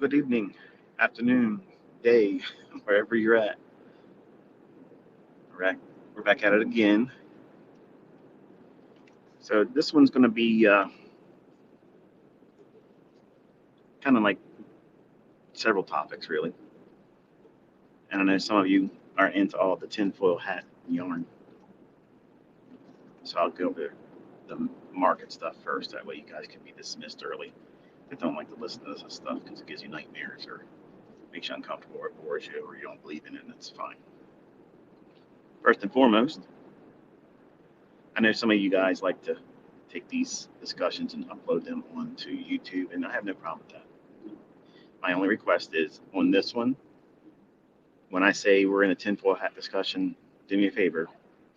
Good evening, afternoon, day, wherever you're at. We're back, we're back at it again. So this one's going to be kind of like several topics, really. And I know some of you are into all the tinfoil hat yarn, so I'll go over the market stuff first. That way, you guys can be dismissed early. I don't like to listen to this stuff because it gives you nightmares or makes you uncomfortable or bores you or you don't believe in it, and it's fine. First and foremost, I know some of you guys like to take these discussions and upload them onto YouTube, and I have no problem with that. My only request is on this one, when I say we're in a tinfoil hat discussion, do me a favor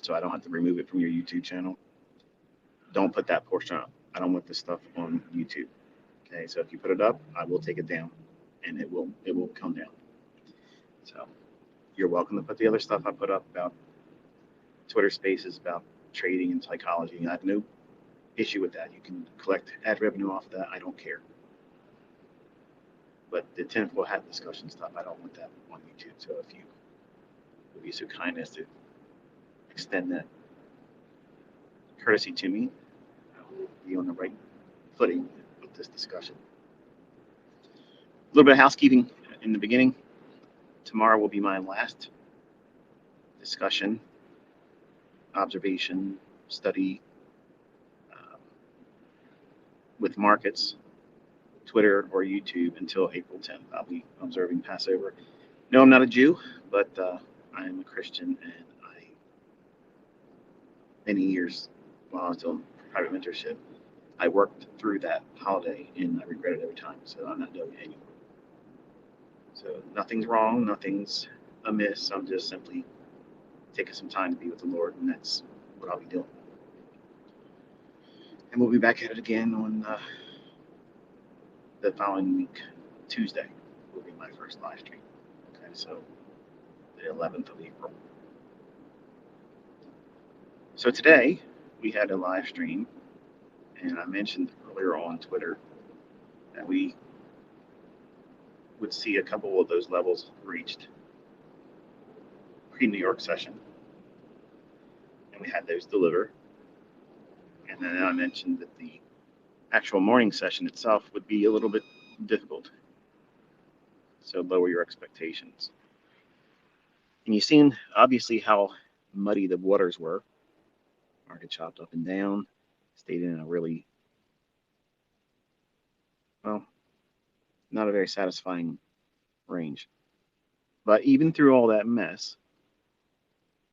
so I don't have to remove it from your YouTube channel. Don't put that portion up. I don't want this stuff on YouTube. Okay, so if you put it up, I will take it down, and it will come down. So you're welcome to put the other stuff I put up about Twitter Spaces, about trading and psychology. I have no issue with that. You can collect ad revenue off of that. I don't care. But the tinfoil hat discussion stuff, I don't want that on YouTube. So if you would be so kind as to extend that courtesy to me, I will be on the right footing with this discussion. A little bit of housekeeping in the beginning. Tomorrow will be my last discussion, observation, study um, with markets, Twitter or YouTube until April 10th. I'll be observing Passover. No, I'm not a Jew, but I am a Christian, and I many years while I was doing private mentorship, I worked through that holiday, and I regret it every time. So I'm not doing it anymore. So nothing's wrong, nothing's amiss. I'm just simply taking some time to be with the Lord, and that's what I'll be doing. And we'll be back at it again on the following week, Tuesday will be my first live stream. Okay, so the 11th of April. So today we had a live stream, and I mentioned earlier on Twitter that we would see a couple of those levels reached pre-New York session, and we had those deliver. And then I mentioned that the actual morning session itself would be a little bit difficult. So lower your expectations. And you've seen obviously how muddy the waters were. Market chopped up and down, stayed in a really, well, not a very satisfying range. But even through all that mess,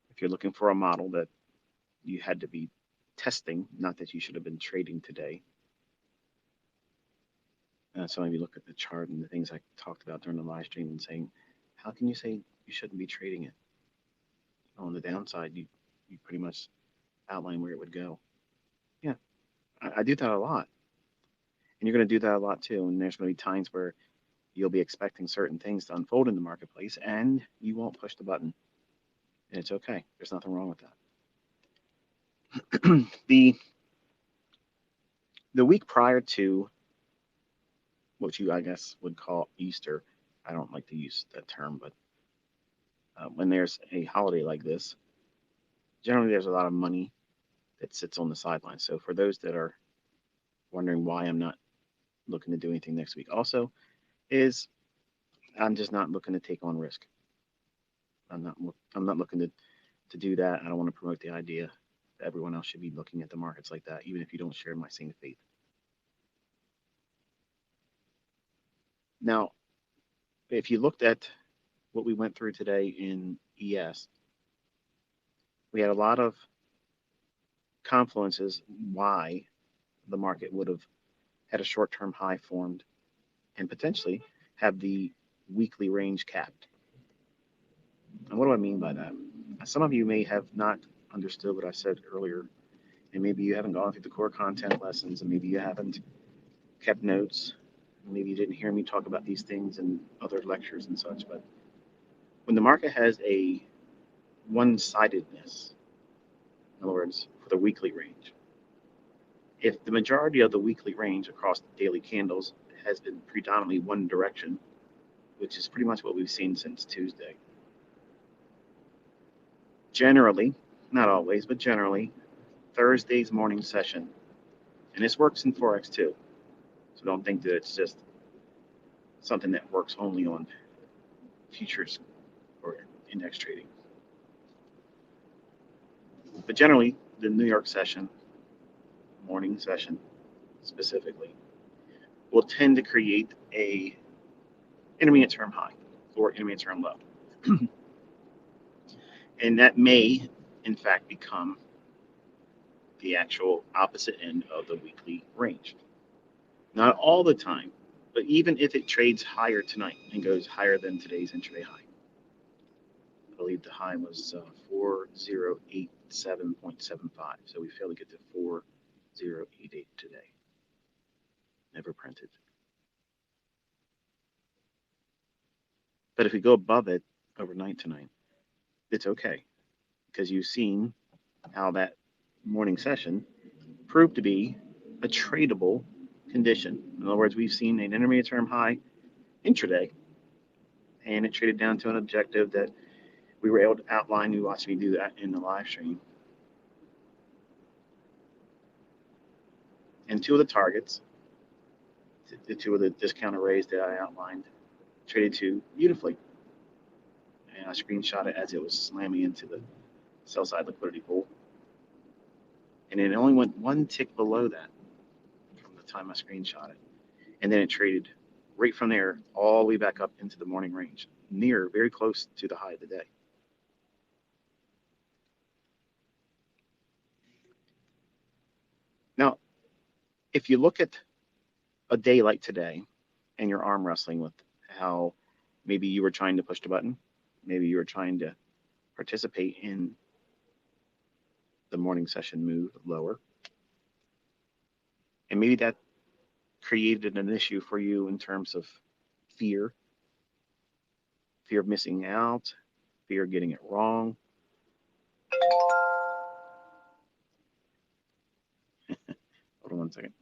if you're looking for a model that you had to be testing, not that you should have been trading today, some of you look at the chart and the things I talked about during the live stream and saying, how can you say you shouldn't be trading it? On the downside, you pretty much outline where it would go. Yeah, I do that a lot. And you're going to do that a lot too. And there's going to be times where you'll be expecting certain things to unfold in the marketplace and you won't push the button. And it's okay. There's nothing wrong with that. The week prior to what you, I guess, would call Easter, I don't like to use that term, but when there's a holiday like this, generally there's a lot of money that sits on the sidelines. So for those that are wondering why I'm not looking to do anything next week, also is I'm just not looking to take on risk. I'm not looking to do that. I don't want to promote the idea that everyone else should be looking at the markets like that, even if you don't share my same faith. Now, if you looked at what we went through today in ES, we had a lot of confluences why the market would have had a short-term high formed and potentially have the weekly range capped. And what do I mean by that? Some of you may have not understood what I said earlier, and maybe you haven't gone through the core content lessons, and maybe you haven't kept notes. Maybe you didn't hear me talk about these things in other lectures and such, but when the market has a one-sidedness, in other words, for the weekly range, If the majority of the weekly range across the daily candles has been predominantly one direction, which is pretty much what we've seen since Tuesday, generally, not always, but generally, Thursday's morning session, and this works in Forex too, so don't think that it's just something that works only on futures or index trading. But generally, the New York session, morning session specifically, will tend to create a intermediate term high or intermediate term low. And that may, in fact, become the actual opposite end of the weekly range. Not all the time, but even if it trades higher tonight and goes higher than today's intraday high. I believe the high was 4087.75. So we failed to get to 4088 today. Never printed. But if we go above it overnight tonight, it's okay, because you've seen how that morning session proved to be a tradable condition. In other words, we've seen an intermediate term high intraday, and it traded down to an objective that we were able to outline. You watched me do that in the live stream. And two of the targets, the two of the discount arrays that I outlined, traded to beautifully. And I screenshot it as it was slamming into the sell side liquidity pool. And it only went one tick below that from the time I screenshot it. And then it traded right from there all the way back up into the morning range, very close to the high of the day. Now, if you look at a day like today and you're arm wrestling with how maybe you were trying to push the button, maybe you were trying to participate in the morning session move lower, and maybe that created an issue for you in terms of fear of missing out, fear of getting it wrong. Hold on one second.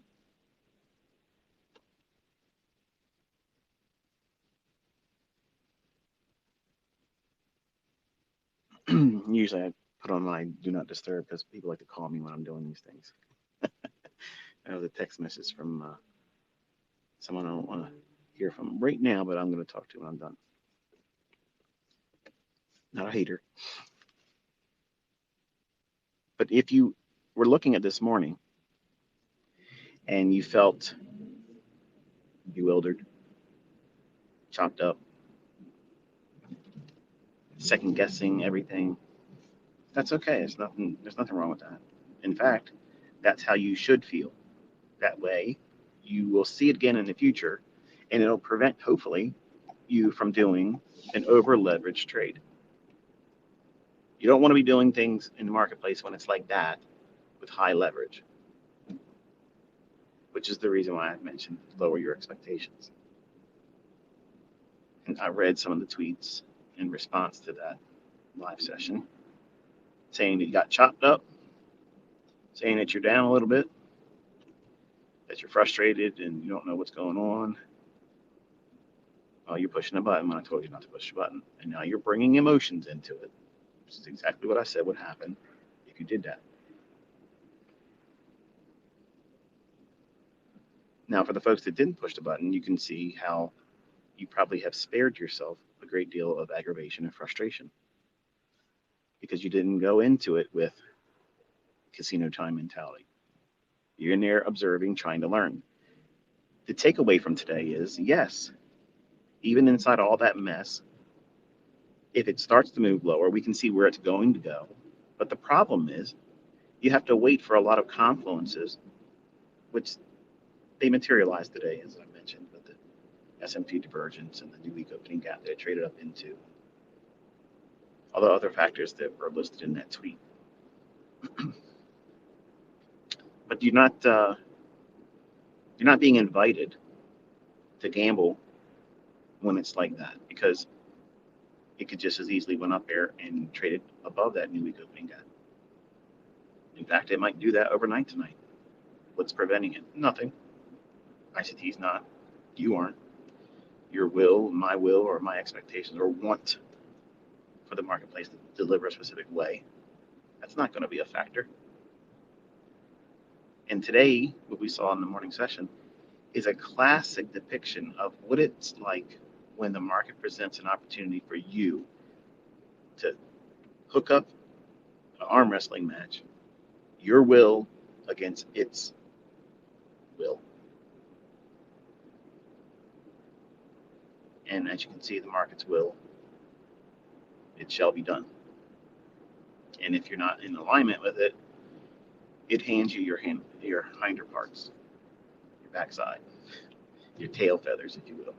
Usually I put on my do not disturb because people like to call me when I'm doing these things. I have a text message from someone I don't want to hear from right now, but I'm going to talk to when I'm done. Not a hater. But if you were looking at this morning and you felt bewildered, chopped up, second guessing everything, that's okay. There's nothing wrong with that. In fact, that's how you should feel. That way, you will see it again in the future, and it'll prevent, hopefully, you from doing an over leveraged trade. You don't want to be doing things in the marketplace when it's like that with high leverage, which is the reason why I mentioned lower your expectations. And I read some of the tweets in response to that live session saying that you got chopped up, saying that you're down a little bit, that you're frustrated and you don't know what's going on. Oh, you're pushing a button when I told you not to push a button. And now you're bringing emotions into it. Which is exactly what I said would happen if you did that. Now, for the folks that didn't push the button, you can see how you probably have spared yourself a great deal of aggravation and frustration because you didn't go into it with casino time mentality. You're in there observing, trying to learn. The takeaway from today is, yes, even inside all that mess, if it starts to move lower, we can see where it's going to go. But the problem is you have to wait for a lot of confluences, which they materialized today, as I mentioned, with the S&P divergence and the new week opening gap that it traded up into. All the other factors that were listed in that tweet. But you're not being invited to gamble when it's like that, because it could just as easily went up there and traded above that new week opening gap. In fact, it might do that overnight tonight. What's preventing it? Nothing. ICT's not. You aren't. Your will, my will, or my expectations or want for the marketplace to deliver a specific way. That's not going to be a factor. And today, what we saw in the morning session is a classic depiction of what it's like when the market presents an opportunity for you to hook up an arm wrestling match, your will against its will. And as you can see, the market's will, it shall be done. And if you're not in alignment with it, it hands you your hinder parts, your backside, your tail feathers, if you will.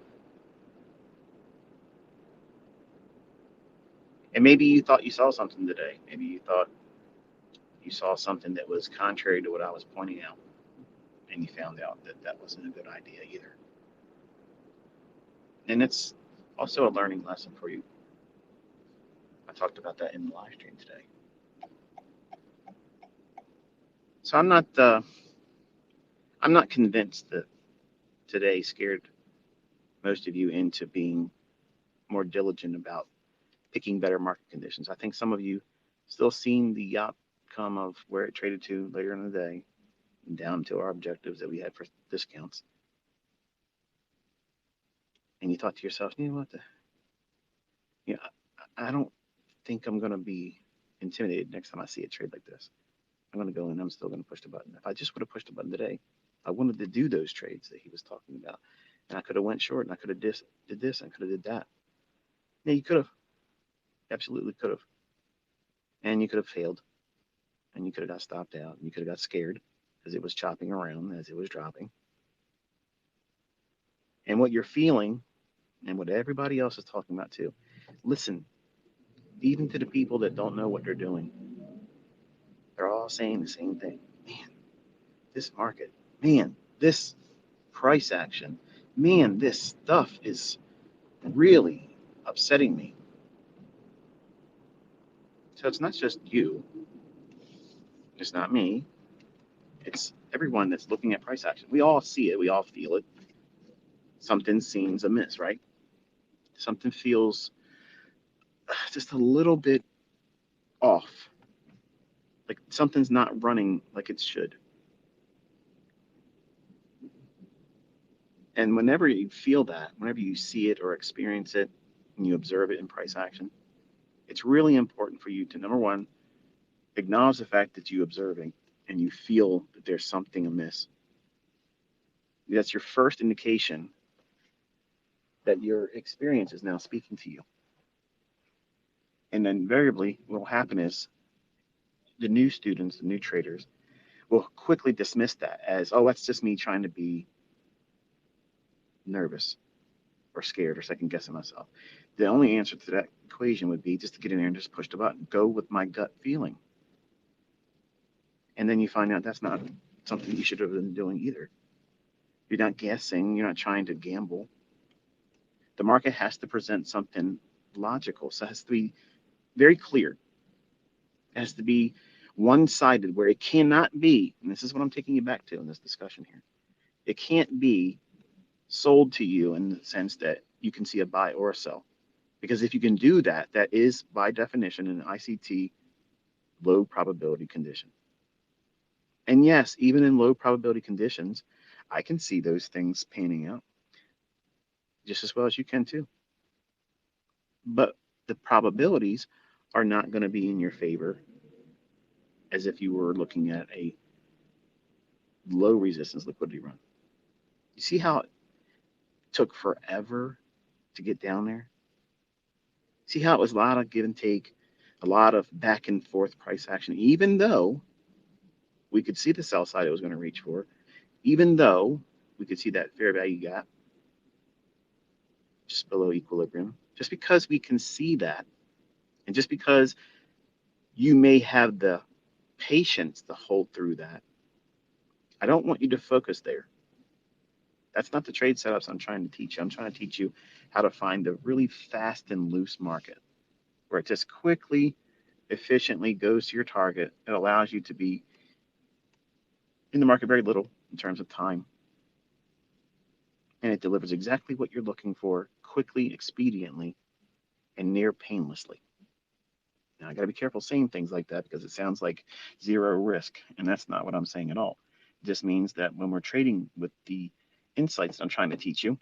And maybe you thought you saw something today. Maybe you thought you saw something that was contrary to what I was pointing out, and you found out that that wasn't a good idea either. And it's also a learning lesson for you. I talked about that in the live stream today. So I'm not convinced that today scared most of you into being more diligent about picking better market conditions. I think some of you still seeing the outcome of where it traded to later in the day, and down to our objectives that we had for discounts. And you thought to yourself, you know what, I don't think I'm going to be intimidated next time I see a trade like this. I'm going to go and I'm still going to push the button. If I just would have pushed the button today, I wanted to do those trades that he was talking about. And I could have went short and I could have did this and I could have did that. Yeah, you could have. Absolutely could have. And you could have failed. And you could have got stopped out. And you could have got scared because it was chopping around as it was dropping. And what you're feeling and what everybody else is talking about too. Listen, even to the people that don't know what they're doing, they're all saying the same thing. Man, this market, man, this price action, man, this stuff is really upsetting me. So it's not just you, it's not me, it's everyone that's looking at price action. We all see it, we all feel it. Something seems amiss, right? Something feels just a little bit off, like something's not running like it should. And whenever you feel that, whenever you see it or experience it, and you observe it in price action, it's really important for you to, number one, acknowledge the fact that you're observing and you feel that there's something amiss. That's your first indication that your experience is now speaking to you. And then invariably, what will happen is the new students, the new traders, will quickly dismiss that as, oh, that's just me trying to be nervous or scared or second guessing myself. The only answer to that equation would be just to get in there and just push the button. Go with my gut feeling. And then you find out that's not something you should have been doing either. You're not guessing. You're not trying to gamble. The market has to present something logical. So it has to be very clear. It has to be one-sided where it cannot be, and this is what I'm taking you back to in this discussion here. It can't be sold to you in the sense that you can see a buy or a sell. Because if you can do that, that is by definition an ICT low probability condition. And yes, even in low probability conditions, I can see those things panning out just as well as you can too. But the probabilities are not going to be in your favor as if you were looking at a low resistance liquidity run. You see how it took forever to get down there? See how it was a lot of give and take, a lot of back and forth price action, even though we could see the sell side it was going to reach for, even though we could see that fair value gap just below equilibrium. Just because we can see that, and just because you may have the patience to hold through that, I don't want you to focus there. That's not the trade setups I'm trying to teach you. I'm trying to teach you how to find the really fast and loose market where it just quickly, efficiently goes to your target. It allows you to be in the market very little in terms of time, and it delivers exactly what you're looking for quickly, expediently, and near painlessly. Now, I got to be careful saying things like that because it sounds like zero risk, and that's not what I'm saying at all. It just means that when we're trading with the insights I'm trying to teach you,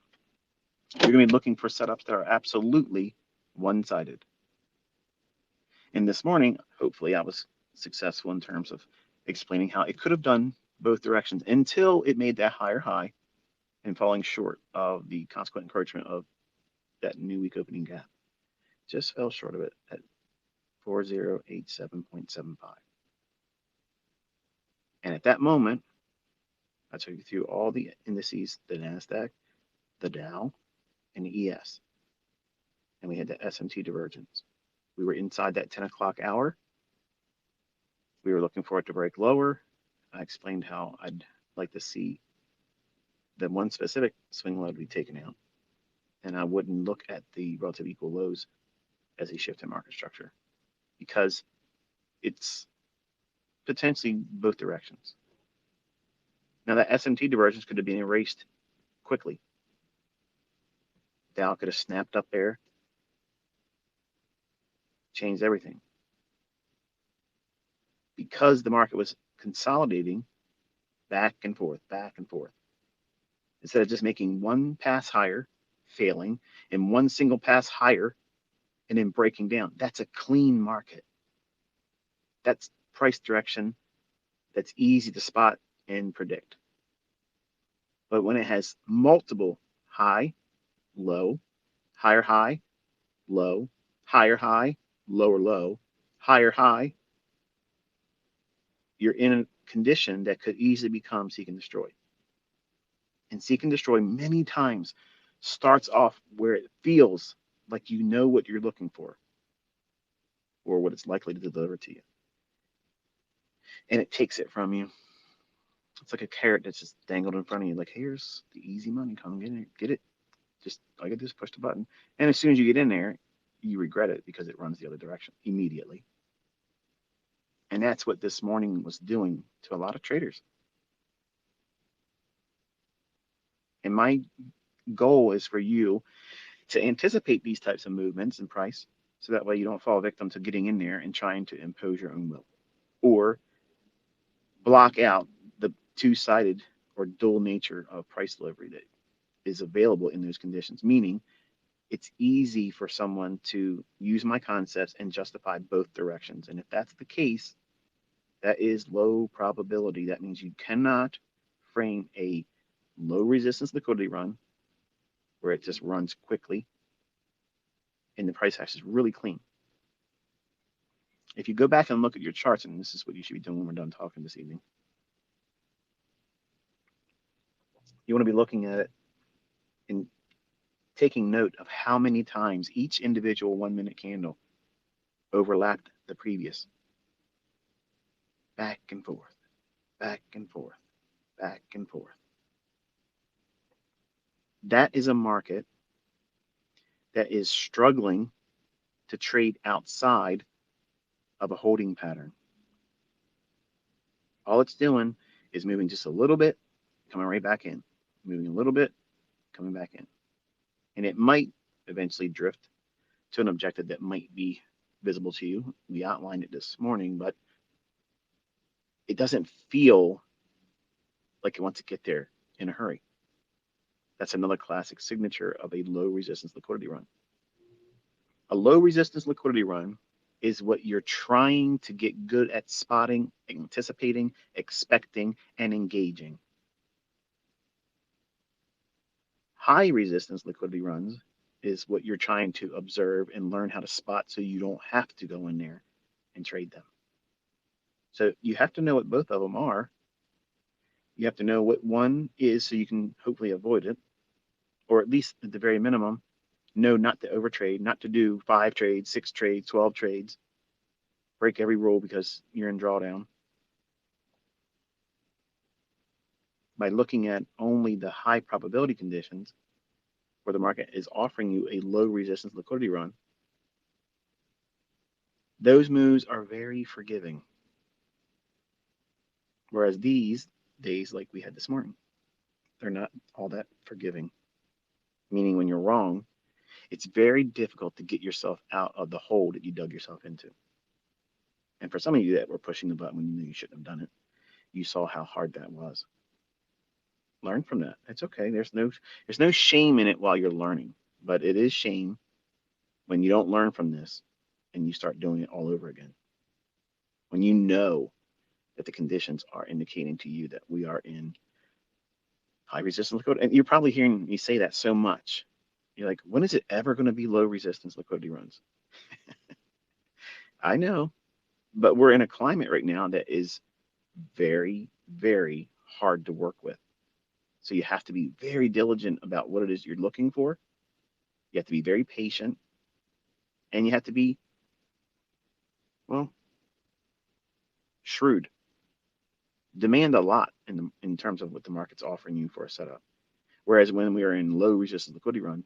you're going to be looking for setups that are absolutely one-sided. And this morning, hopefully, I was successful in terms of explaining how it could have done both directions until it made that higher high and falling short of the consequent encroachment of that new week opening gap. Just fell short of it at 4087.75. And at that moment, I took you through all the indices, the NASDAQ, the Dow, and the ES. And we had the SMT divergence. We were inside that 10 o'clock hour. We were looking for it to break lower. I explained how I'd like to see the one specific swing low be taken out. And I wouldn't look at the relative equal lows as a shift in market structure because it's potentially both directions. Now, that SMT divergence could have been erased quickly. Dow could have snapped up there, changed everything. Because the market was consolidating back and forth, instead of just making one pass higher, failing, and one single pass higher, and then breaking down. That's a clean market. That's price direction that's easy to spot and predict. But when it has multiple high, low, higher, low, higher, lower, low, higher, you're in a condition that could easily become seek and destroy. And seek and destroy many times starts off where it feels like you know what you're looking for or what it's likely to deliver to you. And it takes it from you. It's like a carrot that's just dangled in front of you. Like, here's the easy money. Come get it. Get it. Just all you gotta do is push the button. And as soon as you get in there, you regret it because it runs the other direction immediately. And that's what this morning was doing to a lot of traders. And my goal is for you to anticipate these types of movements in price so that way you don't fall victim to getting in there and trying to impose your own will or block out the two-sided or dual nature of price delivery that is available in those conditions, meaning it's easy for someone to use my concepts and justify both directions. And if that's the case, that is low probability. That means you cannot frame a low resistance liquidity run where it just runs quickly and the price action is really clean. If you go back and look at your charts, and this is what you should be doing when we're done talking this evening, you want to be looking at it and taking note of how many times each individual 1 minute candle overlapped the previous. Back and forth, back and forth, back and forth. That is a market that is struggling to trade outside of a holding pattern. All it's doing is moving just a little bit, coming right back in, moving a little bit, coming back in. And it might eventually drift to an objective that might be visible to you. We outlined it this morning, but it doesn't feel like it wants to get there in a hurry. That's another classic signature of a low resistance liquidity run. A low resistance liquidity run is what you're trying to get good at spotting, anticipating, expecting, and engaging. High resistance liquidity runs is what you're trying to observe and learn how to spot so you don't have to go in there and trade them. So you have to know what both of them are. You have to know what one is so you can hopefully avoid it, or at least at the very minimum, know not to overtrade, not to do 5 trades, 6 trades, 12 trades, break every rule because you're in drawdown. By looking at only the high probability conditions where the market is offering you a low resistance liquidity run, those moves are very forgiving. Whereas these, days like we had this morning. They're not all that forgiving, meaning when you're wrong, it's very difficult to get yourself out of the hole that you dug yourself into. And for some of you that were pushing the button when you knew you shouldn't have done it, you saw how hard that was. Learn from that. It's okay. There's no shame in it while you're learning, but it is shame when you don't learn from this and you start doing it all over again. When you know that the conditions are indicating to you that we are in high resistance liquidity, and you're probably hearing me say that so much. You're like, when is it ever going to be low resistance liquidity runs? I know, but we're in a climate right now that is very, very hard to work with. So you have to be very diligent about what it is you're looking for. You have to be very patient, and you have to be, well, shrewd. Demand a lot in terms of what the market's offering you for a setup. Whereas when we are in low resistance liquidity run,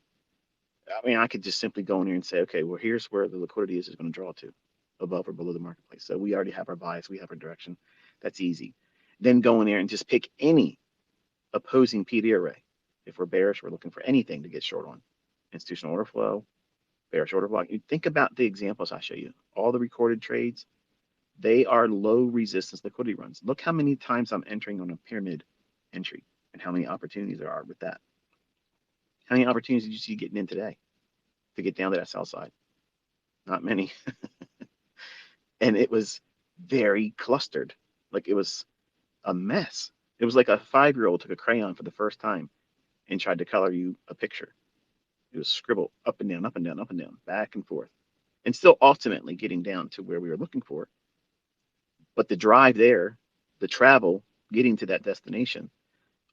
I mean, I could just simply go in here and say, okay, well, here's where the liquidity is going to draw to, above or below the marketplace. So we already have our bias, we have our direction. That's easy. Then go in there and just pick any opposing PD array. If we're bearish, we're looking for anything to get short on. Institutional order flow, bearish order block. You think about the examples I show you. All the recorded trades, they are low resistance liquidity runs. Look how many times I'm entering on a pyramid entry and how many opportunities there are with that. How many opportunities did you see getting in today to get down to that sell side? Not many. And it was very clustered. Like it was a mess. It was like a 5-year-old took a crayon for the first time and tried to color you a picture. It was scribbled up and down, up and down, up and down, back and forth, and still ultimately getting down to where we were looking for. But the drive there, the travel getting to that destination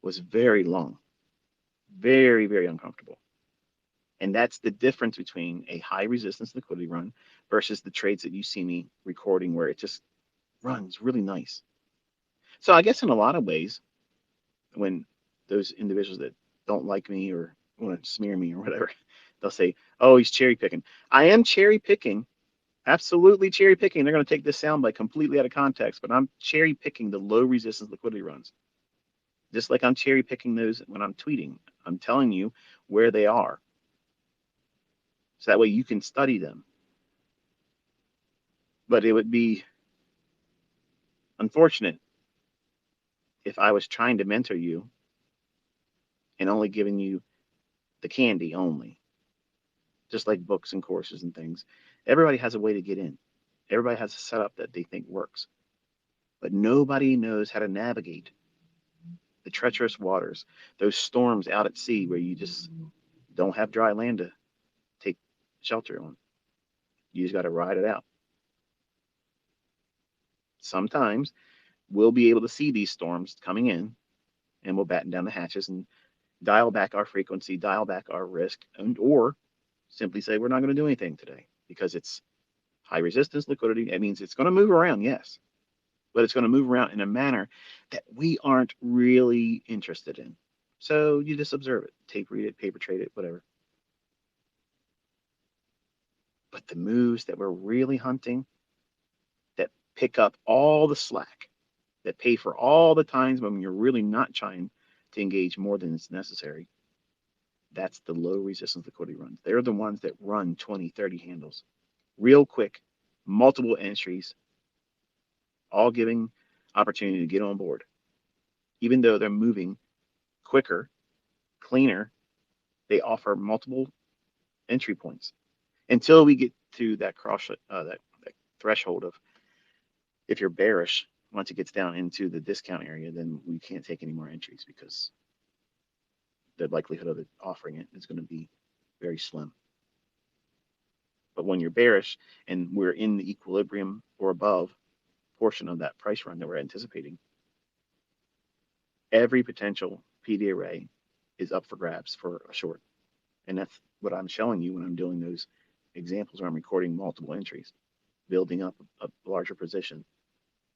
was very long, very, very uncomfortable. And that's the difference between a high resistance liquidity run versus the trades that you see me recording where it just runs really nice. So I guess in a lot of ways, when those individuals that don't like me or want to smear me or whatever, they'll say, "Oh, he's cherry picking." I am cherry picking, absolutely cherry picking. They're going to take this soundbite completely out of context, but I'm cherry picking the low resistance liquidity runs, just like I'm cherry picking those when I'm tweeting. I'm telling you where they are, so that way you can study them. But it would be unfortunate if I was trying to mentor you and only giving you the candy only, just like books and courses and things. Everybody has a way to get in. Everybody has a setup that they think works, but nobody knows how to navigate the treacherous waters, those storms out at sea where you just don't have dry land to take shelter on. You just got to ride it out. Sometimes we'll be able to see these storms coming in and we'll batten down the hatches and dial back our frequency, dial back our risk, and or simply say we're not going to do anything today because it's high resistance liquidity. That means it's going to move around, yes, but it's going to move around in a manner that we aren't really interested in. So you just observe it, tape read it, paper trade it, whatever. But the moves that we're really hunting, that pick up all the slack, that pay for all the times when you're really not trying to engage more than is necessary, that's the low resistance liquidity runs. They're the ones that run 20, 30 handles real quick, multiple entries, all giving opportunity to get on board. Even though they're moving quicker, cleaner, they offer multiple entry points until we get to that that threshold of, if you're bearish, once it gets down into the discount area, then we can't take any more entries because the likelihood of it offering it is going to be very slim. But when you're bearish and we're in the equilibrium or above portion of that price run that we're anticipating, every potential PD array is up for grabs for a short. And that's what I'm showing you when I'm doing those examples where I'm recording multiple entries, building up a larger position,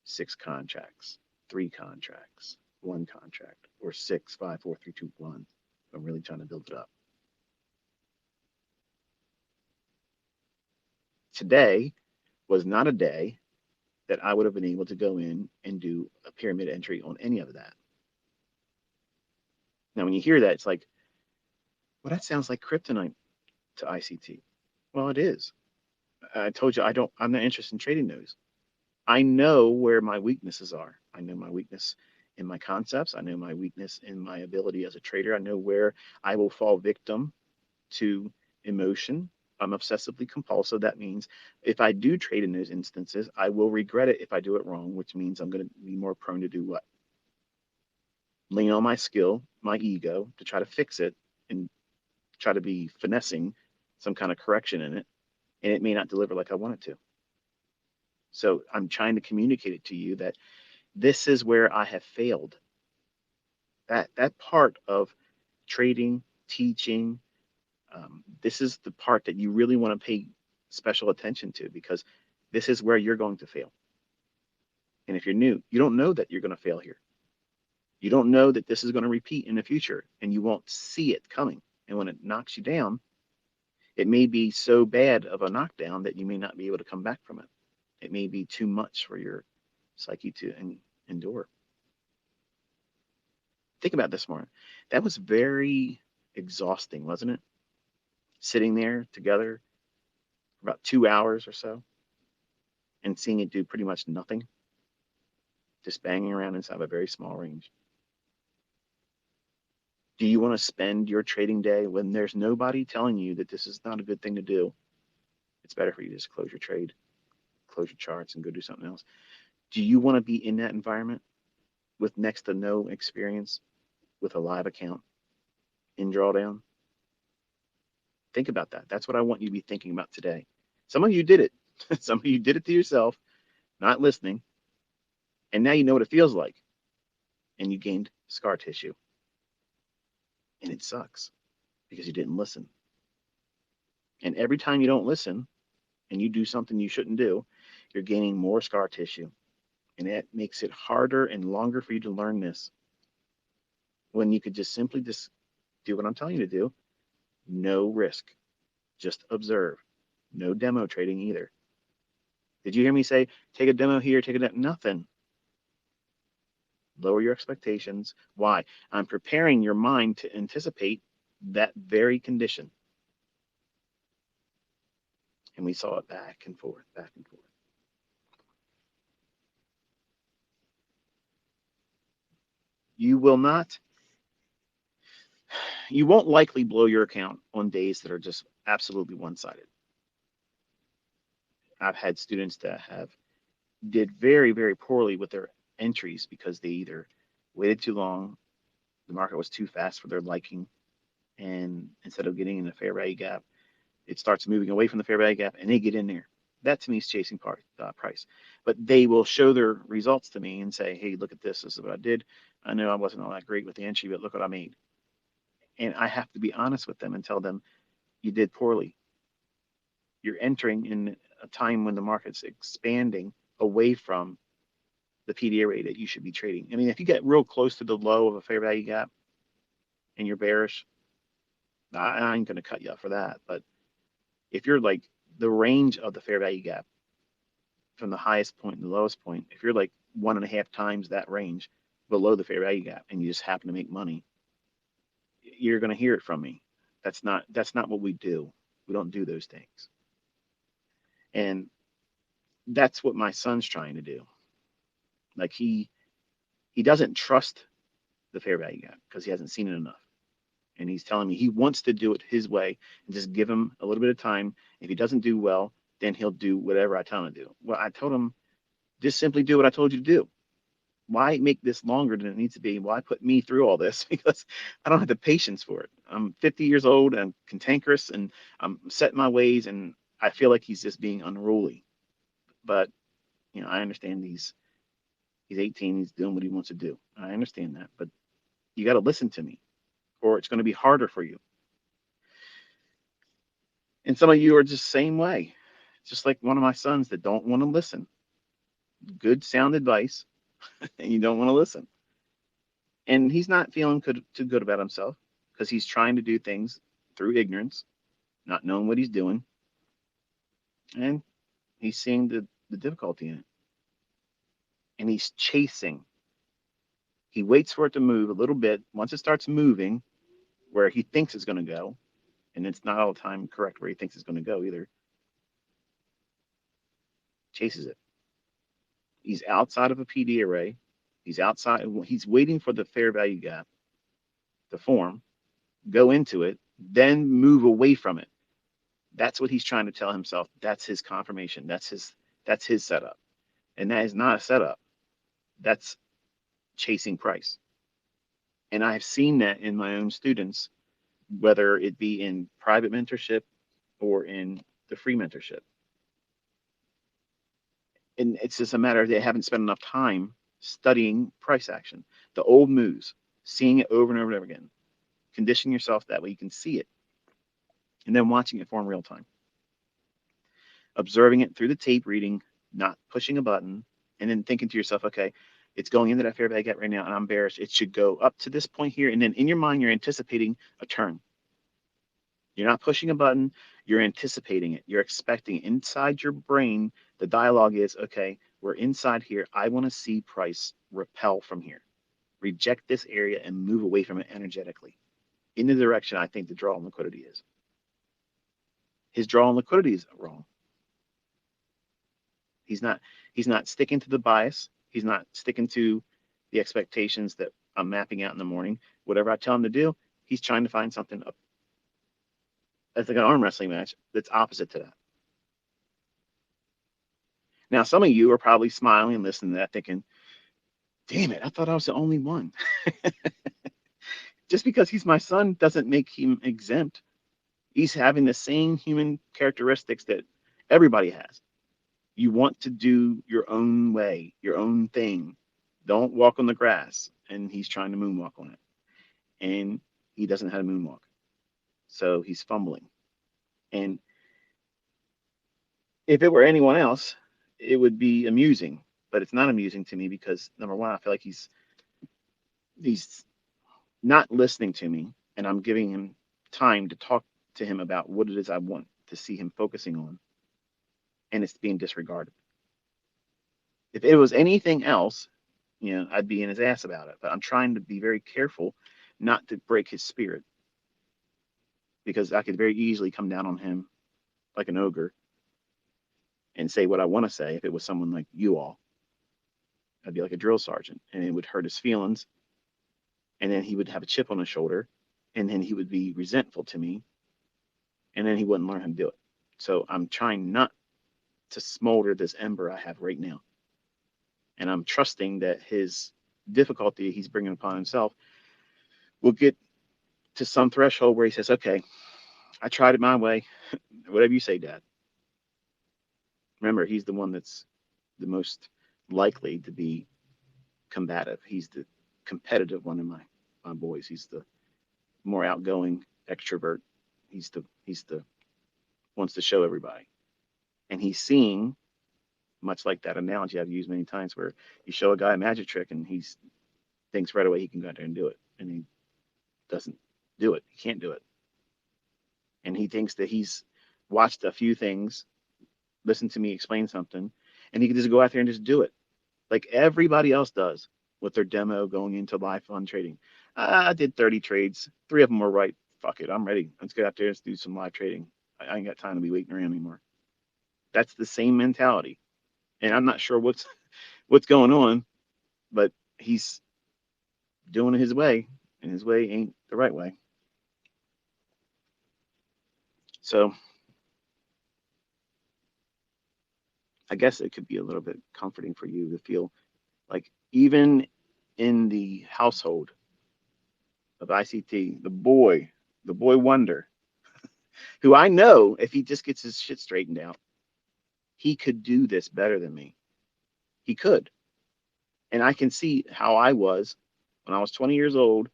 6 contracts, 3 contracts, 1 contract, or 6, 5, 4, 3, 2, 1. I'm really trying to build it up. Today was not a day that I would have been able to go in and do a pyramid entry on any of that. Now, when you hear that, it's like, well, that sounds like kryptonite to ICT. Well, it is. I told you I'm not interested in trading those. I know where my weaknesses are. I know my weakness in my concepts. I know my weakness in my ability as a trader. I know where I will fall victim to emotion. I'm obsessively compulsive. That means if I do trade in those instances, I will regret it if I do it wrong, which means I'm going to be more prone to do what? Lean on my skill, my ego to try to fix it and try to be finessing some kind of correction in it. And it may not deliver like I want it to. So I'm trying to communicate it to you that this is where I have failed. That part of trading, teaching, this is the part that you really want to pay special attention to because this is where you're going to fail. And if you're new, you don't know that you're going to fail here. You don't know that this is going to repeat in the future and you won't see it coming. And when it knocks you down, it may be so bad of a knockdown that you may not be able to come back from it. It may be too much for your psyche to endure. Think about this, Martin. That was very exhausting, wasn't it? Sitting there together for about 2 hours or so and seeing it do pretty much nothing, just banging around inside a very small range. Do you want to spend your trading day when there's nobody telling you that this is not a good thing to do? It's better for you to just close your trade, close your charts, and go do something else. Do you want to be in that environment with next to no experience with a live account in drawdown? Think about that. That's what I want you to be thinking about today. Some of you did it. Some of you did it to yourself, not listening. And now you know what it feels like. And you gained scar tissue. And it sucks because you didn't listen. And every time you don't listen and you do something you shouldn't do, you're gaining more scar tissue. And that makes it harder and longer for you to learn this when you could just simply just do what I'm telling you to do. No risk. Just observe. No demo trading either. Did you hear me say, take a demo here, take a demo? Nothing. Lower your expectations. Why? I'm preparing your mind to anticipate that very condition. And we saw it back and forth, back and forth. You will not, you won't likely blow your account on days that are just absolutely one-sided. I've had students that have did very, very poorly with their entries because they either waited too long, the market was too fast for their liking, and instead of getting in the fair value gap, it starts moving away from the fair value gap and they get in there. That to me is chasing price. But they will show their results to me and say, hey, look at this. This is what I did. I know I wasn't all that great with the entry, but look what I made. And I have to be honest with them and tell them, you did poorly. You're entering in a time when the market's expanding away from the PDA rate that you should be trading. I mean, if you get real close to the low of a fair value gap and you're bearish, I ain't going to cut you off for that. But if you're like the range of the fair value gap from the highest point and the lowest point, if you're like 1.5 times that range below the fair value gap and you just happen to make money, you're going to hear it from me. That's not what we do. We don't do those things. And that's what my son's trying to do. Like he doesn't trust the fair value gap because he hasn't seen it enough. And he's telling me he wants to do it his way and just give him a little bit of time. If he doesn't do well, then he'll do whatever I tell him to do. Well, I told him, just simply do what I told you to do. Why make this longer than it needs to be? Why put me through all this? Because I don't have the patience for it. I'm 50 years old and cantankerous and I'm set in my ways and I feel like he's just being unruly. But, I understand he's 18, he's doing what he wants to do. I understand that, but you got to listen to me or it's going to be harder for you. And some of you are just the same way, just like one of my sons that don't want to listen. Good sound advice, and you don't want to listen. And he's not feeling too good about himself because he's trying to do things through ignorance, not knowing what he's doing. And he's seeing the difficulty in it. And he's chasing. He waits for it to move a little bit. Once it starts moving where he thinks it's going to go, and it's not all the time correct where he thinks it's going to go either, chases it. He's outside of a PD array. He's outside. He's waiting for the fair value gap to form, go into it, then move away from it. That's what he's trying to tell himself. That's his confirmation. That's his setup. And that is not a setup. That's chasing price. And I've seen that in my own students, whether it be in private mentorship or in the free mentorship. And it's just a matter of they haven't spent enough time studying price action, the old moves, seeing it over and over and over again. Condition yourself that way you can see it, and then watching it form real time. Observing it through the tape reading, not pushing a button, and then thinking to yourself, okay, it's going into that fair value gap right now, and I'm bearish. It should go up to this point here, and then in your mind, you're anticipating a turn. You're not pushing a button, you're anticipating it. You're expecting it. Inside your brain, the dialogue is, okay, we're inside here. I want to see price repel from here. Reject this area and move away from it energetically in the direction I think the draw on liquidity is. His draw on liquidity is wrong. He's not sticking to the bias. He's not sticking to the expectations that I'm mapping out in the morning. Whatever I tell him to do, he's trying to find something up. It's like an arm wrestling match that's opposite to that. Now, some of you are probably smiling and listening to that thinking, damn it, I thought I was the only one. Just because he's my son doesn't make him exempt. He's having the same human characteristics that everybody has. You want to do your own way, your own thing. Don't walk on the grass. And he's trying to moonwalk on it. And he doesn't know how to moonwalk. So he's fumbling. And if it were anyone else, it would be amusing. But it's not amusing to me because, number one, I feel like he's not listening to me. And I'm giving him time to talk to him about what it is I want to see him focusing on. And it's being disregarded. If it was anything else, I'd be in his ass about it. But I'm trying to be very careful not to break his spirit, because I could very easily come down on him like an ogre and say what I want to say. If it was someone like you all, I'd be like a drill sergeant, and it would hurt his feelings. And then he would have a chip on his shoulder, and then he would be resentful to me, and then he wouldn't learn how to do it. So I'm trying not to smolder this ember I have right now. And I'm trusting that his difficulty he's bringing upon himself will get to some threshold where he says, okay, I tried it my way. Whatever you say, Dad. Remember, he's the one that's the most likely to be combative. He's the competitive one of my boys. He's the more outgoing extrovert. He's the wants to show everybody. And he's seeing, much like that analogy I've used many times, where you show a guy a magic trick and he thinks right away he can go out there and do it. And he doesn't do it. He can't do it. And he thinks that he's watched a few things, listened to me explain something, and he can just go out there and just do it like everybody else does with their demo going into live fund trading. I did 30 trades. 3 of them were right. Fuck it. I'm ready. Let's get out there and do some live trading. I ain't got time to be waiting around anymore. That's the same mentality. And I'm not sure what's going on, but he's doing it his way, and his way ain't the right way. So I guess it could be a little bit comforting for you to feel like even in the household of ICT, the boy wonder, who I know if he just gets his shit straightened out, he could do this better than me. He could. And I can see how I was when I was 20 years old,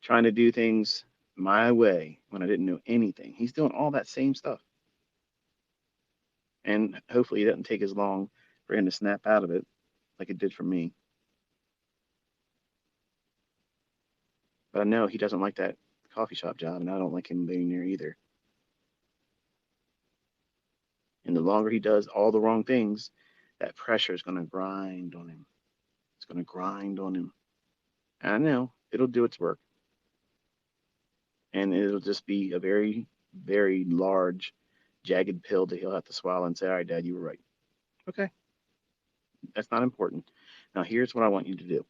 trying to do things my way when I didn't know anything. He's doing all that same stuff. And hopefully it doesn't take as long for him to snap out of it like it did for me. But I know he doesn't like that coffee shop job, and I don't like him being there either. And the longer he does all the wrong things, that pressure is going to grind on him. It's going to grind on him. I know it'll do its work, and it'll just be a very, very large, jagged pill that he'll have to swallow and say, "All right, Dad, you were right." Okay, that's not important. Now here's what I want you to do,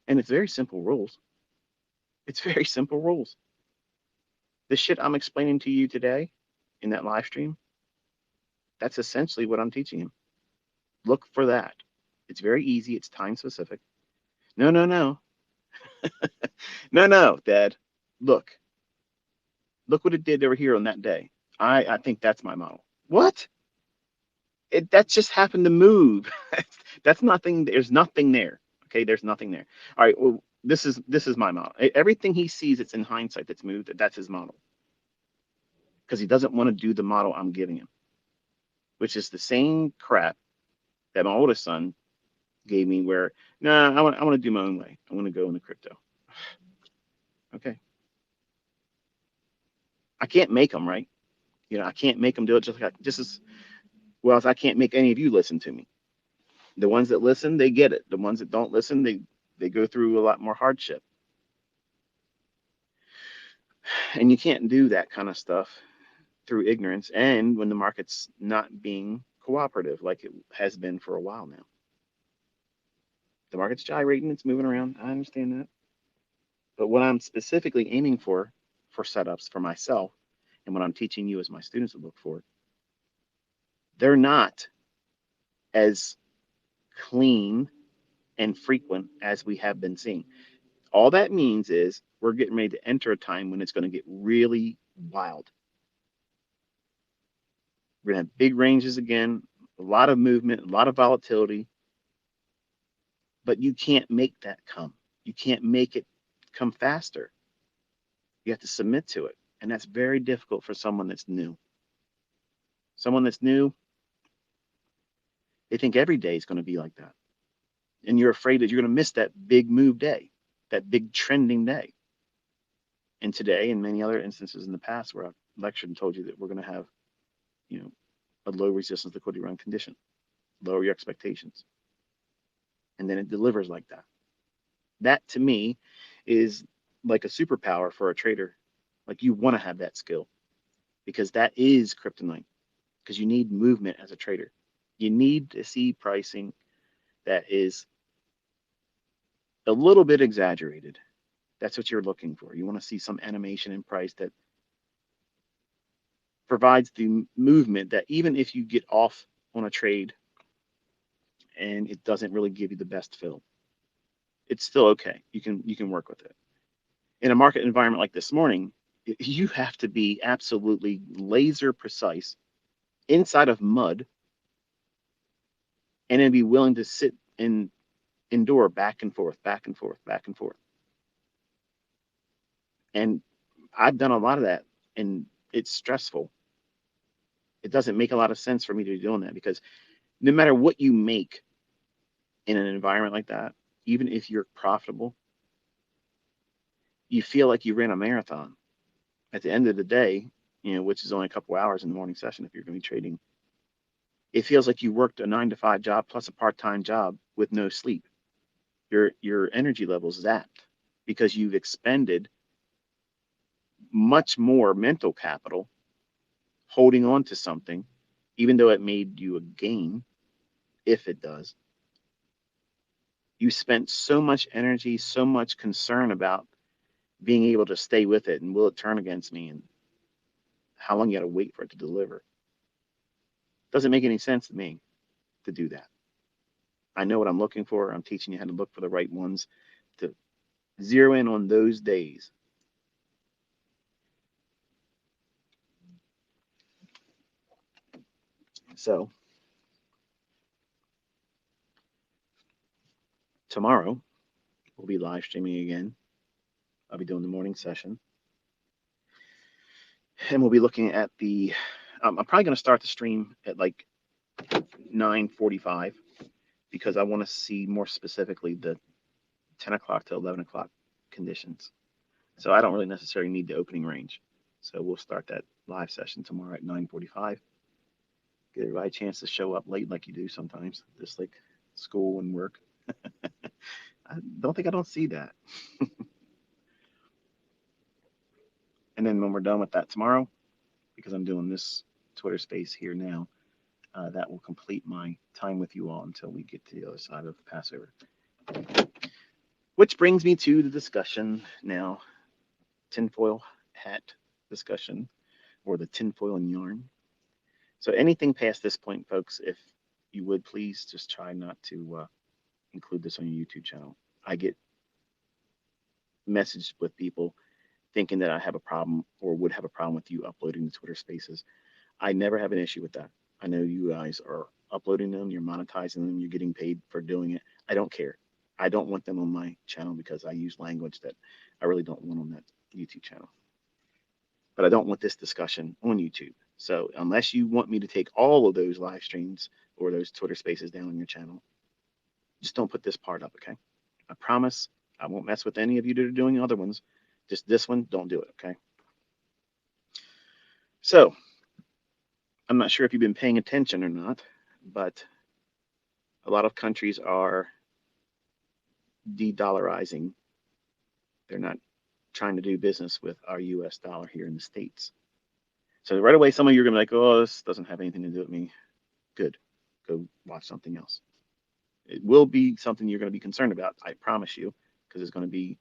and it's very simple rules. It's very simple rules. The shit I'm explaining to you today in that live stream, that's essentially what I'm teaching him. Look for that. It's very easy. It's time specific. No, no, no, no, no, Dad. Look, look what it did over here on that day. I think that's my model. What? That just happened to move. That's nothing. There's nothing there. Okay, there's nothing there. All right. Well, this is my model. Everything he sees, it's in hindsight that's moved. That's his model because he doesn't want to do the model I'm giving him, which is the same crap that my oldest son gave me. Where nah, I want to do my own way. I want to go into crypto. Okay, I can't make them right. I can't make them do it just as well as I can't make any of you listen to me. The ones that listen, they get it. The ones that don't listen, they go through a lot more hardship. And you can't do that kind of stuff through ignorance and when the market's not being cooperative like it has been for a while now. The market's gyrating, it's moving around. I understand that. But what I'm specifically aiming for setups for myself, and what I'm teaching you as my students to look for, they're not as clean and frequent as we have been seeing. All that means is we're getting ready to enter a time when it's going to get really wild. We're going to have big ranges again, a lot of movement, a lot of volatility, but you can't make that come. You can't make it come faster. You have to submit to it. And that's very difficult for someone that's new. Someone that's new, they think every day is going to be like that. And you're afraid that you're going to miss that big move day, that big trending day. And today, and many other instances in the past where I've lectured and told you that we're going to have, you know, a low resistance liquidity run condition, lower your expectations. And then it delivers like that. That to me is like a superpower for a trader. Like you want to have that skill because that is kryptonite because you need movement as a trader. You need to see pricing that is a little bit exaggerated. That's what you're looking for. You want to see some animation in price that provides the movement that even if you get off on a trade and it doesn't really give you the best fill, it's still okay. You can work with it. In a market environment like this morning, you have to be absolutely laser precise inside of mud and then be willing to sit and endure back and forth, back and forth, back and forth. And I've done a lot of that and it's stressful. It doesn't make a lot of sense for me to be doing that because no matter what you make in an environment like that, even if you're profitable, you feel like you ran a marathon. At the end of the day, which is only a couple hours in the morning session if you're going to be trading, it feels like you worked a 9 to 5 job plus a part-time job with no sleep. Your energy level's zapped because you've expended much more mental capital holding on to something, even though it made you a gain, if it does. You spent so much energy, so much concern about being able to stay with it and will it turn against me and how long you got to wait for it to deliver. Doesn't make any sense to me to do that. I know what I'm looking for. I'm teaching you how to look for the right ones to zero in on those days. So tomorrow we'll be live streaming again. I'll be doing the morning session. And we'll be looking at I'm probably going to start the stream at like 9:45 because I want to see more specifically the 10 o'clock to 11 o'clock conditions. So I don't really necessarily need the opening range. So we'll start that live session tomorrow at 9:45. Give everybody a chance to show up late like you do sometimes, just like school and work. I don't think I don't see that. And then when we're done with that tomorrow, because I'm doing this Twitter space here now, that will complete my time with you all until we get to the other side of Passover. Which brings me to the discussion now, tinfoil hat discussion, or the tinfoil and yarn. So anything past this point, folks, if you would please just try not to include this on your YouTube channel. I get messaged with people thinking that I have a problem or would have a problem with you uploading the Twitter spaces. I never have an issue with that. I know you guys are uploading them, you're monetizing them, you're getting paid for doing it. I don't care. I don't want them on my channel because I use language that I really don't want on that YouTube channel. But I don't want this discussion on YouTube. So unless you want me to take all of those live streams or those Twitter spaces down on your channel, just don't put this part up, okay? I promise I won't mess with any of you that are doing other ones. Just this one, don't do it, okay? So I'm not sure if you've been paying attention or not, but a lot of countries are de-dollarizing. They're not trying to do business with our US dollar here in the States. So right away, some of you are going to be like, oh, this doesn't have anything to do with me. Good. Go watch something else. It will be something you're going to be concerned about, I promise you, because there's going to be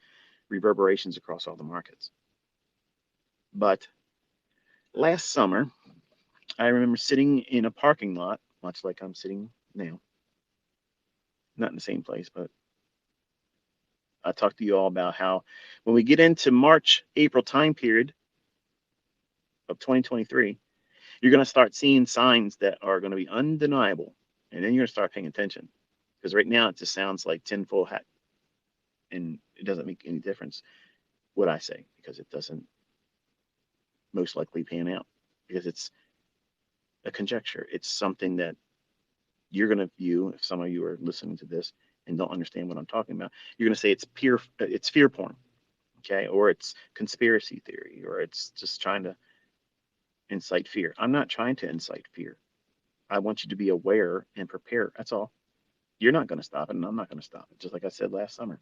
reverberations across all the markets. But last summer, I remember sitting in a parking lot, much like I'm sitting now. Not in the same place, but I talked to you all about how when we get into March, April time period of 2023, you're going to start seeing signs that are going to be undeniable. And then you're going to start paying attention. Because right now it just sounds like tinfoil hat. And it doesn't make any difference what I say, because it doesn't most likely pan out. Because it's a conjecture. It's something that you're going to view, if some of you are listening to this and don't understand what I'm talking about, you're going to say it's fear porn, okay? Or it's conspiracy theory, or it's just trying to incite fear. I'm not trying to incite fear. I want you to be aware and prepare. That's all. You're not going to stop it, and I'm not going to stop it, just like I said last summer.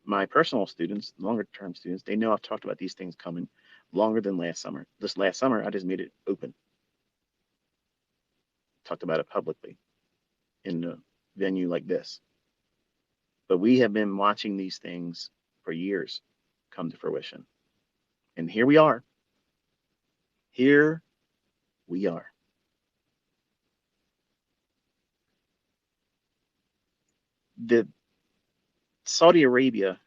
My personal students, longer term students, they know I've talked about these things coming longer than last summer. This last summer, I just made it open. Talked about it publicly in a venue like this. But we have been watching these things for years come to fruition. And here we are. Here we are. The Saudi Arabia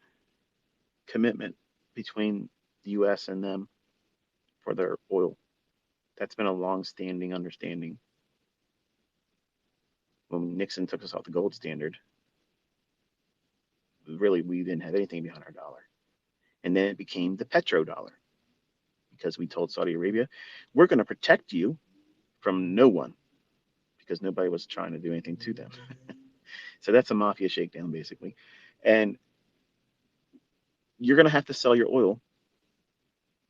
commitment between the US and them for their oil, that's been a long-standing understanding. When Nixon took us off the gold standard, really we didn't have anything behind our dollar. And then it became the petrodollar, because we told Saudi Arabia, we're going to protect you from no one, because nobody was trying to do anything to them. So that's a mafia shakedown, basically. And you're going to have to sell your oil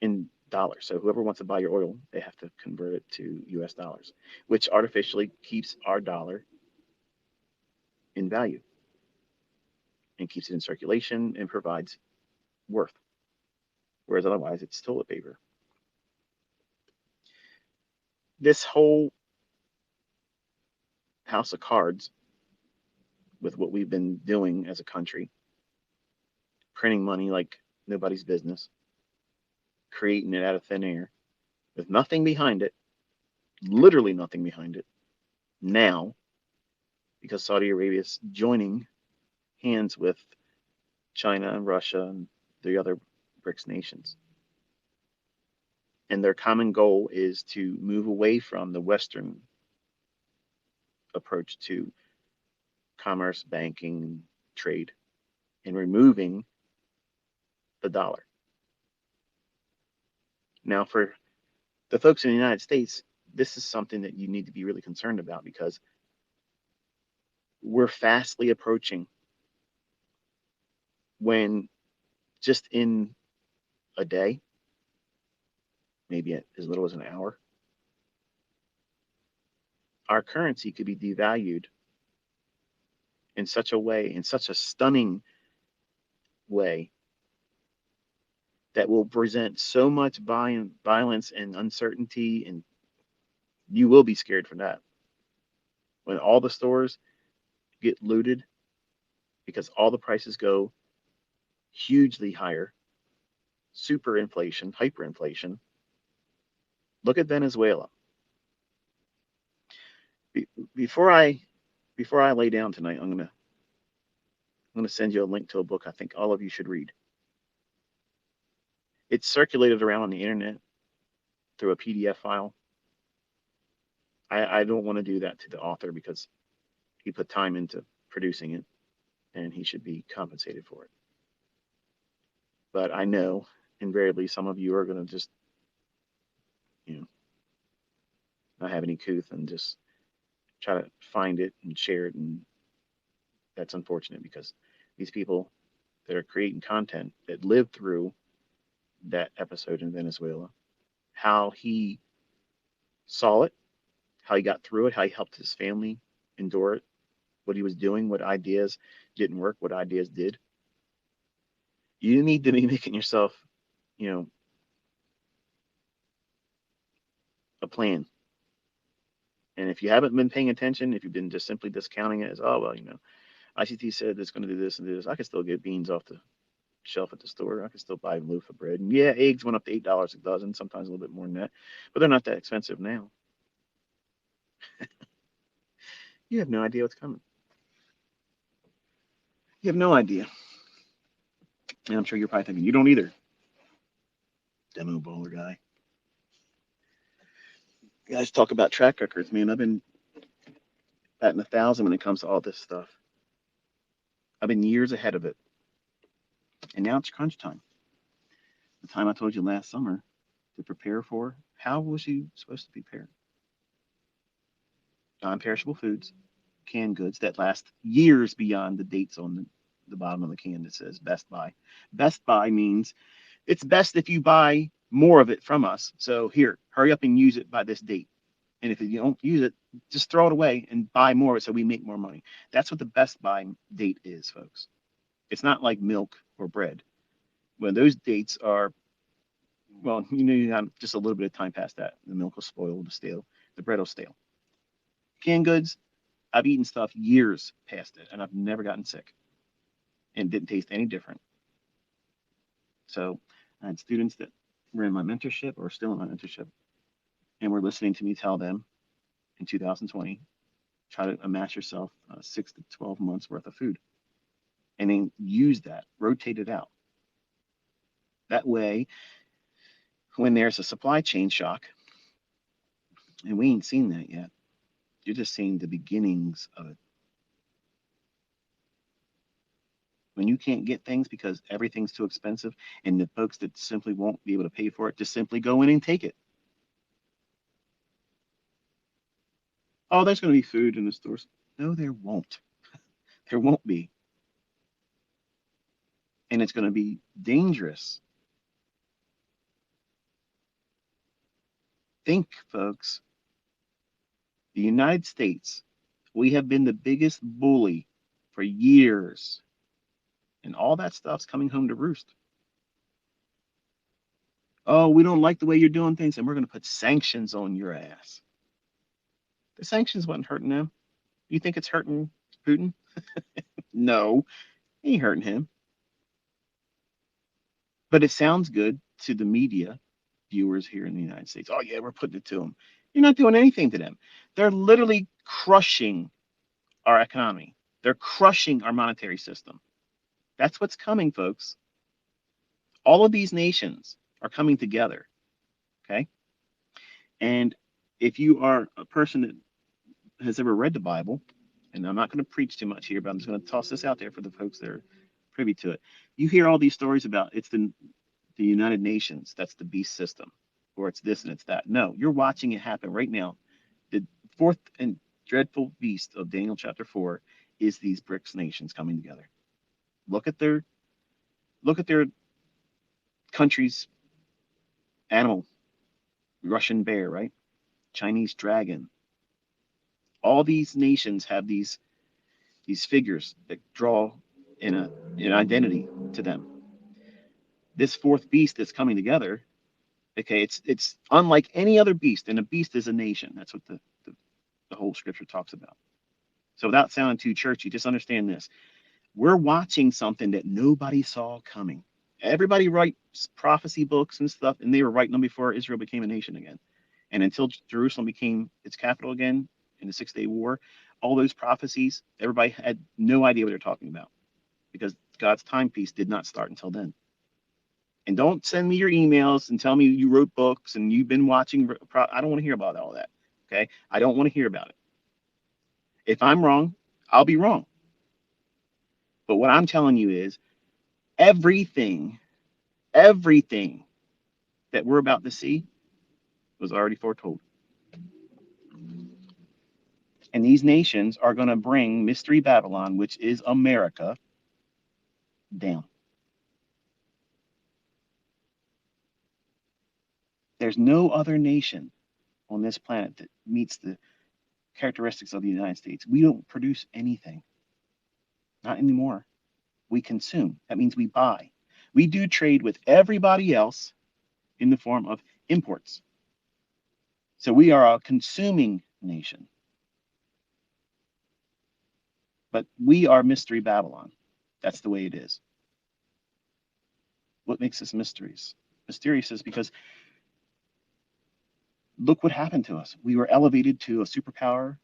in dollars. So whoever wants to buy your oil, they have to convert it to US dollars, which artificially keeps our dollar in value and keeps it in circulation and provides worth. Whereas otherwise, it's still a paper. This whole house of cards, with what we've been doing as a country, printing money like nobody's business, creating it out of thin air with nothing behind it, literally nothing behind it, now, because Saudi Arabia is joining hands with China and Russia and the other BRICS nations. And their common goal is to move away from the Western approach to commerce, banking, trade, and removing the dollar. Now, for the folks in the United States, this is something that you need to be really concerned about, because we're fastly approaching when just in a day, maybe as little as an hour, our currency could be devalued in such a way, in such a stunning way, that will present so much violence and uncertainty, and you will be scared for that. When all the stores get looted because all the prices go hugely higher, super inflation, hyperinflation. Look at Venezuela. Be- before I before I lay down tonight, I'm gonna send you a link to a book I think all of you should read. It's circulated around on the internet through a PDF file. I don't want to do that to the author because he put time into producing it and he should be compensated for it. But I know invariably some of you are going to just, you know, not have any couth and just try to find it and share it. And that's unfortunate because these people that are creating content that lived through that episode in Venezuela, how he saw it, how he got through it, how he helped his family endure it, what he was doing, what ideas didn't work, what ideas did. You need to be making yourself, you know, a plan. And if you haven't been paying attention, if you've been just simply discounting it as, oh, well, ICT said it's going to do this and do this, I can still get beans off the shelf at the store. I can still buy a loaf of bread. And yeah, eggs went up to $8 a dozen, sometimes a little bit more than that, but they're not that expensive now. You have no idea what's coming. You have no idea. And I'm sure you're probably thinking, you don't either. Demo bowler guy. You guys talk about track records, man. I've been batting 1,000 when it comes to all this stuff. I've been years ahead of it. And now it's crunch time. The time I told you last summer to prepare for, how was you supposed to prepare? Non-perishable foods, canned goods that last years beyond the dates on the bottom of the can that says Best Buy. Best Buy means it's best if you buy more of it from us. So here, hurry up and use it by this date. And if you don't use it, just throw it away and buy more so we make more money. That's what the Best Buy date is, folks. It's not like milk or bread. When those dates are, well, you have just a little bit of time past that. The milk will spoil, the stale, the bread will stale. Canned goods, I've eaten stuff years past it, and I've never gotten sick, and it didn't taste any different. So I had students that were in my mentorship or still in my mentorship, and were listening to me tell them in 2020, try to amass yourself 6 to 12 months worth of food, and then use that, rotate it out. That way, when there's a supply chain shock, and we ain't seen that yet, you're just seeing the beginnings of it. When you can't get things because everything's too expensive, and the folks that simply won't be able to pay for it, just simply go in and take it. Oh, there's going to be food in the stores. No, there won't. There won't be. And it's going to be dangerous. Think, folks, the United States, we have been the biggest bully for years. And all that stuff's coming home to roost. Oh, we don't like the way you're doing things, and we're going to put sanctions on your ass. The sanctions wasn't hurting them. You think it's hurting Putin? No, it ain't hurting him. But it sounds good to the media viewers here in the United States. Oh, yeah, we're putting it to them. You're not doing anything to them. They're literally crushing our economy, they're crushing our monetary system. That's what's coming, folks. All of these nations are coming together. Okay. And if you are a person that has ever read the Bible, and I'm not going to preach too much here, but I'm just going to toss this out there for the folks that are privy to it. You hear all these stories about it's the United Nations, that's the beast system, or it's this and it's that. No, you're watching it happen right now. The fourth and dreadful beast of Daniel chapter 4 is these BRICS nations coming together. Look at their countries, animal, Russian bear, right? Chinese dragon. All these nations have these these figures that draw in an identity to them. This fourth beast that's coming together, okay, it's unlike any other beast, and a beast is a nation. That's what the whole scripture talks about. So without sounding too churchy, just understand this. We're watching something that nobody saw coming. Everybody writes prophecy books and stuff, and they were writing them before Israel became a nation again. And until Jerusalem became its capital again in the 6 Day War, all those prophecies, everybody had no idea what they're talking about because God's timepiece did not start until then. And don't send me your emails and tell me you wrote books and you've been watching. I don't want to hear about all that. Okay. I don't want to hear about it. If I'm wrong, I'll be wrong. But what I'm telling you is everything, everything that we're about to see was already foretold. And these nations are going to bring Mystery Babylon, which is America, down. There's no other nation on this planet that meets the characteristics of the United States. We don't produce anything, not anymore. We consume. That means we buy. We do trade with everybody else in the form of imports. So we are a consuming nation. But we are Mystery Babylon. That's the way it is. What makes us mysterious? Mysterious is because look what happened to us. We were elevated to a superpower.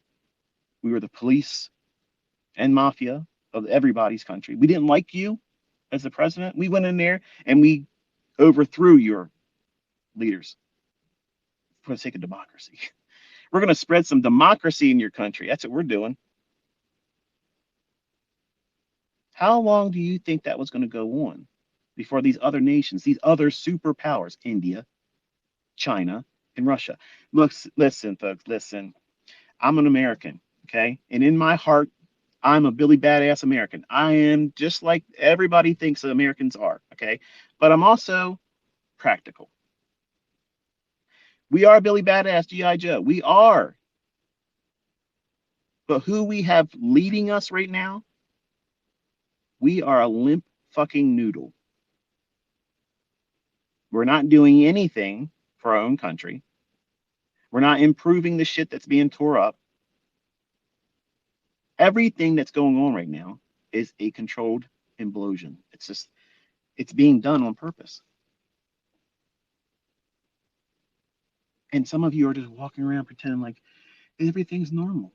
We were the police and mafia of everybody's country. We didn't like you as the president. We went in there and we overthrew your leaders for the sake of democracy. We're going to spread some democracy in your country. That's what we're doing. How long do you think that was going to go on before these other nations, these other superpowers, India, China, and Russia? Look, listen, folks, listen. I'm an American, okay? And in my heart, I'm a Billy Badass American. I am just like everybody thinks Americans are, okay? But I'm also practical. We are Billy Badass G.I. Joe. We are. But who we have leading us right now, we are a limp fucking noodle. We're not doing anything for our own country. We're not improving the shit that's being tore up. Everything that's going on right now is a controlled implosion. It's being done on purpose. And some of you are just walking around pretending like everything's normal.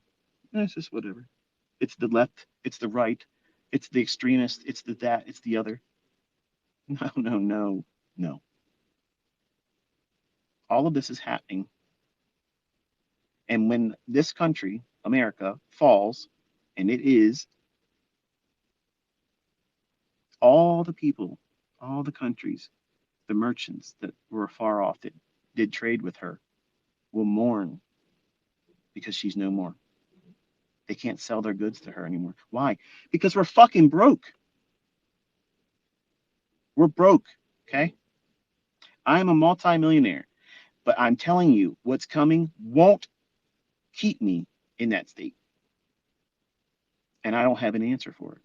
It's just whatever. It's the left, it's the right, it's the extremist, it's the that, it's the other. No, no, no, no. All of this is happening. And when this country, America, falls, and it is, all the people, all the countries, the merchants that were far off that did trade with her will mourn because she's no more. They can't sell their goods to her anymore. Why? Because we're fucking broke. We're broke, okay? I am a multimillionaire, but I'm telling you, what's coming won't keep me in that state. And I don't have an answer for it.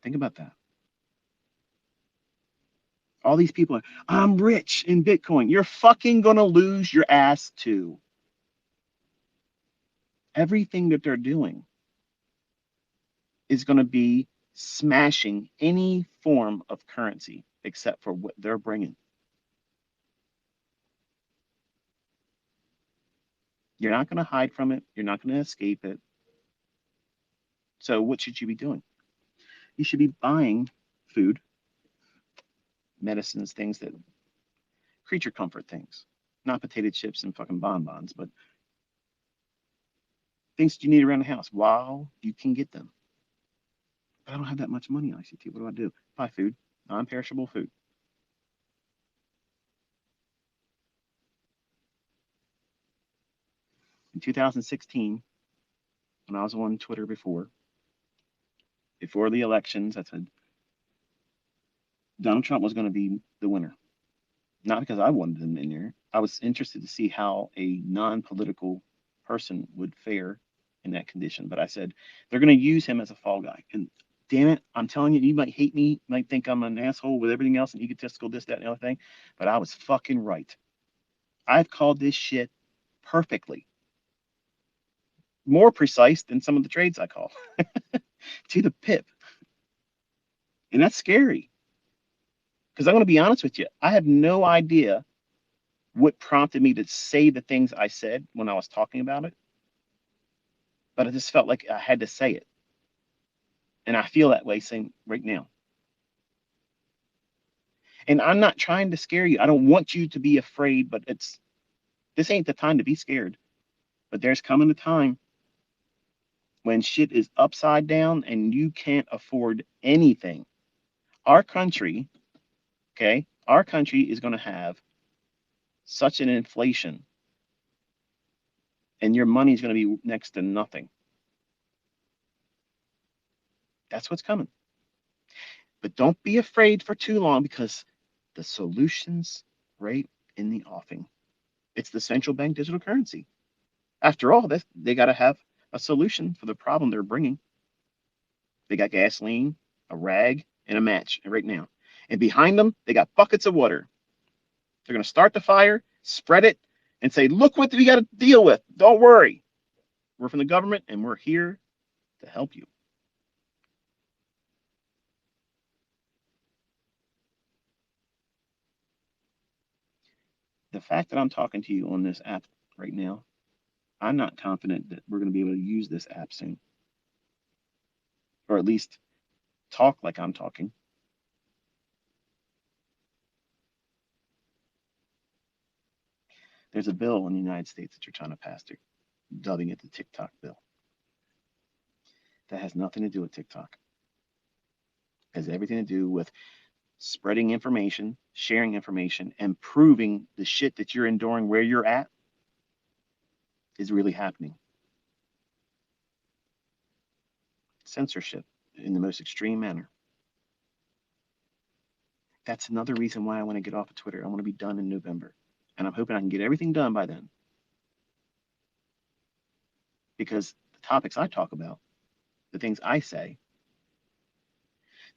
Think about that. All these people are, I'm rich in Bitcoin. You're fucking going to lose your ass too. Everything that they're doing is going to be smashing any form of currency except for what they're bringing. You're not going to hide from it. You're not going to escape it. So what should you be doing? You should be buying food, medicines, things that creature comfort things, not potato chips and fucking bonbons, but things that you need around the house while you can get them. But I don't have that much money, ICT. What do? Buy food, non-perishable food. In 2016, when I was on Twitter before the elections, I said Donald Trump was going to be the winner. Not because I wanted him in there. I was interested to see how a non-political person would fare in that condition. But I said, they're going to use him as a fall guy. And damn it, I'm telling you, you might hate me, might think I'm an asshole with everything else and egotistical, this, that, and the other thing. But I was fucking right. I've called this shit perfectly, more precise than some of the trades I call to the pip. And that's scary because I'm going to be honest with you. I have no idea what prompted me to say the things I said when I was talking about it, but I just felt like I had to say it. And I feel that way same right now. And I'm not trying to scare you. I don't want you to be afraid, but this ain't the time to be scared. But there's coming a time when shit is upside down and you can't afford anything. Our country, okay, our country is going to have such an inflation and your money is going to be next to nothing. That's what's coming. But don't be afraid for too long because the solution's right in the offing. It's the central bank digital currency. After all, they got to have a solution for the problem they're bringing. They got gasoline, a rag, and a match right now. And behind them, they got buckets of water. They're going to start the fire, spread it, and say, look what we got to deal with. Don't worry. We're from the government and we're here to help you. The fact that I'm talking to you on this app right now, I'm not confident that we're going to be able to use this app soon, or at least talk like I'm talking. There's a bill in the United States that you're trying to pass through, dubbing it the TikTok bill. That has nothing to do with TikTok. It has everything to do with spreading information, sharing information, and proving the shit that you're enduring where you're at is really happening. Censorship in the most extreme manner. That's another reason why I want to get off of Twitter. I want to be done in November. And I'm hoping I can get everything done by then. Because the topics I talk about, the things I say,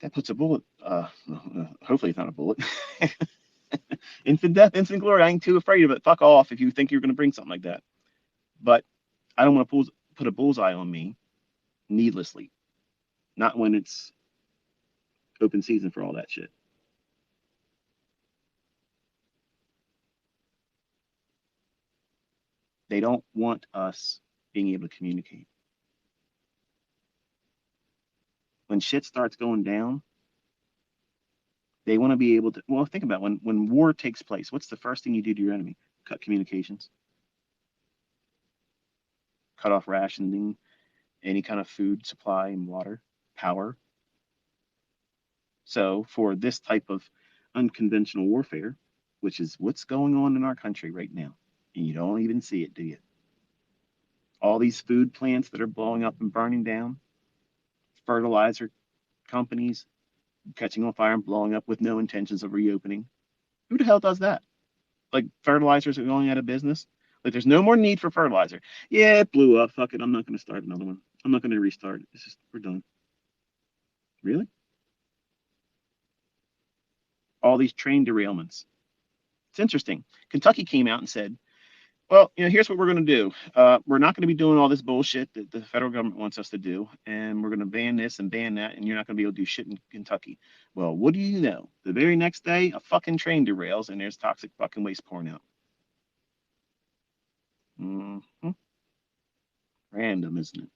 that puts a bullet, hopefully it's not a bullet. Instant death, instant glory. I ain't too afraid of it. Fuck off if you think you're going to bring something like that. But I don't want to put a bullseye on me needlessly. Not when it's open season for all that shit. They don't want us being able to communicate. When shit starts going down, they want to be able to. Well, think about when war takes place. What's the first thing you do to your enemy? Cut communications, cut off rationing, any kind of food supply and water, power. So for this type of unconventional warfare, which is what's going on in our country right now, and you don't even see it, do you? All these food plants that are blowing up and burning down, fertilizer companies catching on fire and blowing up with no intentions of reopening. Who the hell does that? Like fertilizers are going out of business. Like there's no more need for fertilizer. Yeah, it blew up. Fuck it. I'm not going to start another one. I'm not going to restart it. It's just we're done. Really? All these train derailments. It's interesting. Kentucky came out and said, well, here's what we're going to do. We're not going to be doing all this bullshit that the federal government wants us to do, and we're going to ban this and ban that, and you're not going to be able to do shit in Kentucky. Well, what do you know? The very next day, a fucking train derails, and there's toxic fucking waste pouring out. Mm-hmm. Random, isn't it?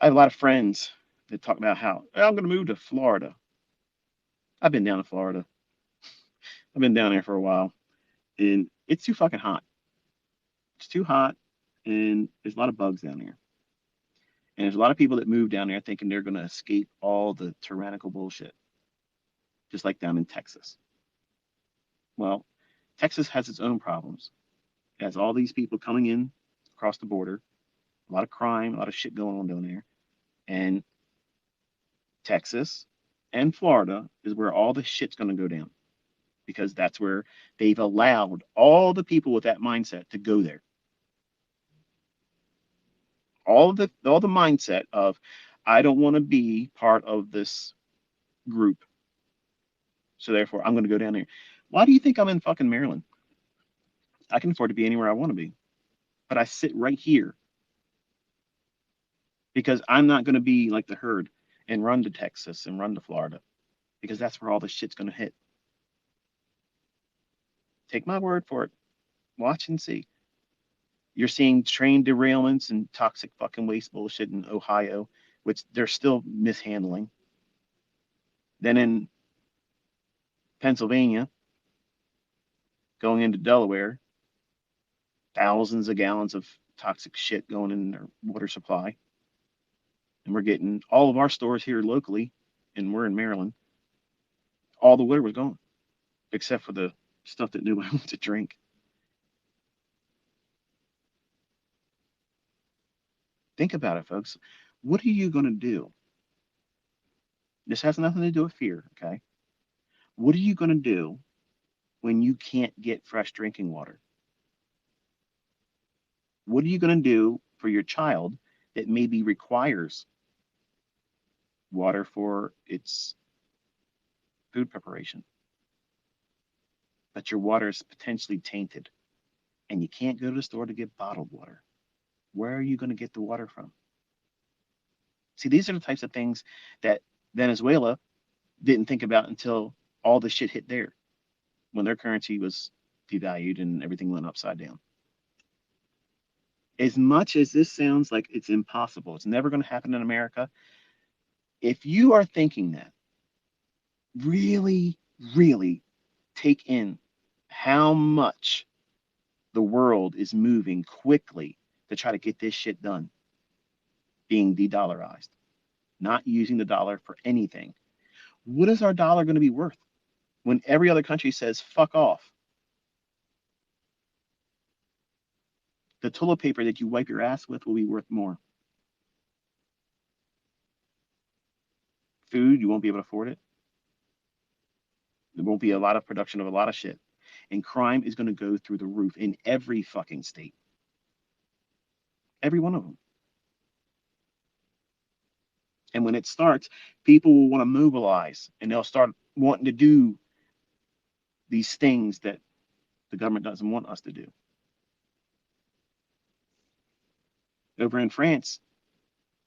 I have a lot of friends that talk about how I'm going to move to Florida. I've been down to Florida. I've been down there for a while, and it's too fucking hot. It's too hot, and there's a lot of bugs down there. And there's a lot of people that move down there thinking they're going to escape all the tyrannical bullshit, just like down in Texas. Well, Texas has its own problems. It has all these people coming in across the border, a lot of crime, a lot of shit going on down there. And Texas and Florida is where all the shit's going to go down because that's where they've allowed all the people with that mindset to go there. All the mindset of I don't want to be part of this group, so therefore I'm going to go down there. Why do you think I'm in fucking Maryland? I can afford to be anywhere I want to be, but I sit right here because I'm not going to be like the herd and run to Texas and run to Florida because that's where all the shit's going to hit. Take my word for it. Watch and see. You're seeing train derailments and toxic fucking waste bullshit in Ohio, which they're still mishandling. Then in Pennsylvania, going into Delaware, thousands of gallons of toxic shit going in their water supply. And we're getting all of our stores here locally, and we're in Maryland. All the water was gone, except for the stuff that nobody wants to drink. Think about it, folks. What are you going to do? This has nothing to do with fear, okay? What are you going to do when you can't get fresh drinking water? What are you going to do for your child that maybe requires water for its food preparation? But your water is potentially tainted and you can't go to the store to get bottled water. Where are you going to get the water from? See, these are the types of things that Venezuela didn't think about until all the shit hit there when their currency was devalued and everything went upside down. As much as this sounds like it's impossible, it's never going to happen in America. If you are thinking that, really, really take in how much the world is moving quickly to try to get this shit done, being de-dollarized, not using the dollar for anything. What is our dollar going to be worth when every other country says fuck off? The toilet paper that you wipe your ass with will be worth more. Food, you won't be able to afford it. There won't be a lot of production of a lot of shit. And crime is going to go through the roof in every fucking state. Every one of them. And when it starts, people will want to mobilize and they'll start wanting to do these things that the government doesn't want us to do. Over in France,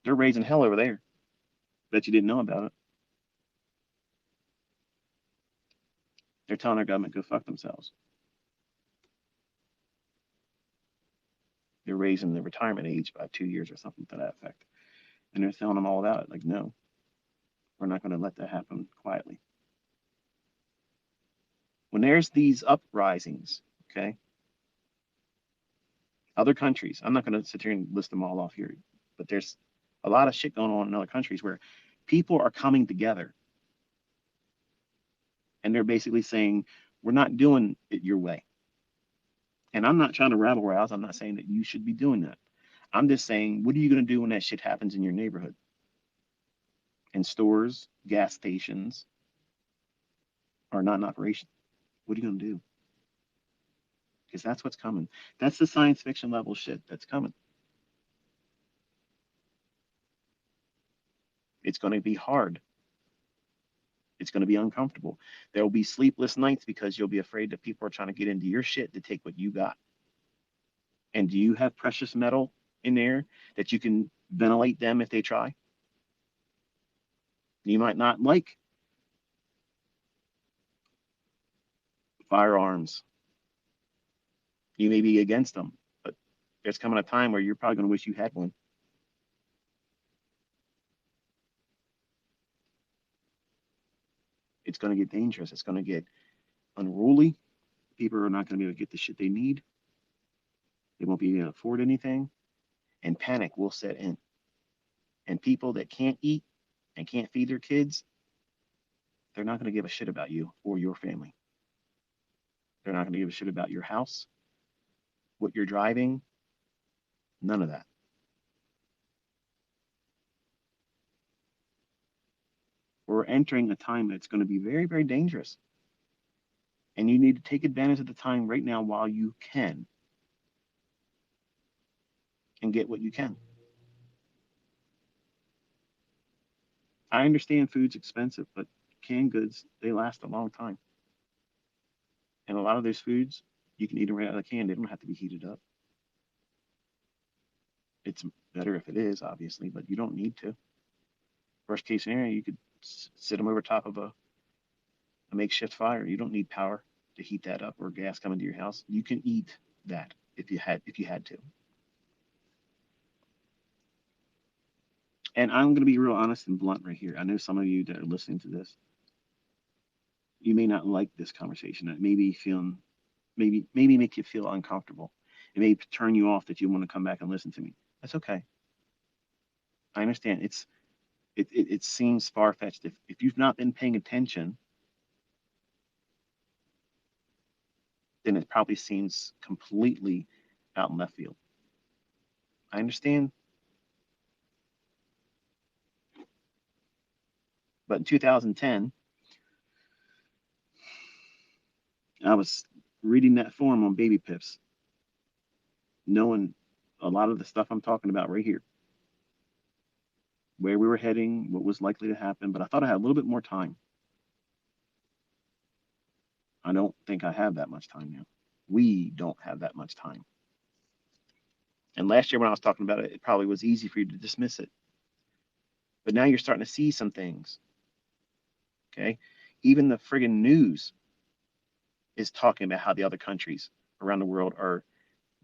they're raising hell over there. Bet you didn't know about it. They're telling our government go fuck themselves. They're raising the retirement age by 2 years or something to that effect. And they're telling them all about it. Like, no, we're not going to let that happen quietly. When there's these uprisings, okay, other countries, I'm not going to sit here and list them all off here, but there's a lot of shit going on in other countries where people are coming together and they're basically saying, we're not doing it your way. And I'm not trying to rabble rouse. I'm not saying that you should be doing that. I'm just saying, what are you going to do when that shit happens in your neighborhood? In stores, gas stations are not in operation. What are you going to do? Because that's what's coming. That's the science fiction level shit that's coming. It's going to be hard. It's going to be uncomfortable. There will be sleepless nights because you'll be afraid that people are trying to get into your shit to take what you got. And do you have precious metal in there that you can ventilate them if they try? You might not like firearms. You may be against them, but there's coming a time where you're probably going to wish you had one. It's going to get dangerous. It's going to get unruly. People are not going to be able to get the shit they need. They won't be able to afford anything. And panic will set in. And people that can't eat and can't feed their kids, they're not going to give a shit about you or your family. They're not going to give a shit about your house, what you're driving, none of that. We're entering a time that's going to be very, very dangerous. And you need to take advantage of the time right now while you can and get what you can. I understand food's expensive, but canned goods, they last a long time. And a lot of those foods, you can eat them right out of the can. They don't have to be heated up. It's better if it is, obviously, but you don't need to. Worst case scenario, you could sit them over top of a makeshift fire. You don't need power to heat that up or gas coming to your house. You can eat that if you had to. And I'm going to be real honest and blunt right here. I know some of you that are listening to this, you may not like this conversation. It may be feeling, maybe make you feel uncomfortable. It may turn you off that you want to come back and listen to me. That's okay. I understand. It seems far fetched. If you've not been paying attention, then it probably seems completely out in left field. I understand. But in 2010, I was reading that forum on baby pips, knowing a lot of the stuff I'm talking about right here, where we were heading, what was likely to happen. But I thought I had a little bit more time. I don't think I have that much time now. We don't have that much time. And last year when I was talking about it, it probably was easy for you to dismiss it. But now you're starting to see some things. Okay. Even the friggin' news is talking about how the other countries around the world are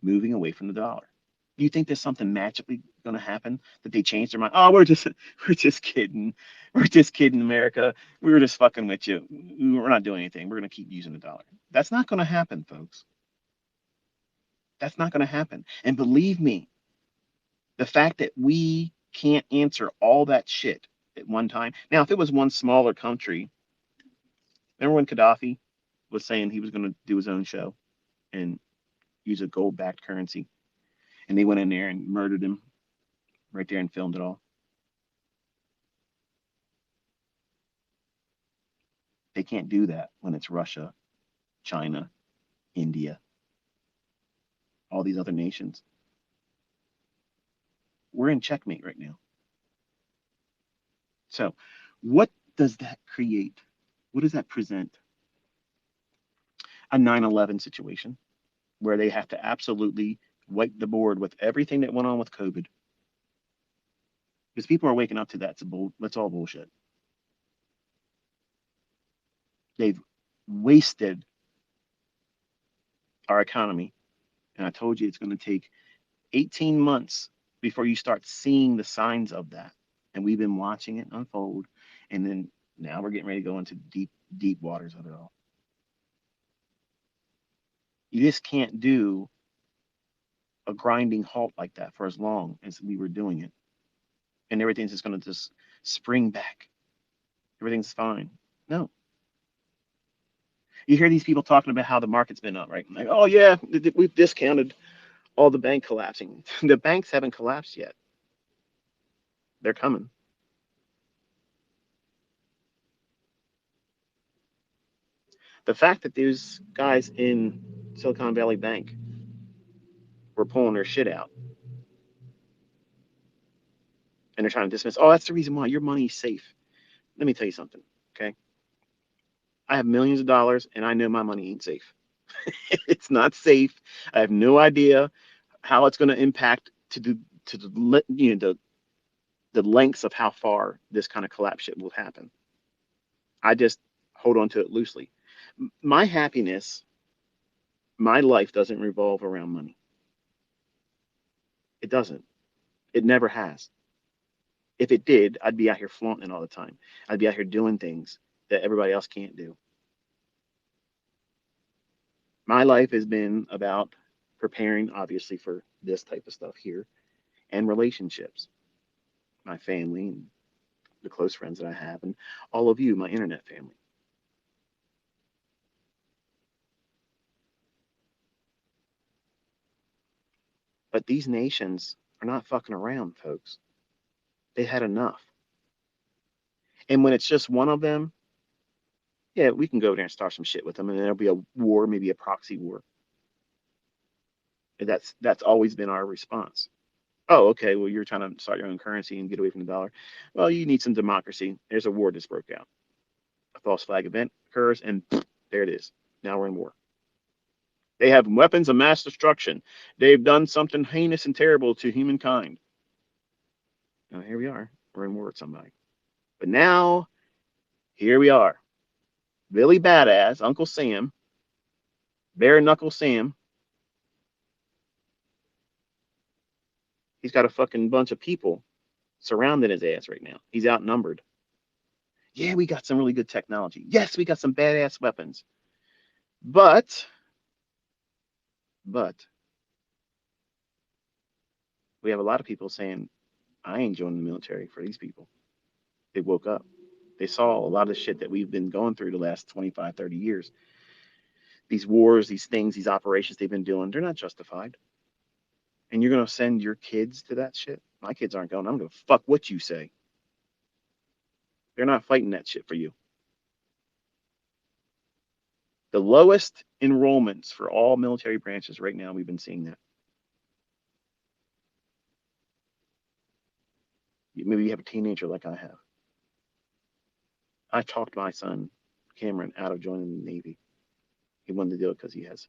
moving away from the dollar. Do you think there's something magically going to happen that they change their mind? Oh, we're just kidding. We're just kidding, America. We were just fucking with you. We're not doing anything. We're going to keep using the dollar. That's not going to happen, folks. That's not going to happen. And believe me, the fact that we can't answer all that shit at one time. Now, if it was one smaller country, remember when Gaddafi was saying he was going to do his own show and use a gold-backed currency, and they went in there and murdered him right there and filmed it all. They can't do that when it's Russia, China, India, all these other nations. We're in checkmate right now. So, what does that create? What does that present? A 9/11 situation where they have to absolutely wipe the board with everything that went on with COVID. Because people are waking up to that's all bullshit. They've wasted our economy. And I told you it's going to take 18 months before you start seeing the signs of that. And we've been watching it unfold. And then now we're getting ready to go into deep, deep waters of it all. You just can't do a grinding halt like that for as long as we were doing it. And everything's just going to just spring back. Everything's fine. No. You hear these people talking about how the market's been up, right? Like, oh, yeah, we've discounted all the bank collapsing. The banks haven't collapsed yet. They're coming. The fact that these guys in Silicon Valley Bank were pulling their shit out and they're trying to dismiss, oh, that's the reason why your money's safe. Let me tell you something, okay? I have millions of dollars and I know my money ain't safe. It's not safe. I have no idea how it's going to impact the lengths of how far this kind of collapse shit will happen. I just hold on to it loosely. My happiness, my life doesn't revolve around money. It doesn't. It never has. If it did, I'd be out here flaunting it all the time. I'd be out here doing things that everybody else can't do. My life has been about preparing, obviously, for this type of stuff here and relationships, my family and the close friends that I have, and all of you, my internet family. But these nations are not fucking around, folks. They had enough. And when it's just one of them, Yeah, we can go there and start some shit with them, and there'll be a war, maybe a proxy war. And that's always been our response. Oh, okay. Well, you're trying to start your own currency and get away from the dollar. Well, you need some democracy. There's a war just broke out. A false flag event occurs, and there it is. Now we're in war. They have weapons of mass destruction. They've done something heinous and terrible to humankind. Now here we are. We're in war with somebody. But now here we are. Billy Badass, Uncle Sam, Bare Knuckle Sam. He's got a fucking bunch of people surrounding his ass right now. He's outnumbered. Yeah, we got some really good technology. Yes, we got some badass weapons. But, but we have a lot of people saying, I ain't joining the military for these people. They woke up. They saw a lot of the shit that we've been going through the last 25, 30 years. These wars, these things, these operations they've been doing, they're not justified. And you're going to send your kids to that shit? My kids aren't going. I'm going to fuck what you say. They're not fighting that shit for you. The lowest enrollments for all military branches right now, we've been seeing that. Maybe you have a teenager like I have. I talked my son, Cameron, out of joining the Navy. He wanted to do it because he has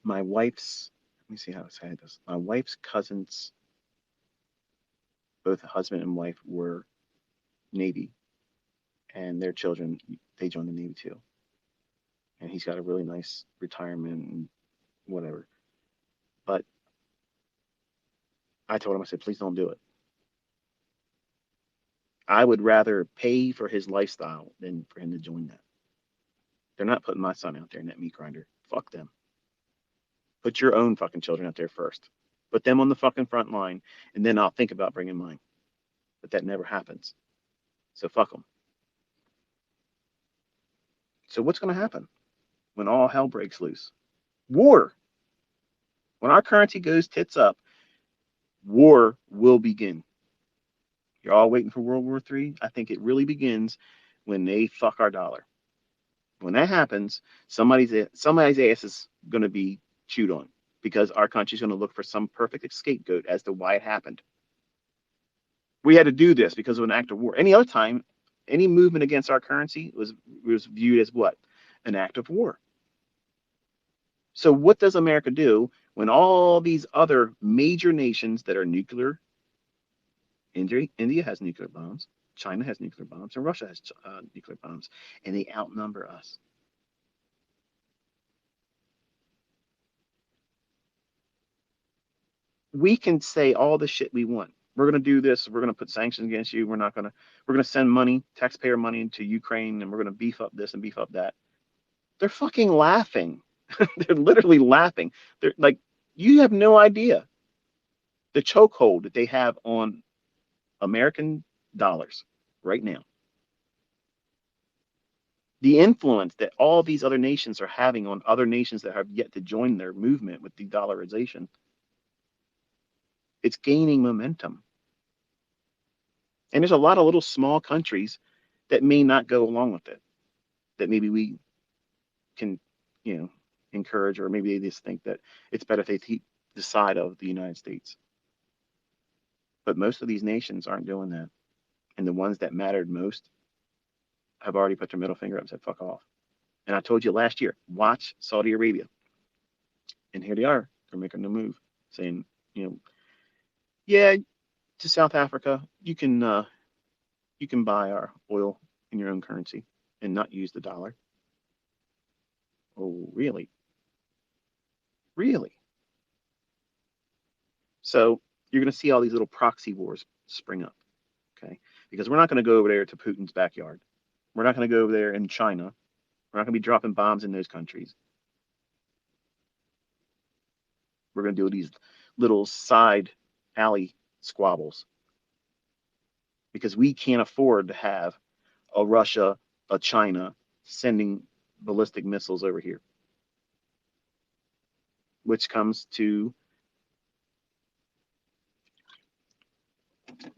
my wife's, let me see how to say this. My wife's cousins, both husband and wife, were Navy, and their children, they joined the Navy too. And he's got a really nice retirement and whatever. But I told him, I said, please don't do it. I would rather pay for his lifestyle than for him to join that. They're not putting my son out there in that meat grinder. Fuck them. Put your own fucking children out there first. Put them on the fucking front line, and then I'll think about bringing mine. But that never happens. So fuck them. So what's going to happen when all hell breaks loose? War. When our currency goes tits up, war will begin. You're all waiting for World War III. I think it really begins when they fuck our dollar. When that happens, somebody's ass is going to be chewed on because our country's going to look for some perfect scapegoat as to why it happened. We had to do this because of an act of war. Any other time, any movement against our currency was viewed as what? An act of war. So what does America do when all these other major nations that are nuclear, India has nuclear bombs, China has nuclear bombs, and Russia has nuclear bombs, and they outnumber us? We can say all the shit we want. We're going to do this. We're going to put sanctions against you. We're going to send money, taxpayer money into Ukraine, and we're going to beef up this and beef up that. They're fucking laughing. They're literally laughing. They're like, you have no idea the chokehold that they have on American dollars right now. The influence that all these other nations are having on other nations that have yet to join their movement with the dollarization, it's gaining momentum. And there's a lot of little small countries that may not go along with it, that maybe we can, you know, encourage, or maybe they just think that it's better if they keep the side of the United States. But most of these nations aren't doing that. And the ones that mattered most have already put their middle finger up and said, fuck off. And I told you last year, watch Saudi Arabia. And here they are. They're making the move, saying, you know, yeah, to South Africa, you can buy our oil in your own currency and not use the dollar. Oh, really? Really? So you're going to see all these little proxy wars spring up, okay? Because we're not going to go over there to Putin's backyard. We're not going to go over there in China. We're not going to be dropping bombs in those countries. We're going to do these little side alley squabbles because we can't afford to have a Russia, a China sending ballistic missiles over here, which comes to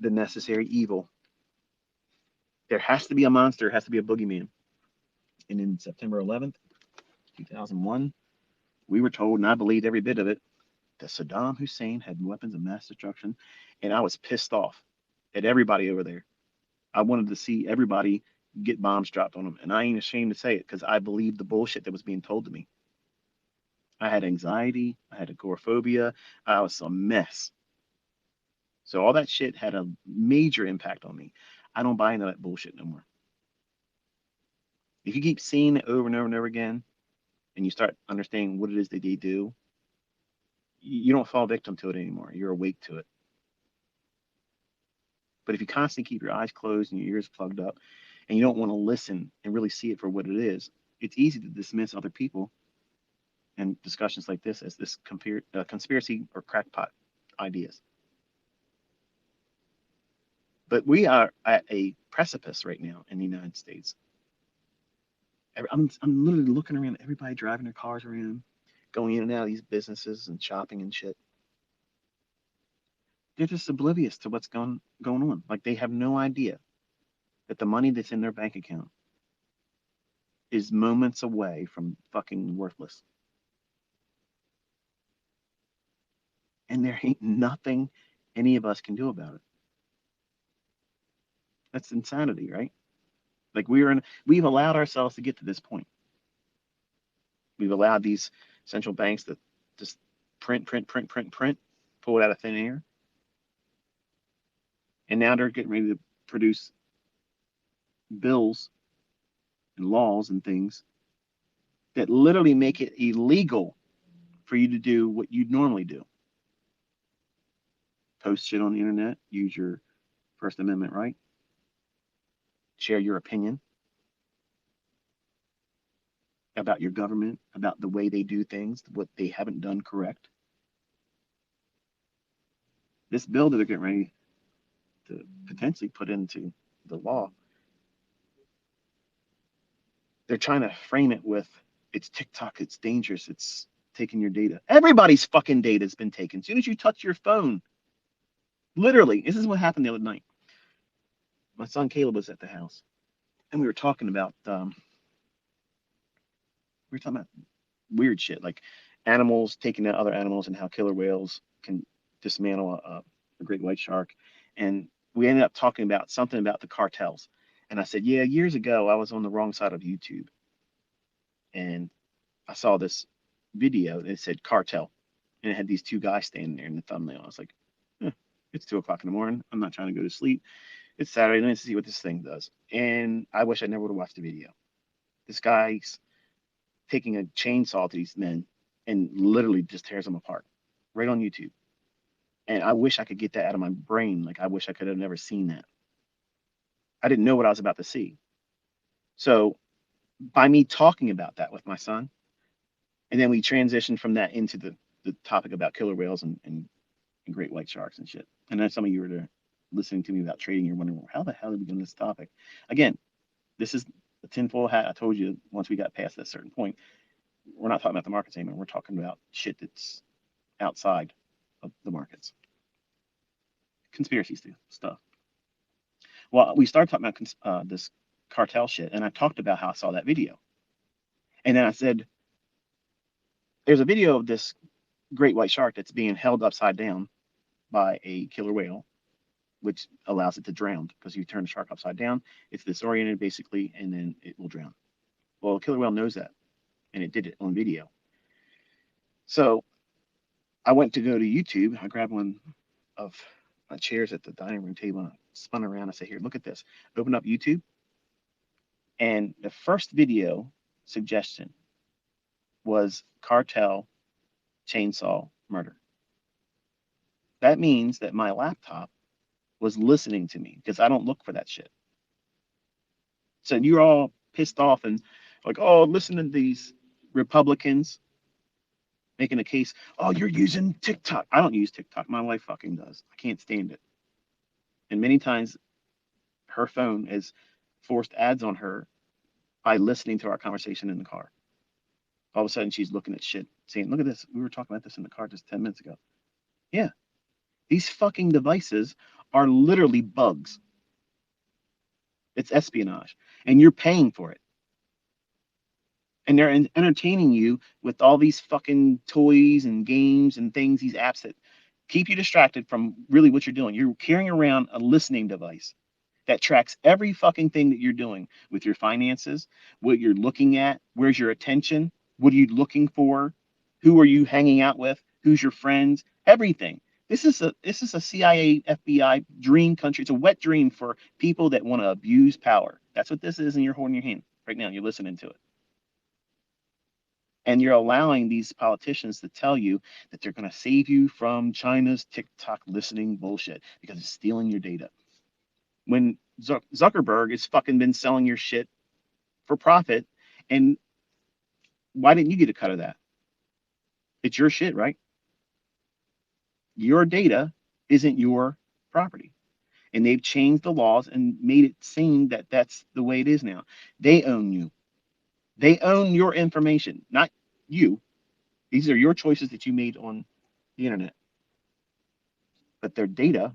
the necessary evil. There has to be a monster, there has to be a boogeyman. And in September 11th, 2001, we were told, and I believed every bit of it, that Saddam Hussein had weapons of mass destruction. And I was pissed off at everybody over there. I wanted to see everybody get bombs dropped on them. And I ain't ashamed to say it because I believed the bullshit that was being told to me. I had anxiety. I had agoraphobia. I was a mess. So all that shit had a major impact on me. I don't buy into that bullshit no more. If you keep seeing it over and over and over again, and you start understanding what it is that they do, you don't fall victim to it anymore. You're awake to it. But if you constantly keep your eyes closed and your ears plugged up, and you don't want to listen and really see it for what it is, it's easy to dismiss other people and discussions like this as this conspiracy or crackpot ideas. But we are at a precipice right now in the United States. I'm literally looking around, everybody driving their cars around, going in and out of these businesses and shopping and shit. They're just oblivious to what's going on. Like they have no idea that the money that's in their bank account is moments away from fucking worthless. And there ain't nothing any of us can do about it. That's insanity, right? Like we've allowed ourselves to get to this point. We've allowed these central banks to just print, pull it out of thin air. And now they're getting ready to produce bills and laws and things that literally make it illegal for you to do what you'd normally do. Post shit on the internet, use your First Amendment right, share your opinion about your government, about the way they do things, what they haven't done correct. This bill that they're getting ready to potentially put into the law, they're trying to frame it with it's TikTok, it's dangerous, it's taking your data. Everybody's fucking data has been taken. As soon as you touch your phone, literally, this is what happened the other night. My son Caleb was at the house, and we were talking about weird shit like animals taking out other animals and how killer whales can dismantle a great white shark. And we ended up talking about something about the cartels. And I said, yeah, years ago, I was on the wrong side of YouTube. And I saw this video that said cartel. And it had these two guys standing there in the thumbnail. I was like, it's 2 o'clock in the morning. I'm not trying to go to sleep. It's Saturday night to see what this thing does. And I wish I never would have watched the video. This guy's taking a chainsaw to these men and literally just tears them apart right on YouTube. And I wish I could get that out of my brain. Like, I wish I could have never seen that. I didn't know what I was about to see. So, by me talking about that with my son, and then we transitioned from that into the topic about killer whales and great white sharks and shit. And then some of you were listening to me about trading. You're wondering, well, how the hell did we get on this topic? Again, this is a tinfoil hat. I told you once we got past that certain point, we're not talking about the markets anymore. We're talking about shit that's outside of the markets. Conspiracy stuff. Well, we started talking about this cartel shit, and I talked about how I saw that video. And then I said, there's a video of this great white shark that's being held upside down by a killer whale, which allows it to drown because you turn the shark upside down, it's disoriented basically, and then it will drown. Well, a killer whale knows that, and it did it on video. So I went to go to YouTube. I grabbed one of my chairs at the dining room table and I spun around. I said, here, look at this. Open up YouTube. And the first video suggestion was cartel chainsaw murder. That means that my laptop was listening to me because I don't look for that shit. So you're all pissed off and like, oh, listen to these Republicans making a case. Oh, you're using TikTok. I don't use TikTok. My wife fucking does. I can't stand it. And many times her phone has forced ads on her by listening to our conversation in the car. All of a sudden she's looking at shit, saying, look at this. We were talking about this in the car just 10 minutes ago. Yeah. These fucking devices are literally bugs. It's espionage. And you're paying for it. And they're entertaining you with all these fucking toys and games and things, these apps that keep you distracted from really what you're doing. You're carrying around a listening device that tracks every fucking thing that you're doing with your finances, what you're looking at, where's your attention, what are you looking for, who are you hanging out with, who's your friends, everything. This is a CIA FBI dream country. It's a wet dream for people that want to abuse power. That's what this is, and you're holding your hand right now. You're listening to it. And you're allowing these politicians to tell you that they're going to save you from China's TikTok listening bullshit because it's stealing your data. When Zuckerberg has fucking been selling your shit for profit, and why didn't you get a cut of that? It's your shit, right? Your data isn't your property. And they've changed the laws and made it seem that that's the way it is now. They own you. They own your information, not you. These are your choices that you made on the internet. But their data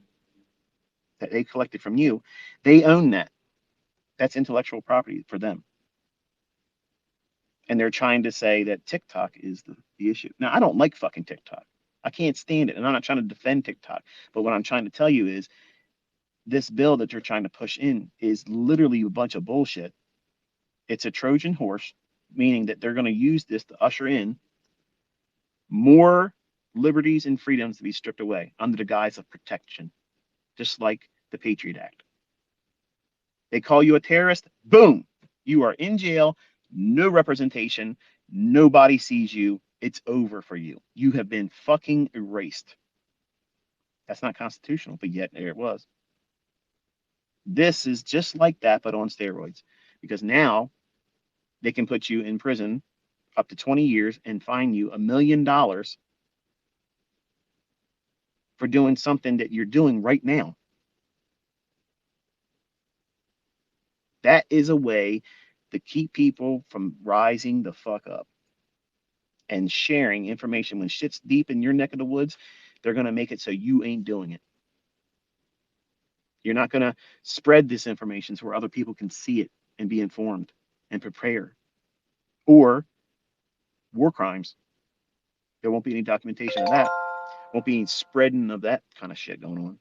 that they collected from you, they own that. That's intellectual property for them. And they're trying to say that TikTok is the issue. Now, I don't like fucking TikTok. I can't stand it. And I'm not trying to defend TikTok. But what I'm trying to tell you is this bill that they're trying to push in is literally a bunch of bullshit. It's a Trojan horse, meaning that they're going to use this to usher in more liberties and freedoms to be stripped away under the guise of protection, just like the Patriot Act. They call you a terrorist, boom, you are in jail, no representation, nobody sees you. It's over for you. You have been fucking erased. That's not constitutional, but yet there it was. This is just like that, but on steroids, because now they can put you in prison up to 20 years and fine you $1 million for doing something that you're doing right now. That is a way to keep people from rising the fuck up and sharing information. When shit's deep in your neck of the woods, they're going to make it so you ain't doing it. You're not going to spread this information so where other people can see it and be informed and prepare. Or war crimes. There won't be any documentation of that. Won't be any spreading of that kind of shit going on.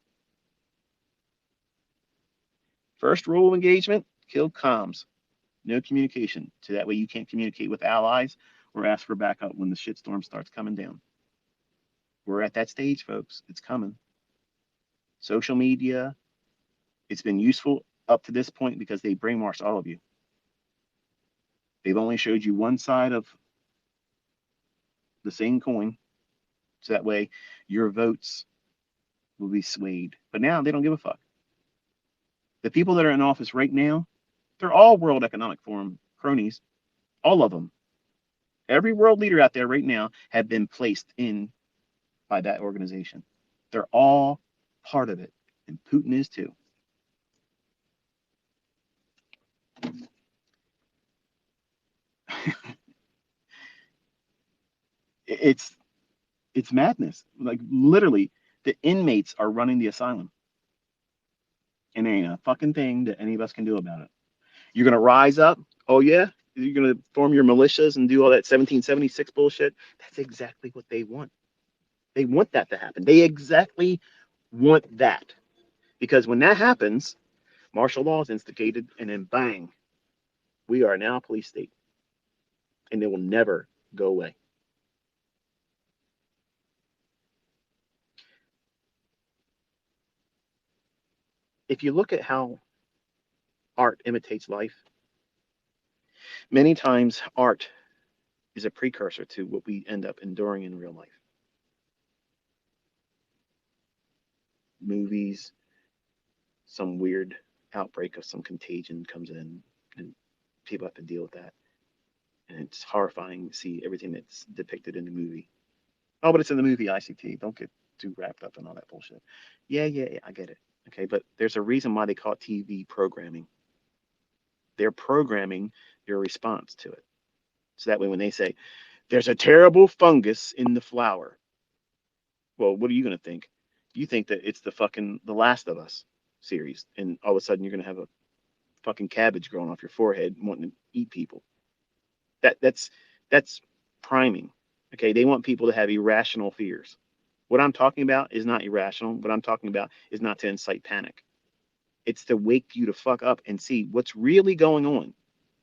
First rule of engagement, kill comms. No communication. So that way you can't communicate with allies or ask for backup when the shitstorm starts coming down. We're at that stage, folks. It's coming. Social media, it's been useful up to this point because they brainwashed all of you. They've only showed you one side of the same coin. So that way your votes will be swayed. But now they don't give a fuck. The people that are in office right now, they're all World Economic Forum cronies. All of them. Every world leader out there right now have been placed in by that organization. They're all part of it. And Putin is too. it's it's madness. Like literally, the inmates are running the asylum. And there ain't a fucking thing that any of us can do about it. You're gonna rise up. Oh yeah, you're gonna form your militias and do all that 1776 bullshit. That's exactly what they want. They want that to happen. They exactly want that because when that happens, martial law is instigated, and then bang, we are now a police state, and they will never go away. If you look at how art imitates life, many times art is a precursor to what we end up enduring in real life. Movies, some weird outbreak of some contagion comes in, and people have to deal with that. And it's horrifying to see everything that's depicted in the movie. Oh, but it's in the movie ICT. Don't get too wrapped up in all that bullshit. Yeah, I get it. Okay, but there's a reason why they call it TV programming. They're programming your response to it. So that way, when they say, there's a terrible fungus in the flower, well, what are you going to think? You think that it's the fucking The Last of Us series, and all of a sudden you're going to have a fucking cabbage growing off your forehead wanting to eat people. That's priming. Okay, they want people to have irrational fears. What I'm talking about is not irrational. What I'm talking about is not to incite panic. It's to wake you to fuck up and see what's really going on.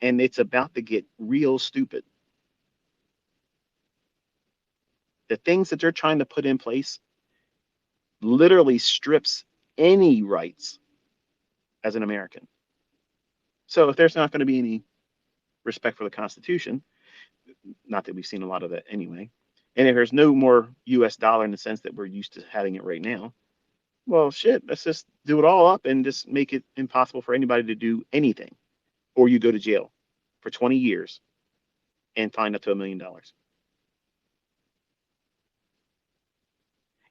And it's about to get real stupid. The things that they're trying to put in place literally strips any rights as an American. So if there's not going to be any respect for the Constitution, not that we've seen a lot of that anyway, and if there's no more US dollar in the sense that we're used to having it right now, well, shit, let's just do it all up and just make it impossible for anybody to do anything. Or you go to jail for 20 years and fine up to $1 million.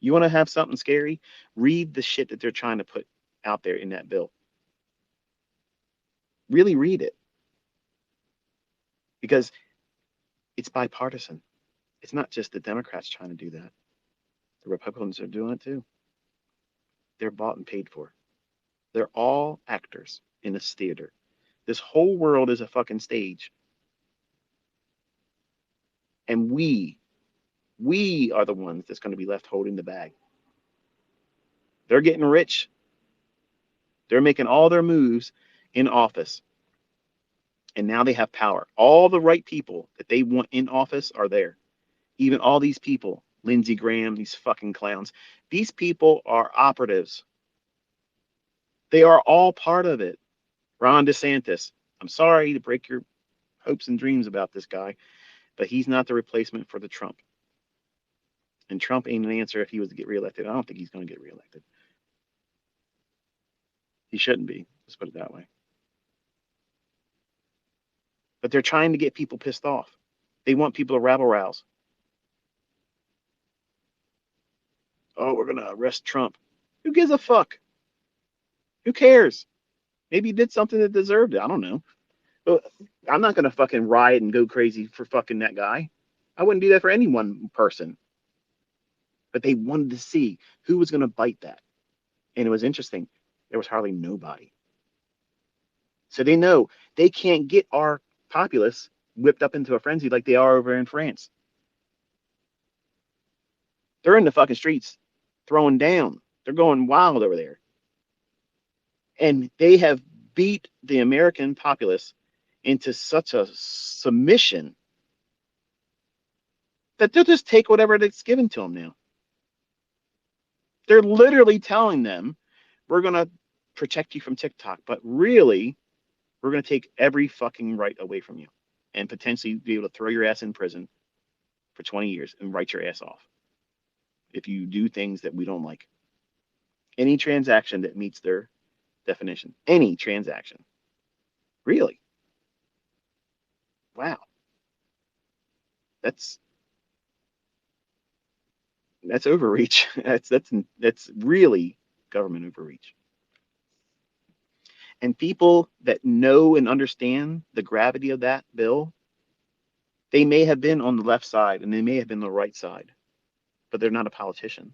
You want to have something scary? Read the shit that they're trying to put out there in that bill. Really read it because it's bipartisan. It's not just the Democrats trying to do that. The Republicans are doing it too. They're bought and paid for. They're all actors in this theater. This whole world is a fucking stage. And we are the ones that's going to be left holding the bag. They're getting rich. They're making all their moves in office. And now they have power. All the right people that they want in office are there. Even all these people, Lindsey Graham, these fucking clowns, these people are operatives. They are all part of it. Ron DeSantis, I'm sorry to break your hopes and dreams about this guy, but he's not the replacement for the Trump. And Trump ain't an answer if he was to get reelected. I don't think he's going to get reelected. He shouldn't be. Let's put it that way. But they're trying to get people pissed off. They want people to rabble rouse. Oh, we're going to arrest Trump. Who gives a fuck? Who cares? Maybe he did something that deserved it. I don't know. But I'm not going to fucking riot and go crazy for fucking that guy. I wouldn't do that for any one person. But they wanted to see who was going to bite that. And it was interesting. There was hardly nobody. So they know they can't get our populace whipped up into a frenzy like they are over in France. They're in the fucking streets throwing down. They're going wild over there. And they have beat the American populace into such a submission that they'll just take whatever that's given to them now. They're literally telling them, we're going to protect you from TikTok, but really, we're going to take every fucking right away from you and potentially be able to throw your ass in prison for 20 years and write your ass off if you do things that we don't like. Any transaction that meets their definition. Any transaction. Really? Wow. That's overreach. That's really government overreach. And people that know and understand the gravity of that bill, they may have been on the left side and they may have been on the right side, but they're not a politician.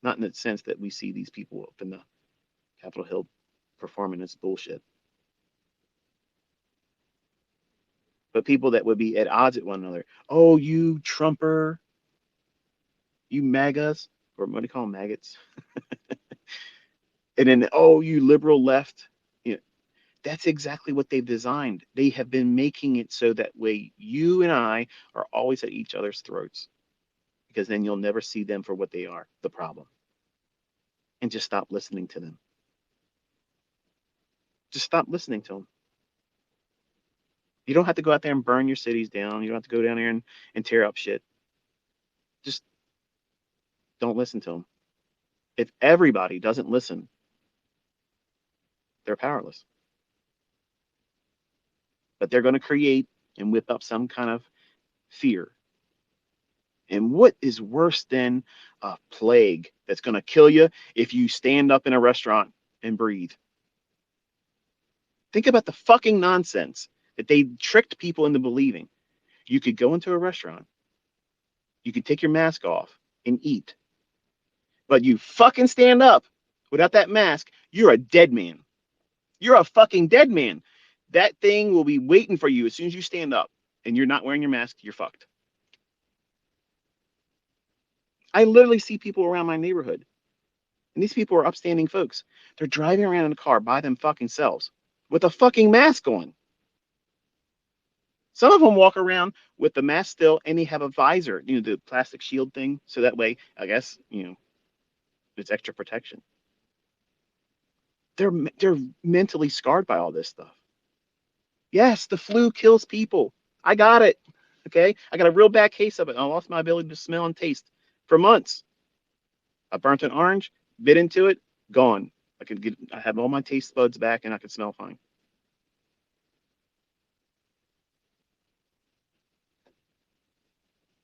Not in the sense that we see these people up in the Capitol Hill performing this bullshit. But people that would be at odds with one another. Oh, you Trumper, you MAGAs, or what do you call them, maggots? And then, oh, you liberal left. You know, that's exactly what they've designed. They have been making it so that way you and I are always at each other's throats, because then you'll never see them for what they are, the problem. And just stop listening to them. Just stop listening to them. You don't have to go out there and burn your cities down. You don't have to go down there and tear up shit. Just don't listen to them. If everybody doesn't listen, they're powerless. But they're going to create and whip up some kind of fear. And what is worse than a plague that's going to kill you if you stand up in a restaurant and breathe? Think about the fucking nonsense that they tricked people into believing. You could go into a restaurant, you could take your mask off and eat, but you fucking stand up without that mask, you're a dead man. You're a fucking dead man. That thing will be waiting for you as soon as you stand up. and you're not wearing your mask, you're fucked. I literally see people around my neighborhood, and these people are upstanding folks. They're driving around in a car by them fucking selves with a fucking mask on. Some of them walk around with the mask still, and they have a visor, the plastic shield thing, so that way, I guess, it's extra protection. They're mentally scarred by all this stuff. Yes, the flu kills people. I got it. Okay, I got a real bad case of it. I lost my ability to smell and taste for months. I burnt an orange, bit into it, gone. I have all my taste buds back, and I could smell fine.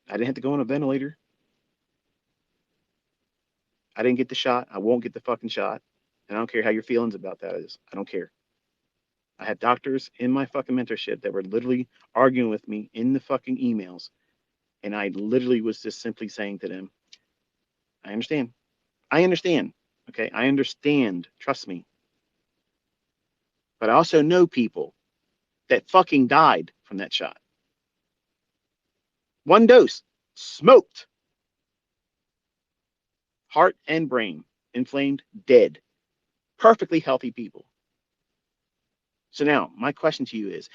I didn't have to go on a ventilator. I didn't get the shot. I won't get the fucking shot. And I don't care how your feelings about that is. I don't care. I had doctors in my fucking mentorship that were literally arguing with me in the fucking emails. And I literally was just simply saying to them, I understand. I understand. Okay. I understand. Trust me. But I also know people that fucking died from that shot. One dose, smoked, heart and brain, inflamed, dead, perfectly healthy people. So now my question to you is,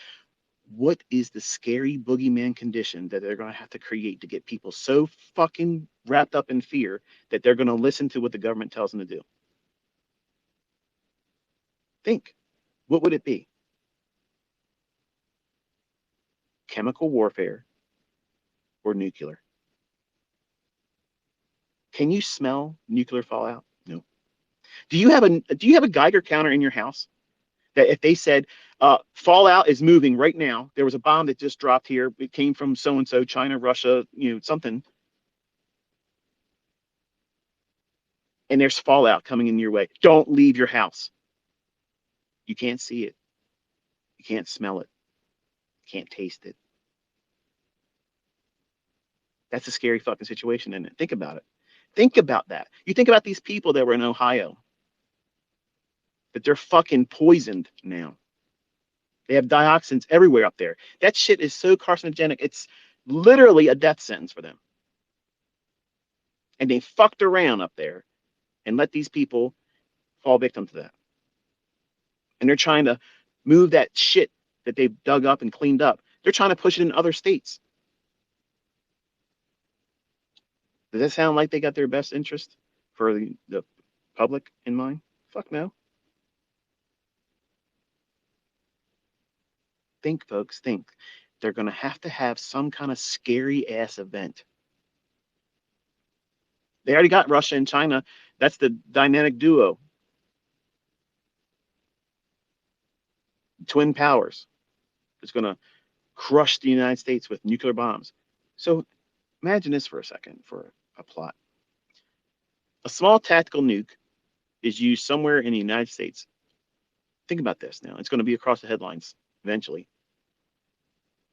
what is the scary boogeyman condition that they're going to have to create to get people so fucking wrapped up in fear that they're going to listen to what the government tells them to do? Think, what would it be? Chemical warfare or nuclear? Can you smell nuclear fallout? No. Do you have a Geiger counter in your house that if they said fallout is moving right now, there was a bomb that just dropped here, it came from so and so, China, Russia, something, and there's fallout coming in your way, don't leave your house. You can't see it, you can't smell it, you can't taste it. That's a scary fucking situation, isn't it? Think about it. Think about that. You think about these people that were in Ohio, that they're fucking poisoned now. They have dioxins everywhere up there. That shit is so carcinogenic. It's literally a death sentence for them. And they fucked around up there and let these people fall victim to that. And they're trying to move that shit that they've dug up and cleaned up. They're trying to push it in other states. Does that sound like they got their best interest for the public in mind? Fuck no. Think, folks, think. They're going to have some kind of scary ass event. They already got Russia and China. That's the dynamic duo, twin powers. It's going to crush the United States with nuclear bombs. So imagine this for a second for a plot. A small tactical nuke is used somewhere in the United States. Think about this now. It's going to be across the headlines eventually.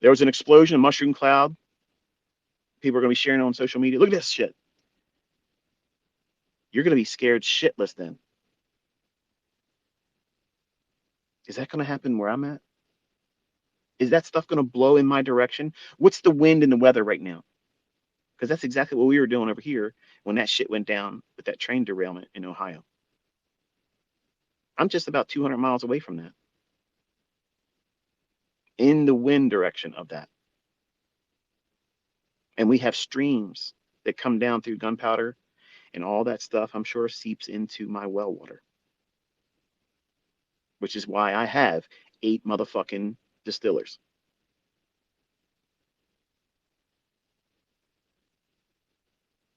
There was an explosion, a mushroom cloud. People are going to be sharing it on social media. Look at this shit. You're going to be scared shitless then. Is that going to happen where I'm at? Is that stuff going to blow in my direction? What's the wind and the weather right now? Because that's exactly what we were doing over here when that shit went down with that train derailment in Ohio. I'm just about 200 miles away from that, in the wind direction of that. And we have streams that come down through gunpowder and all that stuff, I'm sure, seeps into my well water, which is why I have 8 motherfucking distillers.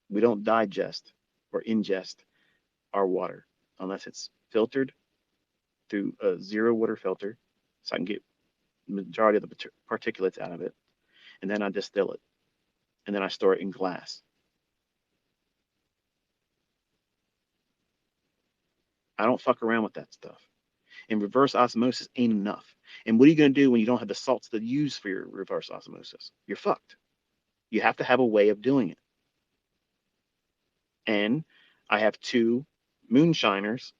We don't digest or ingest our water unless it's filtered through a zero water filter, so I can get the majority of the particulates out of it. And then I distill it. And then I store it in glass. I don't fuck around with that stuff. And reverse osmosis ain't enough. And what are you going to do when you don't have the salts to use for your reverse osmosis? You're fucked. You have to have a way of doing it. And I have 2 moonshiners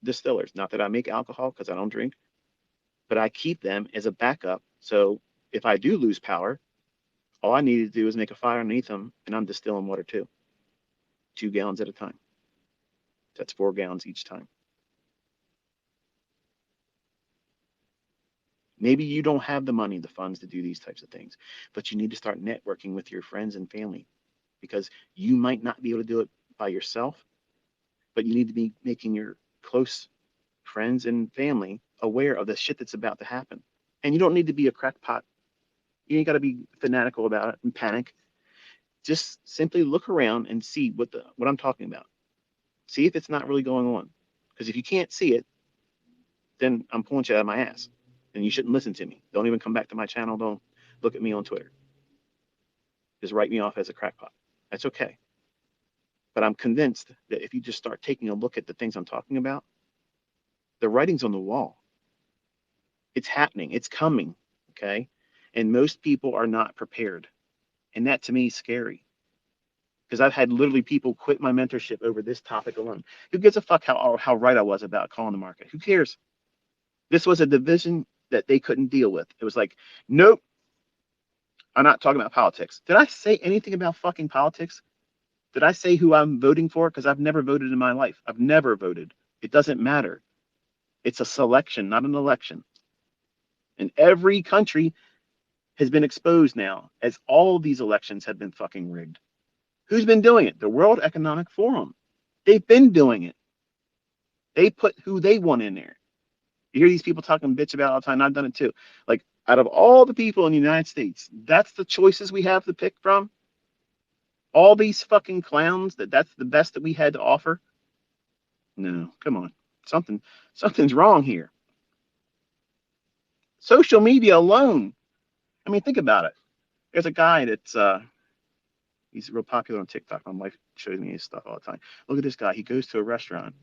distillers. Not that I make alcohol because I don't drink, but I keep them as a backup. So if I do lose power, all I need to do is make a fire underneath them, and I'm distilling water too, 2 gallons at a time. That's 4 gallons each time. Maybe you don't have the money, the funds to do these types of things, but you need to start networking with your friends and family because you might not be able to do it by yourself, but you need to be making your close friends and family aware of the shit that's about to happen. And you don't need to be a crackpot. You ain't got to be fanatical about it and panic. Just simply look around and see what I'm talking about. See if it's not really going on. Because if you can't see it, then I'm pulling you out of my ass. And you shouldn't listen to me. Don't even come back to my channel. Don't look at me on Twitter. Just write me off as a crackpot. That's okay. But I'm convinced that if you just start taking a look at the things I'm talking about, the writing's on the wall. It's happening. It's coming. Okay. And most people are not prepared. And that to me is scary. Because I've had literally people quit my mentorship over this topic alone. Who gives a fuck how right I was about calling the market? Who cares? This was a division that they couldn't deal with. It was like, nope, I'm not talking about politics. Did I say anything about fucking politics? Did I say who I'm voting for? Because I've never voted in my life. I've never voted. It doesn't matter. It's a selection, not an election. And every country has been exposed now as all of these elections have been fucking rigged. Who's been doing it? The World Economic Forum. They've been doing it. They put who they want in there. You hear these people talking bitch about all the time. I've done it too. Like, out of all the people in the United States, that's the choices we have to pick from. All these fucking clowns, that's the best that we had to offer. No, come on. Something's wrong here. Social media alone. I mean, think about it. There's a guy that's he's real popular on TikTok. My wife shows me his stuff all the time. Look at this guy. He goes to a restaurant.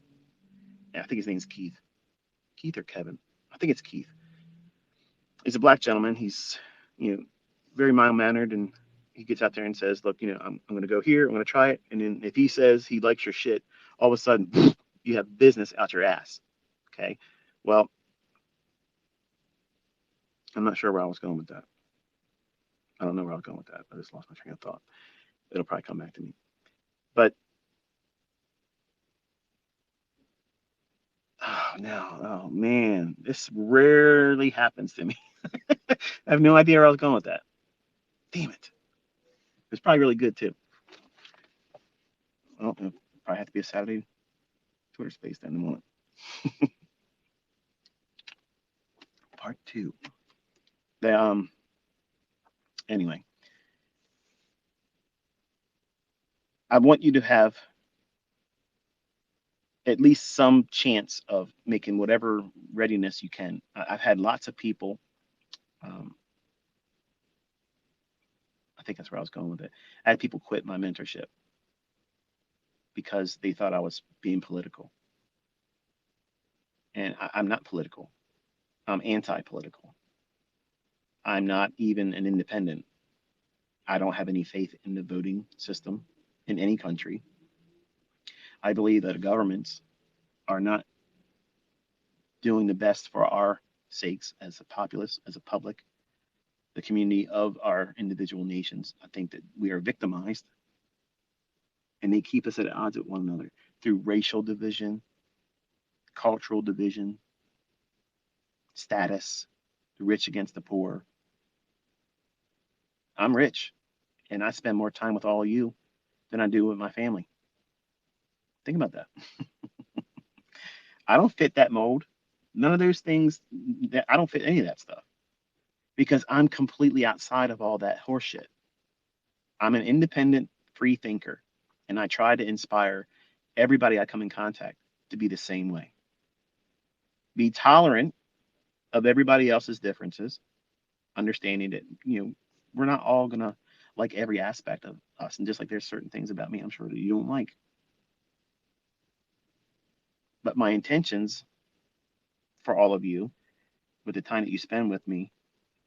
Yeah, I think his name's Keith. Keith or Kevin. I think it's Keith. He's a black gentleman. He's, very mild mannered, and he gets out there and says, "Look, I'm going to go here. I'm going to try it." And then if he says he likes your shit, all of a sudden you have business out your ass. Okay. Well, I'm not sure where I was going with that. I don't know where I was going with that. I just lost my train of thought. It'll probably come back to me. But oh no, oh man, this rarely happens to me. I have no idea where I was going with that. Damn it. It's probably really good too. Well, it'll probably have to be a Saturday Twitter space then in a moment. Part two. The, anyway, I want you to have at least some chance of making whatever readiness you can. I've had lots of people. Um, I think that's where I was going with it. I had people quit my mentorship because they thought I was being political, and I'm not political. I'm anti-political. I'm not even an independent. I don't have any faith in the voting system in any country. I believe that governments are not doing the best for our sakes as a populace, as a public, the community of our individual nations. I think that we are victimized and they keep us at odds with one another through racial division, cultural division, status, the rich against the poor. I'm rich and I spend more time with all of you than I do with my family. Think about that. I don't fit that mold. None of those things that I don't fit any of that stuff because I'm completely outside of all that horseshit. I'm an independent free thinker and I try to inspire everybody I come in contact to be the same way. Be tolerant of everybody else's differences, understanding that, we're not all gonna like every aspect of us. And just like there's certain things about me, I'm sure that you don't like. But my intentions for all of you with the time that you spend with me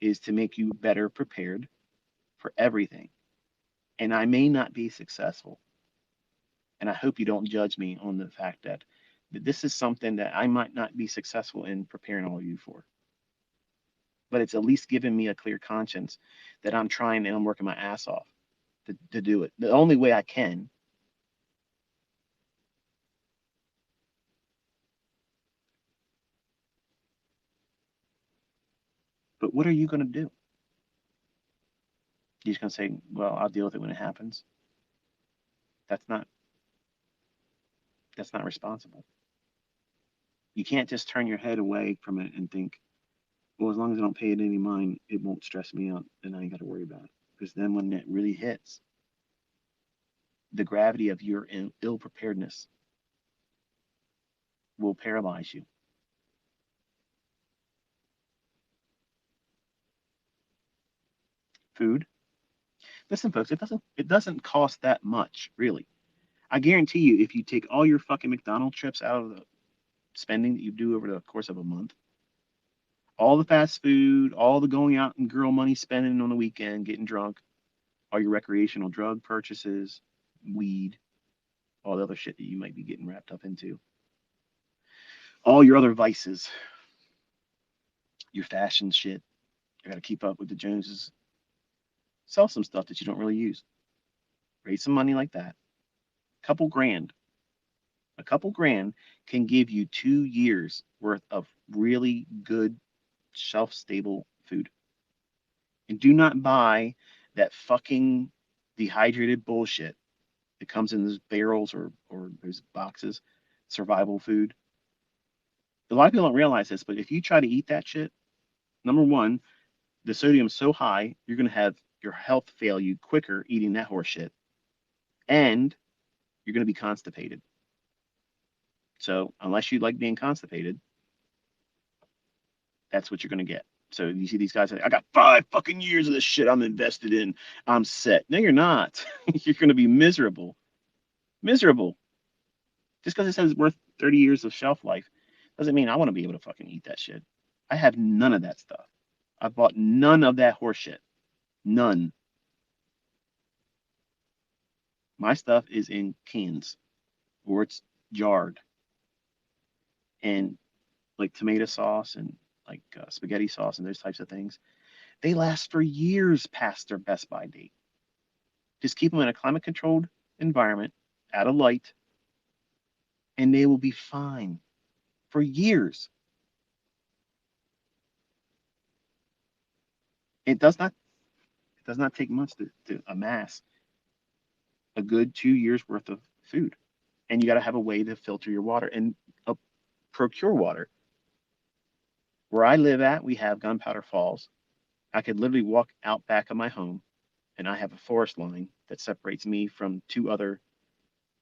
is to make you better prepared for everything. And I may not be successful. And I hope you don't judge me on the fact that this is something that I might not be successful in preparing all of you for. but it's at least giving me a clear conscience that I'm trying and I'm working my ass off to do it. The only way I can. But what are you going to do? You're just going to say, well, I'll deal with it when it happens. That's not that's not responsible. You can't just turn your head away from it and think, well, as long as I don't pay it any mind, it won't stress me out and I ain't got to worry about it. Because then when it really hits, the gravity of your ill preparedness will paralyze you. Food. Listen, folks, it doesn't cost that much, really. I guarantee you, if you take all your fucking McDonald's trips out of the spending that you do over the course of a month, all the fast food, all the going out and girl money spending on the weekend, getting drunk, all your recreational drug purchases, weed, all the other shit that you might be getting wrapped up into, all your other vices, your fashion shit, you got to keep up with the Joneses, sell some stuff that you don't really use, raise some money like that. Couple grand, a couple grand can give you 2 years worth of really good shelf stable food. And do not buy that fucking dehydrated bullshit that comes in those barrels or those boxes, survival food. A lot of people don't realize this, but if you try to eat that shit, number one, the sodium's so high, you're going to have your health fail you quicker eating that horse shit. And you're going to be constipated. So, unless you like being constipated, that's what you're going to get. So, you see these guys say, I got 5 fucking years of this shit I'm invested in. I'm set. No, you're not. You're going to be miserable. Miserable. Just because it says it's worth 30 years of shelf life doesn't mean I want to be able to fucking eat that shit. I have none of that stuff. I bought none of that horse shit. None. My stuff is in cans or it's jarred. And like tomato sauce and like spaghetti sauce and those types of things, they last for years past their best by date. Just keep them in a climate controlled environment at a light and they will be fine for years. It does not it does not take much to amass a good 2 years worth of food. And you got to have a way to filter your water and uh, procure water. Where I live at, we have Gunpowder Falls. I could literally walk out back of my home, and I have a forest line that separates me from two other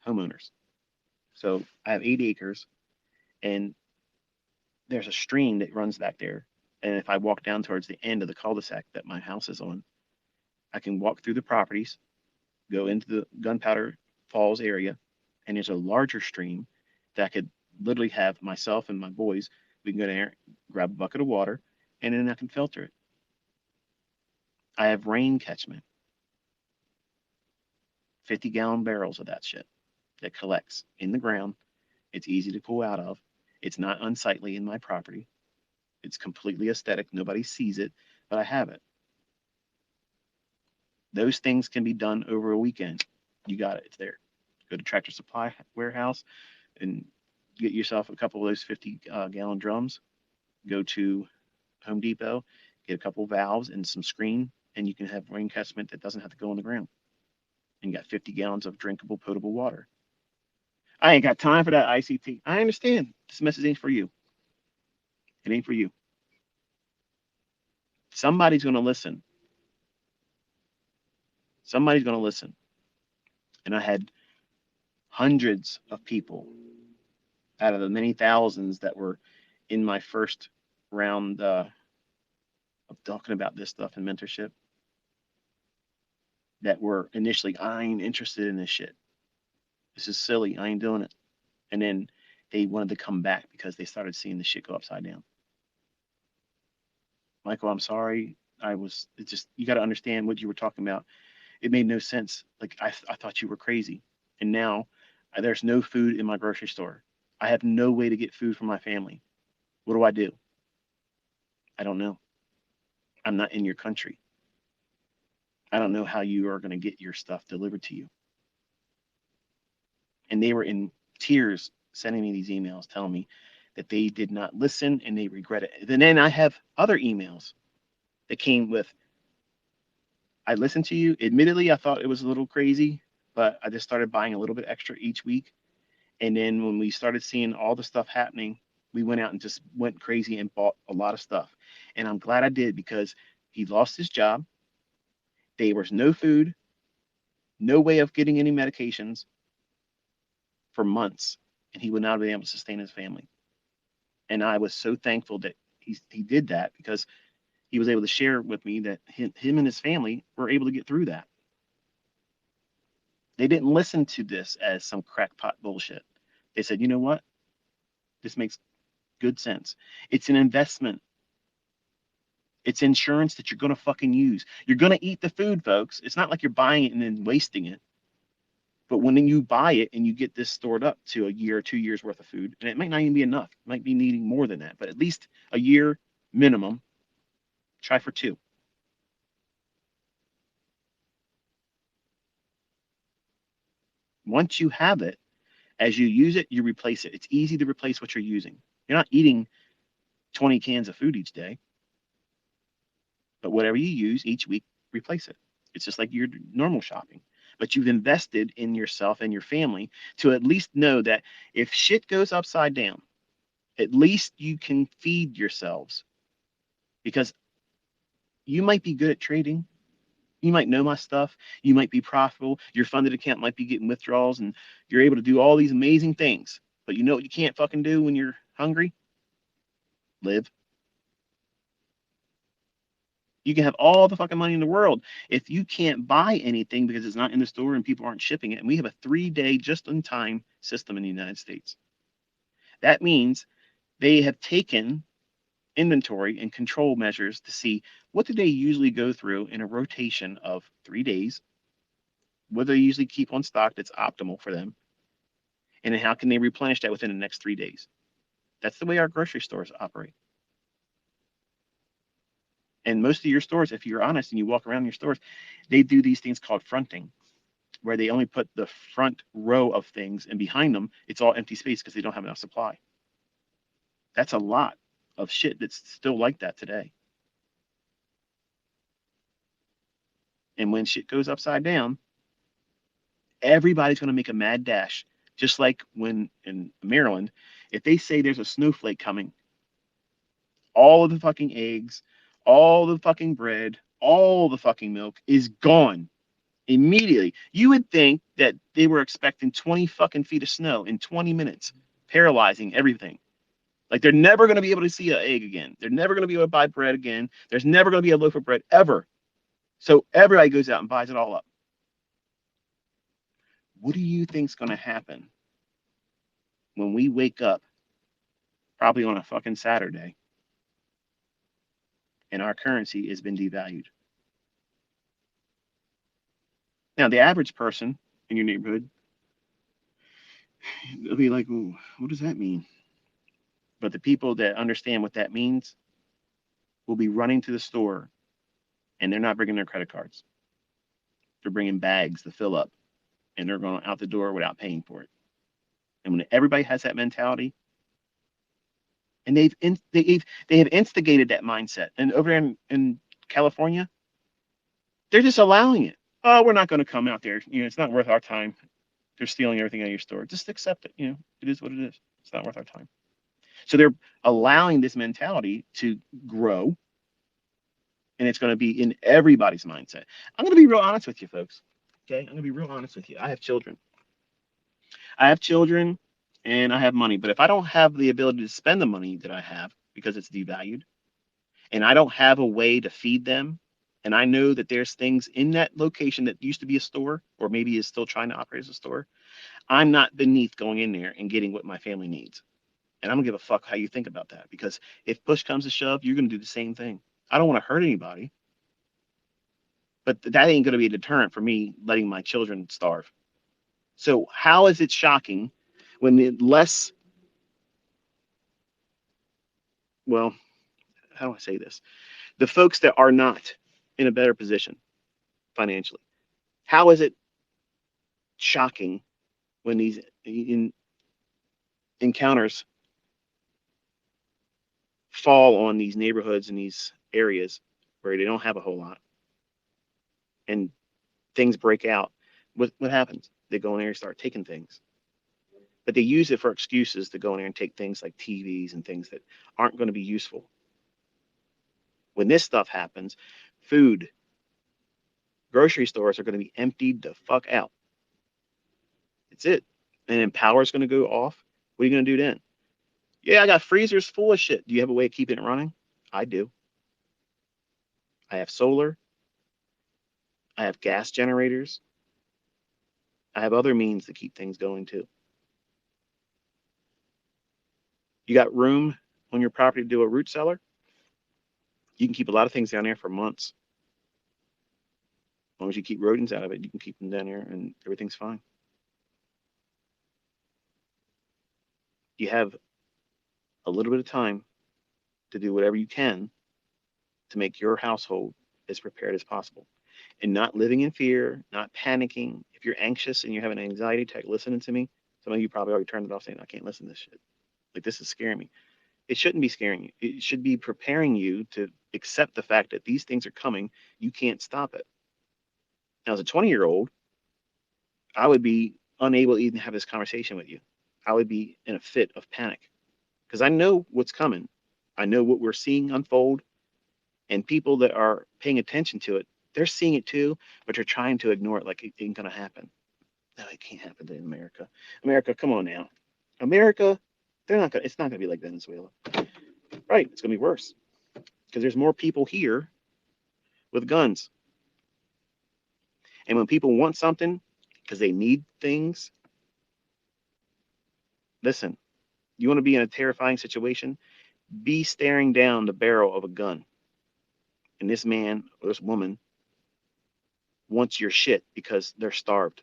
homeowners. So I have 8 acres, and there's a stream that runs back there. And if I walk down towards the end of the cul-de-sac that my house is on, I can walk through the properties, go into the Gunpowder Falls area, and there's a larger stream that I could literally have myself and my boys. We can go there, grab a bucket of water, and then I can filter it. I have rain catchment, 50-gallon barrels of that shit that collects in the ground. It's easy to pull out of. It's not unsightly in my property. It's completely aesthetic. Nobody sees it, but I have it. Those things can be done over a weekend. You got it. It's there. Go to Tractor Supply Warehouse and get yourself a couple of those 50-gallon drums. Go to Home Depot, get a couple of valves and some screen, and you can have rain catchment that doesn't have to go on the ground. And you got 50 gallons of drinkable, potable water. I ain't got time for that ICT. I understand. This message ain't for you. It ain't for you. Somebody's going to listen. Somebody's going to listen. And I had hundreds of people out of the many thousands that were in my first round of talking about this stuff in mentorship that were initially, I ain't interested in this shit. This is silly. I ain't doing it. And then they wanted to come back because they started seeing the shit go upside down. Michael, I'm sorry. It's just, you got to understand what you were talking about. It made no sense. Like, I thought you were crazy. And now there's no food in my grocery store. I have no way to get food for my family. What do? I don't know. I'm not in your country. I don't know how you are going to get your stuff delivered to you. And they were in tears sending me these emails telling me that they did not listen and they regret it. And then I have other emails that came with, I listened to you. Admittedly, I thought it was a little crazy, but I just started buying a little bit extra each week. And then when we started seeing all the stuff happening, we went out and just went crazy and bought a lot of stuff. And I'm glad I did because he lost his job. There was no food, no way of getting any medications for months, and he would not have been able to sustain his family. And I was so thankful that he did that because he was able to share with me that him and his family were able to get through that. They didn't listen to this as some crackpot bullshit. They said, you know what? This makes good sense. It's an investment. It's insurance that you're going to fucking use. You're going to eat the food, folks. It's not like you're buying it and then wasting it. But when you buy it and you get this stored up to a year or 2 years worth of food, and it might not even be enough, it might be needing more than that, but at least a year minimum, try for 2. Once you have it, as you use it, you replace it. It's easy to replace what you're using. You're not eating 20 cans of food each day, but whatever you use each week, replace it. It's just like your normal shopping. But you've invested in yourself and your family to at least know that if shit goes upside down, at least you can feed yourselves because you might be good at trading. You might know my stuff. You might be profitable. Your funded account might be getting withdrawals and you're able to do all these amazing things. But you know what you can't fucking do when you're hungry? Live. You can have all the fucking money in the world. If you can't buy anything because it's not in the store and people aren't shipping it, and we have a 3-day just in time system in the United States, that means they have taken inventory and control measures to see what do they usually go through in a rotation of 3 days, what they usually keep on stock that's optimal for them, and then how can they replenish that within the next 3 days. That's the way our grocery stores operate. And most of your stores, if you're honest and you walk around your stores, they do these things called fronting, where they only put the front row of things and behind them, it's all empty space because they don't have enough supply. That's a lot of shit that's still like that today. And when shit goes upside down, everybody's going to make a mad dash. Just like when in Maryland, if they say there's a snowflake coming, all of the fucking eggs, all the fucking bread, all the fucking milk is gone immediately. You would think that they were expecting 20 fucking feet of snow in 20 minutes, paralyzing everything. Like they're never going to be able to see an egg again. They're never going to be able to buy bread again. There's never going to be a loaf of bread ever. So everybody goes out and buys it all up. What do you think's going to happen when we wake up, probably on a fucking Saturday, and our currency has been devalued? Now, the average person in your neighborhood, they'll be like, "Ooh, what does that mean?" But the people that understand what that means will be running to the store and they're not bringing their credit cards. They're bringing bags to fill up and they're going out the door without paying for it. And when everybody has that mentality, and they have instigated that mindset, and over there in California, they're just allowing it. Oh, we're not going to come out there. It's not worth our time. They're stealing everything out of your store. Just accept it. It is what it is. It's not worth our time. So they're allowing this mentality to grow, and it's going to be in everybody's mindset. I'm going to be real honest with you, folks. Okay, I'm going to be real honest with you. I have children. And I have money. But if I don't have the ability to spend the money that I have because it's devalued, and I don't have a way to feed them, and I know that there's things in that location that used to be a store or maybe is still trying to operate as a store, I'm not beneath going in there and getting what my family needs. And I'm gonna give a fuck how you think about that because if push comes to shove, you're gonna do the same thing. I don't want to hurt anybody, but that ain't gonna be a deterrent for me letting my children starve. So how is it shocking when the less, well, how do I say this? The folks that are not in a better position financially. How is it shocking when these encounters fall on these neighborhoods and these areas where they don't have a whole lot and things break out? What happens? They go in there and start taking things. But they use it for excuses to go in there and take things like TVs and things that aren't going to be useful. When this stuff happens, food, grocery stores are going to be emptied the fuck out. It's it. And then power's going to go off. What are you going to do then? Yeah, I got freezers full of shit. Do you have a way of keeping it running? I do. I have solar. I have gas generators. I have other means to keep things going too. You got room on your property to do a root cellar? You can keep a lot of things down there for months. As long as you keep rodents out of it, you can keep them down there and everything's fine. You have a little bit of time to do whatever you can to make your household as prepared as possible and not living in fear, not panicking. If you're anxious and you have an anxiety attack, listening to me, some of you probably already turned it off saying, I can't listen to this shit. Like, this is scaring me. It shouldn't be scaring you. It should be preparing you to accept the fact that these things are coming. You can't stop it. Now, as a 20-year-old, I would be unable to even have this conversation with you. I would be in a fit of panic because I know what's coming. I know what we're seeing unfold, and people that are paying attention to it, they're seeing it too, but they're trying to ignore it like it ain't going to happen. No, it can't happen in America. America, come on now. America, it's not going to be like Venezuela. Right, it's going to be worse because there's more people here with guns. And when people want something because they need things, listen, you want to be in a terrifying situation? Be staring down the barrel of a gun. And this man or this woman wants your shit because they're starved.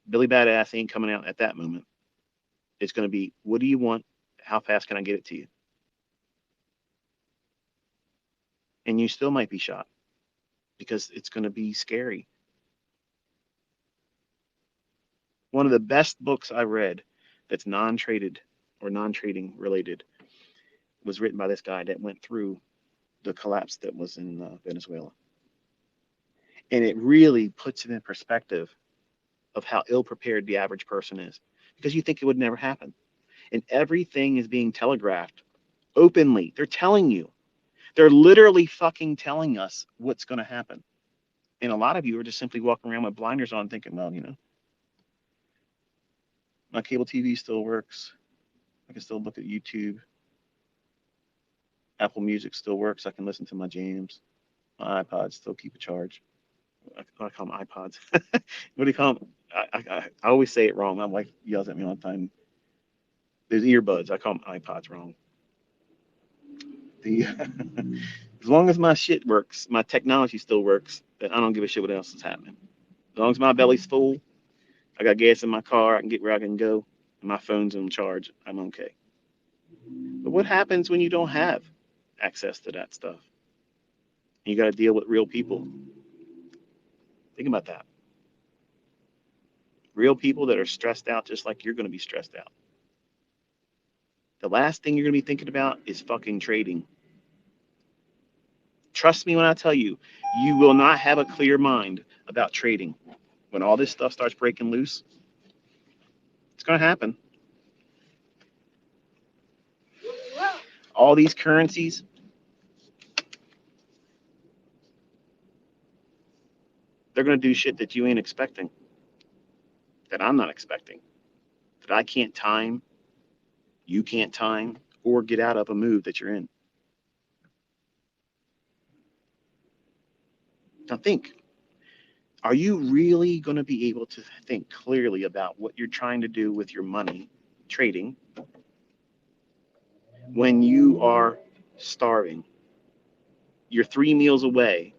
Billy Badass ain't coming out at that moment. It's going to be, what do you want? How fast can I get it to you? And you still might be shot because it's going to be scary. One of the best books I read that's non-traded or non-trading related was written by this guy that went through the collapse that was in Venezuela. And it really puts it in perspective of how ill-prepared the average person is, because you think it would never happen. And everything is being telegraphed openly. They're telling you. They're literally fucking telling us what's going to happen. And a lot of you are just simply walking around with blinders on thinking, well, my cable TV still works. I can still look at YouTube. Apple Music still works. I can listen to my jams. My iPods still keep a charge. I call them iPods. What do you call them? I always say it wrong. My wife yells at me all the time. There's earbuds. I call them iPods wrong. As long as my shit works, my technology still works, then I don't give a shit what else is happening. As long as my belly's full, I got gas in my car, I can get where I can go, and my phone's on charge, I'm okay. But what happens when you don't have access to that stuff? And you got to deal with real people. Think about that. Real people that are stressed out just like you're going to be stressed out. The last thing you're going to be thinking about is fucking trading. Trust me when I tell you, you will not have a clear mind about trading. When all this stuff starts breaking loose, it's going to happen. All these currencies, they're going to do shit that you ain't expecting, that I'm not expecting, that I can't time, you can't time, or get out of a move that you're in. Now think, are you really going to be able to think clearly about what you're trying to do with your money trading when you are starving? You're 3 meals away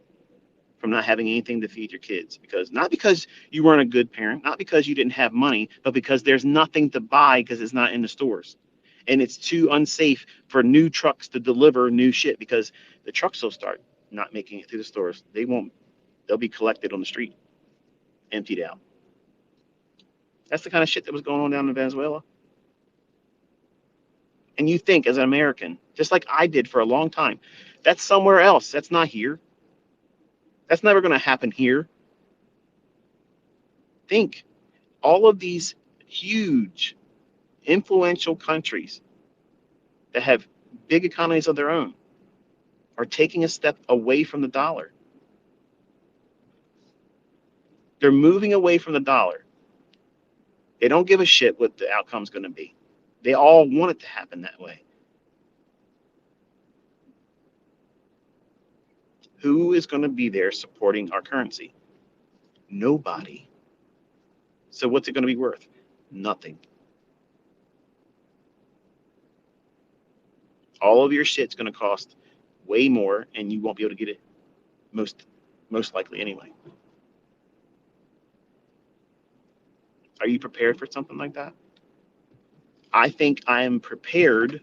from not having anything to feed your kids, because not because you weren't a good parent, not because you didn't have money, but because there's nothing to buy because it's not in the stores. and it's too unsafe for new trucks to deliver new shit because the trucks will start not making it through the stores. They'll be collected on the street, emptied out. That's the kind of shit that was going on down in Venezuela. And you think, as an American, just like I did for a long time, that's somewhere else. That's not here. That's never going to happen here. Think all of these huge, influential countries that have big economies of their own are taking a step away from the dollar. They're moving away from the dollar. They don't give a shit what the outcome's going to be. They all want it to happen that way. Who is going to be there supporting our currency? Nobody. So what's it going to be worth? Nothing. All of your shit's going to cost way more, and you won't be able to get it most likely anyway. Are you prepared for something like that? I think I am prepared,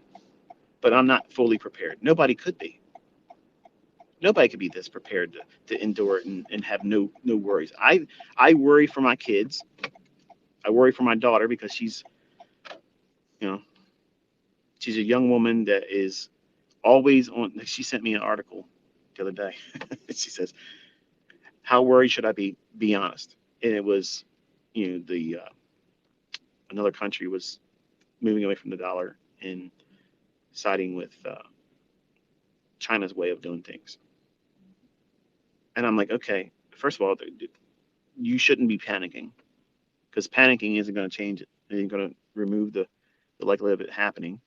but I'm not fully prepared. Nobody could be. Nobody could be this prepared to endure it and have no worries. I worry for my kids. I worry for my daughter because she's a young woman that is always on. She sent me an article the other day. She says, "How worried should I be? Be honest." And it was, the another country was moving away from the dollar and siding with China's way of doing things. And I'm like, okay, first of all, you shouldn't be panicking because panicking isn't going to change it. It ain't going to remove the likelihood of it happening.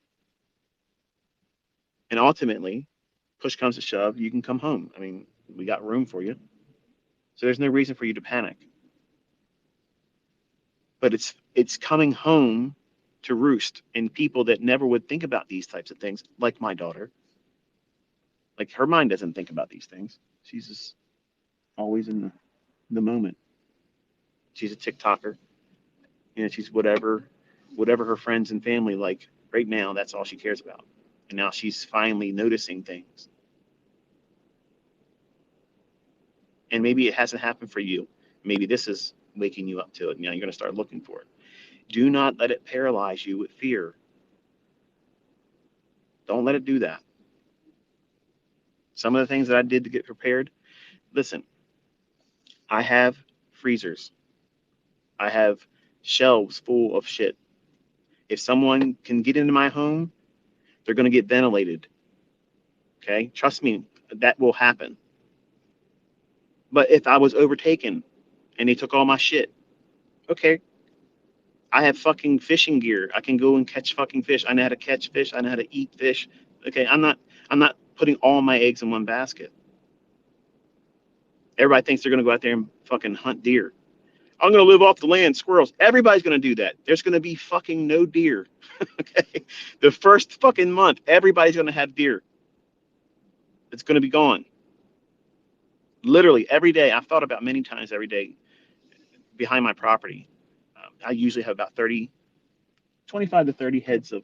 And ultimately, push comes to shove, you can come home. I mean, we got room for you. So there's no reason for you to panic. But it's coming home to roost in people that never would think about these types of things, like my daughter. Like her mind doesn't think about these things. She's just always in the moment. She's a TikToker. She's whatever her friends and family like right now, that's all she cares about. And now she's finally noticing things. And maybe it hasn't happened for you. Maybe this is waking you up to it. You're going to start looking for it. Do not let it paralyze you with fear. Don't let it do that. Some of the things that I did to get prepared, listen, I have freezers. I have shelves full of shit. If someone can get into my home, they're going to get ventilated. Okay? Trust me, that will happen. But if I was overtaken and they took all my shit, okay, I have fucking fishing gear. I can go and catch fucking fish. I know how to catch fish. I know how to eat fish. Okay, I'm not putting all my eggs in one basket. Everybody thinks they're gonna go out there and fucking hunt deer. I'm gonna live off the land, squirrels. Everybody's gonna do that. There's gonna be fucking no deer. Okay, the first fucking month, everybody's gonna have deer. It's gonna be gone. Literally every day. I've thought about many times every day behind my property. I usually have about 25 to 30 heads of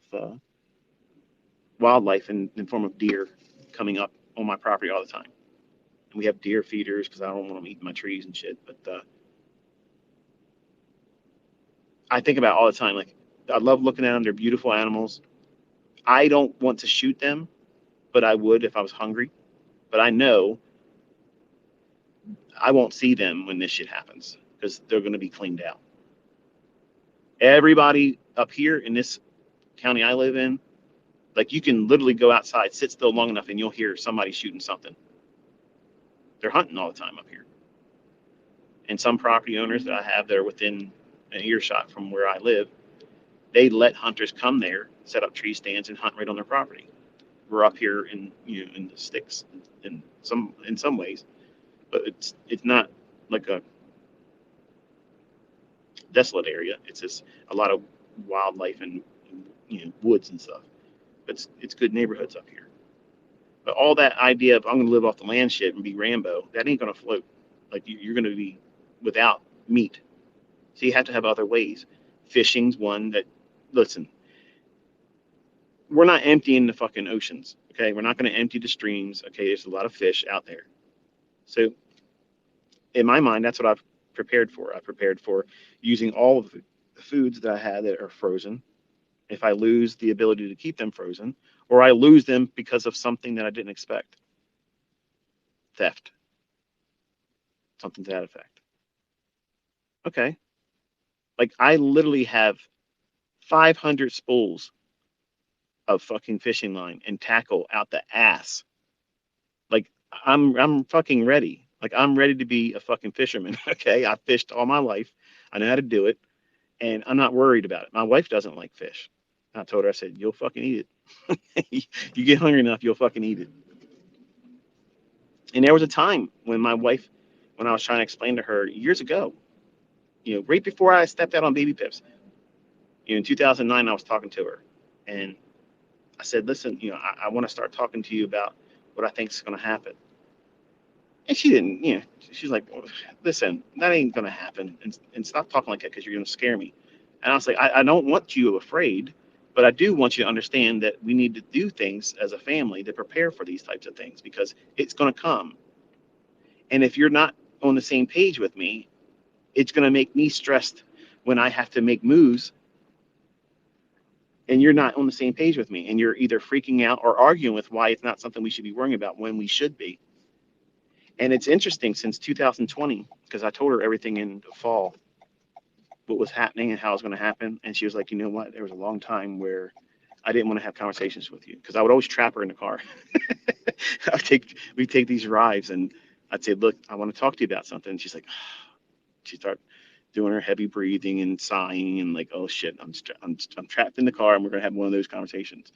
wildlife in form of deer coming up on my property all the time. And we have deer feeders because I don't want them eating my trees and shit. But I think about it all the time. Like, I love looking at them. They're beautiful animals. I don't want to shoot them, but I would if I was hungry. But I know I won't see them when this shit happens because they're going to be cleaned out. Everybody up here in this county I live in, like, you can literally go outside, sit still long enough, and you'll hear somebody shooting something. They're hunting all the time up here. And some property owners that I have that are within an earshot from where I live, they let hunters come there, set up tree stands, and hunt right on their property. We're up here in in the sticks in some ways, but it's not like a desolate area. It's just a lot of wildlife and woods and stuff. But it's good neighborhoods up here. But all that idea of I'm going to live off the land shit and be Rambo, that ain't going to float. Like, you're going to be without meat. So you have to have other ways. Fishing's one that, listen, we're not emptying the fucking oceans. Okay, we're not going to empty the streams. Okay, there's a lot of fish out there. So in my mind, that's what I've prepared for. I've prepared for using all of the foods that I had that are frozen. If I lose the ability to keep them frozen, or I lose them because of something that I didn't expect, theft, something to that effect. Okay, like I literally have 500 spools of fucking fishing line and tackle out the ass. Like I'm fucking ready. Like I'm ready to be a fucking fisherman. Okay, I fished all my life. I know how to do it, and I'm not worried about it. My wife doesn't like fish. I told her, I said, "You'll fucking eat it. You get hungry enough, you'll fucking eat it." And there was a time when my wife, when I was trying to explain to her years ago, right before I stepped out on Baby Pips, in 2009, I was talking to her, and I said, "Listen, I want to start talking to you about what I think is going to happen." And she didn't, she's like, "Well, listen, that ain't going to happen. And stop talking like that because you're going to scare me." And I was like, I don't want you afraid, but I do want you to understand that we need to do things as a family to prepare for these types of things because it's going to come. And if you're not on the same page with me, it's going to make me stressed when I have to make moves and you're not on the same page with me and you're either freaking out or arguing with why it's not something we should be worrying about when we should be. And it's interesting since 2020 because I told her everything in the fall, what was happening and how it was going to happen. And she was like, "You know what? There was a long time where I didn't want to have conversations with you because I would always trap her in the car. We take these rides and I'd say, "Look, I want to talk to you about something." And she's like, she started doing her heavy breathing and sighing and like, "Oh shit, I'm trapped in the car and we're gonna have one of those conversations."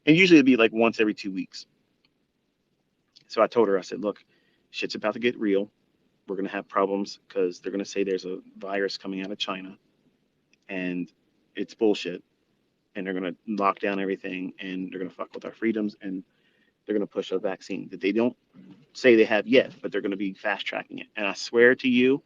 And usually it'd be like once every 2 weeks. So I told her, I said, "Look, shit's about to get real. We're gonna have problems because they're gonna say there's a virus coming out of China and it's bullshit. And they're gonna lock down everything and they're gonna fuck with our freedoms and they're gonna push a vaccine that they don't say they have yet, but they're gonna be fast tracking it." And I swear to you,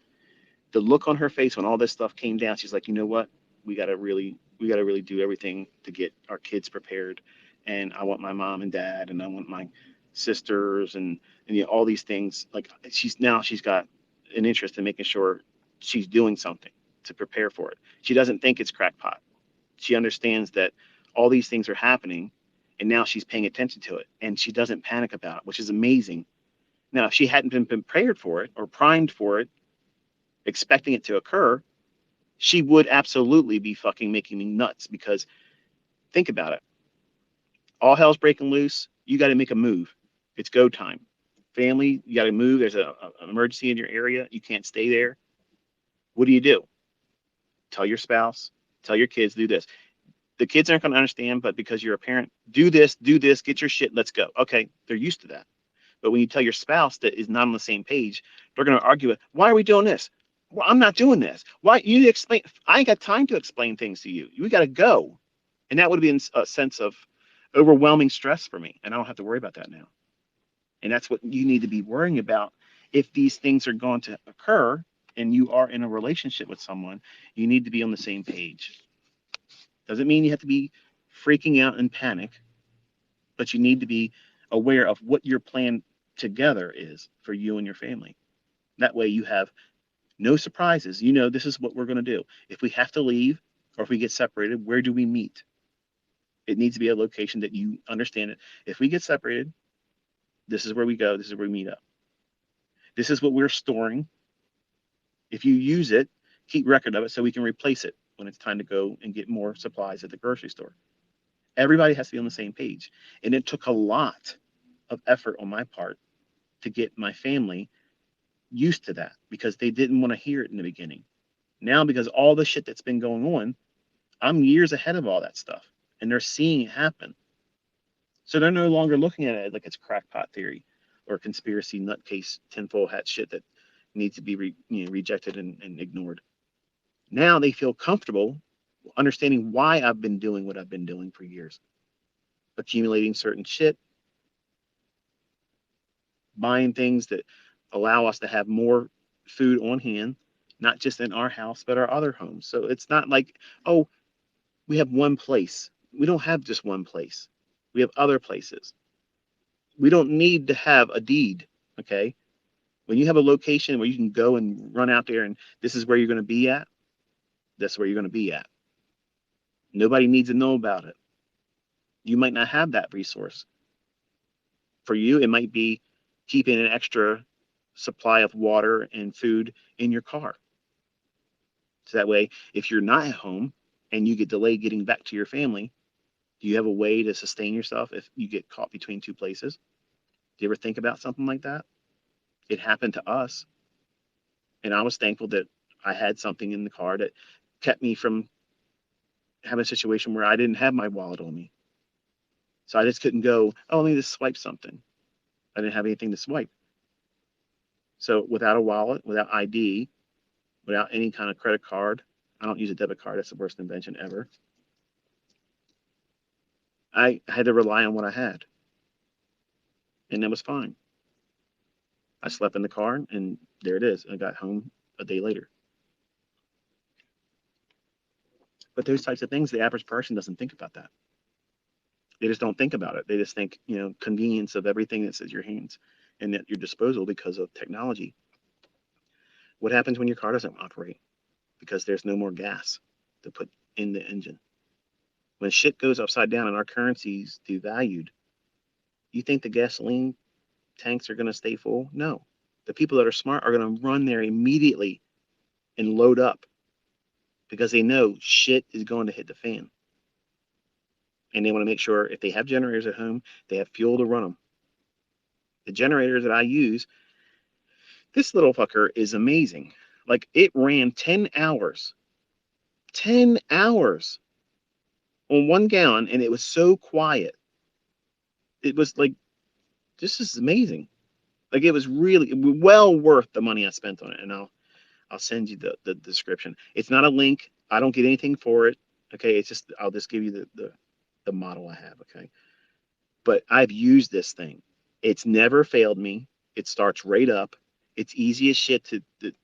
the look on her face when all this stuff came down, she's like, "You know what? We gotta really do everything to get our kids prepared. And I want my mom and dad, and I want my sisters, and all these things." Like she's got an interest in making sure she's doing something to prepare for it. She doesn't think it's crackpot. She understands that all these things are happening, and now she's paying attention to it, and she doesn't panic about it, which is amazing. Now, if she hadn't been prepared for it or primed for it, expecting it to occur, she would absolutely be fucking making me nuts because think about it. All hell's breaking loose. You got to make a move. It's go time. Family, you got to move. There's an emergency in your area. You can't stay there. What do? Tell your spouse, tell your kids, do this. The kids aren't going to understand, but because you're a parent, do this, get your shit, let's go. Okay, they're used to that. But when you tell your spouse that is not on the same page, they're going to argue with, "Why are we doing this? Well, I'm not doing this. Why you need to explain? I ain't got time to explain things to you. You got to go." And that would be a sense of overwhelming stress for me. And I don't have to worry about that now. And that's what you need to be worrying about. If these things are going to occur and you are in a relationship with someone, you need to be on the same page. Doesn't mean you have to be freaking out and panic, but you need to be aware of what your plan together is for you and your family. That way you have no surprises. You know, this is what we're going to do. If we have to leave or if we get separated, where do we meet? It needs to be a location that you understand it. If we get separated, this is where we go. This is where we meet up. This is what we're storing. If you use it, keep record of it so we can replace it when it's time to go and get more supplies at the grocery store. Everybody has to be on the same page. And it took a lot of effort on my part to get my family used to that because they didn't want to hear it in the beginning. Now, because all the shit that's been going on, I'm years ahead of all that stuff and they're seeing it happen. So they're no longer looking at it like it's crackpot theory or conspiracy nutcase tinfoil hat shit that needs to be rejected and ignored. Now they feel comfortable understanding why I've been doing what I've been doing for years, accumulating certain shit, buying things that allow us to have more food on hand, not just in our house, but our other homes. So it's not like, oh, we have one place. We don't have just one place. We have other places. We don't need to have a deed. Okay. When you have a location where you can go and run out there and this is where you're going to be at, that's where you're going to be at. Nobody needs to know about it. You might not have that resource. For you, it might be keeping an extra supply of water and food in your car. So that way, if you're not at home and you get delayed getting back to your family, do you have a way to sustain yourself if you get caught between two places? Do you ever think about something like that? It happened to us. And I was thankful that I had something in the car that kept me from having a situation where I didn't have my wallet on me. So I just couldn't go, oh, let me just swipe something. I didn't have anything to swipe. So without a wallet, without ID, without any kind of credit card, I don't use a debit card. That's the worst invention ever. I had to rely on what I had. And that was fine. I slept in the car and there it is. I got home a day later. But those types of things, the average person doesn't think about that. They just don't think about it. They just think, convenience of everything that's at your hands and at your disposal because of technology. What happens when your car doesn't operate? Because there's no more gas to put in the engine. When shit goes upside down and our currency's devalued, you think the gasoline tanks are going to stay full? No. The people that are smart are going to run there immediately and load up because they know shit is going to hit the fan. And they want to make sure if they have generators at home, they have fuel to run them. The generators that I use, this little fucker is amazing. Like it ran 10 hours, 10 hours on 1 gallon, and it was so quiet. It was like, this is amazing. Like it was really well worth the money I spent on it. And I'll send you the description. It's not a link. I don't get anything for it. Okay. It's just, I'll just give you the model I have. Okay. But I've used this thing. It's never failed me. It starts right up. It's easy as shit to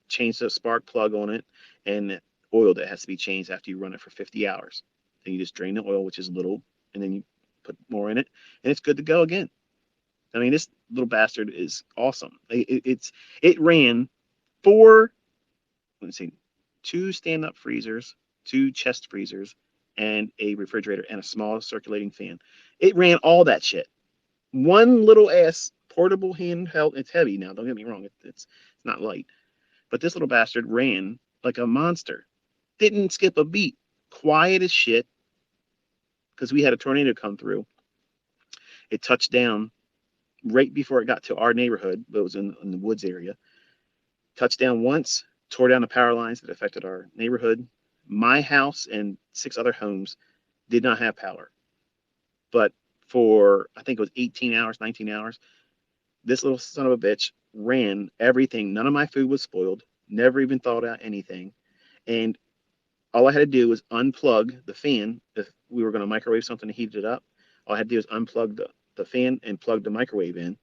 change the spark plug on it and oil that has to be changed after you run it for 50 hours. Then you just drain the oil, which is little, and then you put more in it, and it's good to go again. I mean, this little bastard is awesome. It ran four, let's see, two stand-up freezers, two chest freezers, and a refrigerator and a small circulating fan. It ran all that shit. One little ass portable handheld. It's heavy now. Don't get me wrong. It's not light, but this little bastard ran like a monster. Didn't skip a beat. Quiet as shit. Because we had a tornado come through. It touched down right before it got to our neighborhood, but it was in the woods area. Touched down once, tore down the power lines that affected our neighborhood. My house and 6 other homes did not have power. But for, I think it was 18 hours, 19 hours, this little son of a bitch ran everything. None of my food was spoiled. Never even thought out anything. And all I had to do was unplug the fan. If we were going to microwave something to heat it up, all I had to do was unplug the fan and plug the microwave in,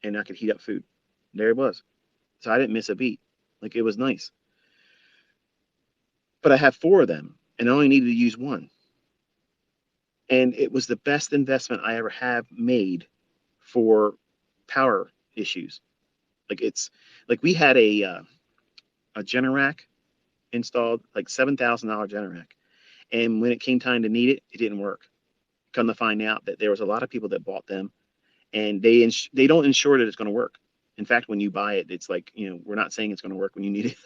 and I could heat up food. There it was. So I didn't miss a beat. Like it was nice. But I have 4 of them, and I only needed to use one. And it was the best investment I ever have made for power issues. Like it's like we had a Generac installed, like $7,000 Generac, and when it came time to need it, it didn't work. Come to find out that there was a lot of people that bought them, and they don't ensure that it's going to work. In fact, when you buy it, it's like, we're not saying it's going to work when you need it,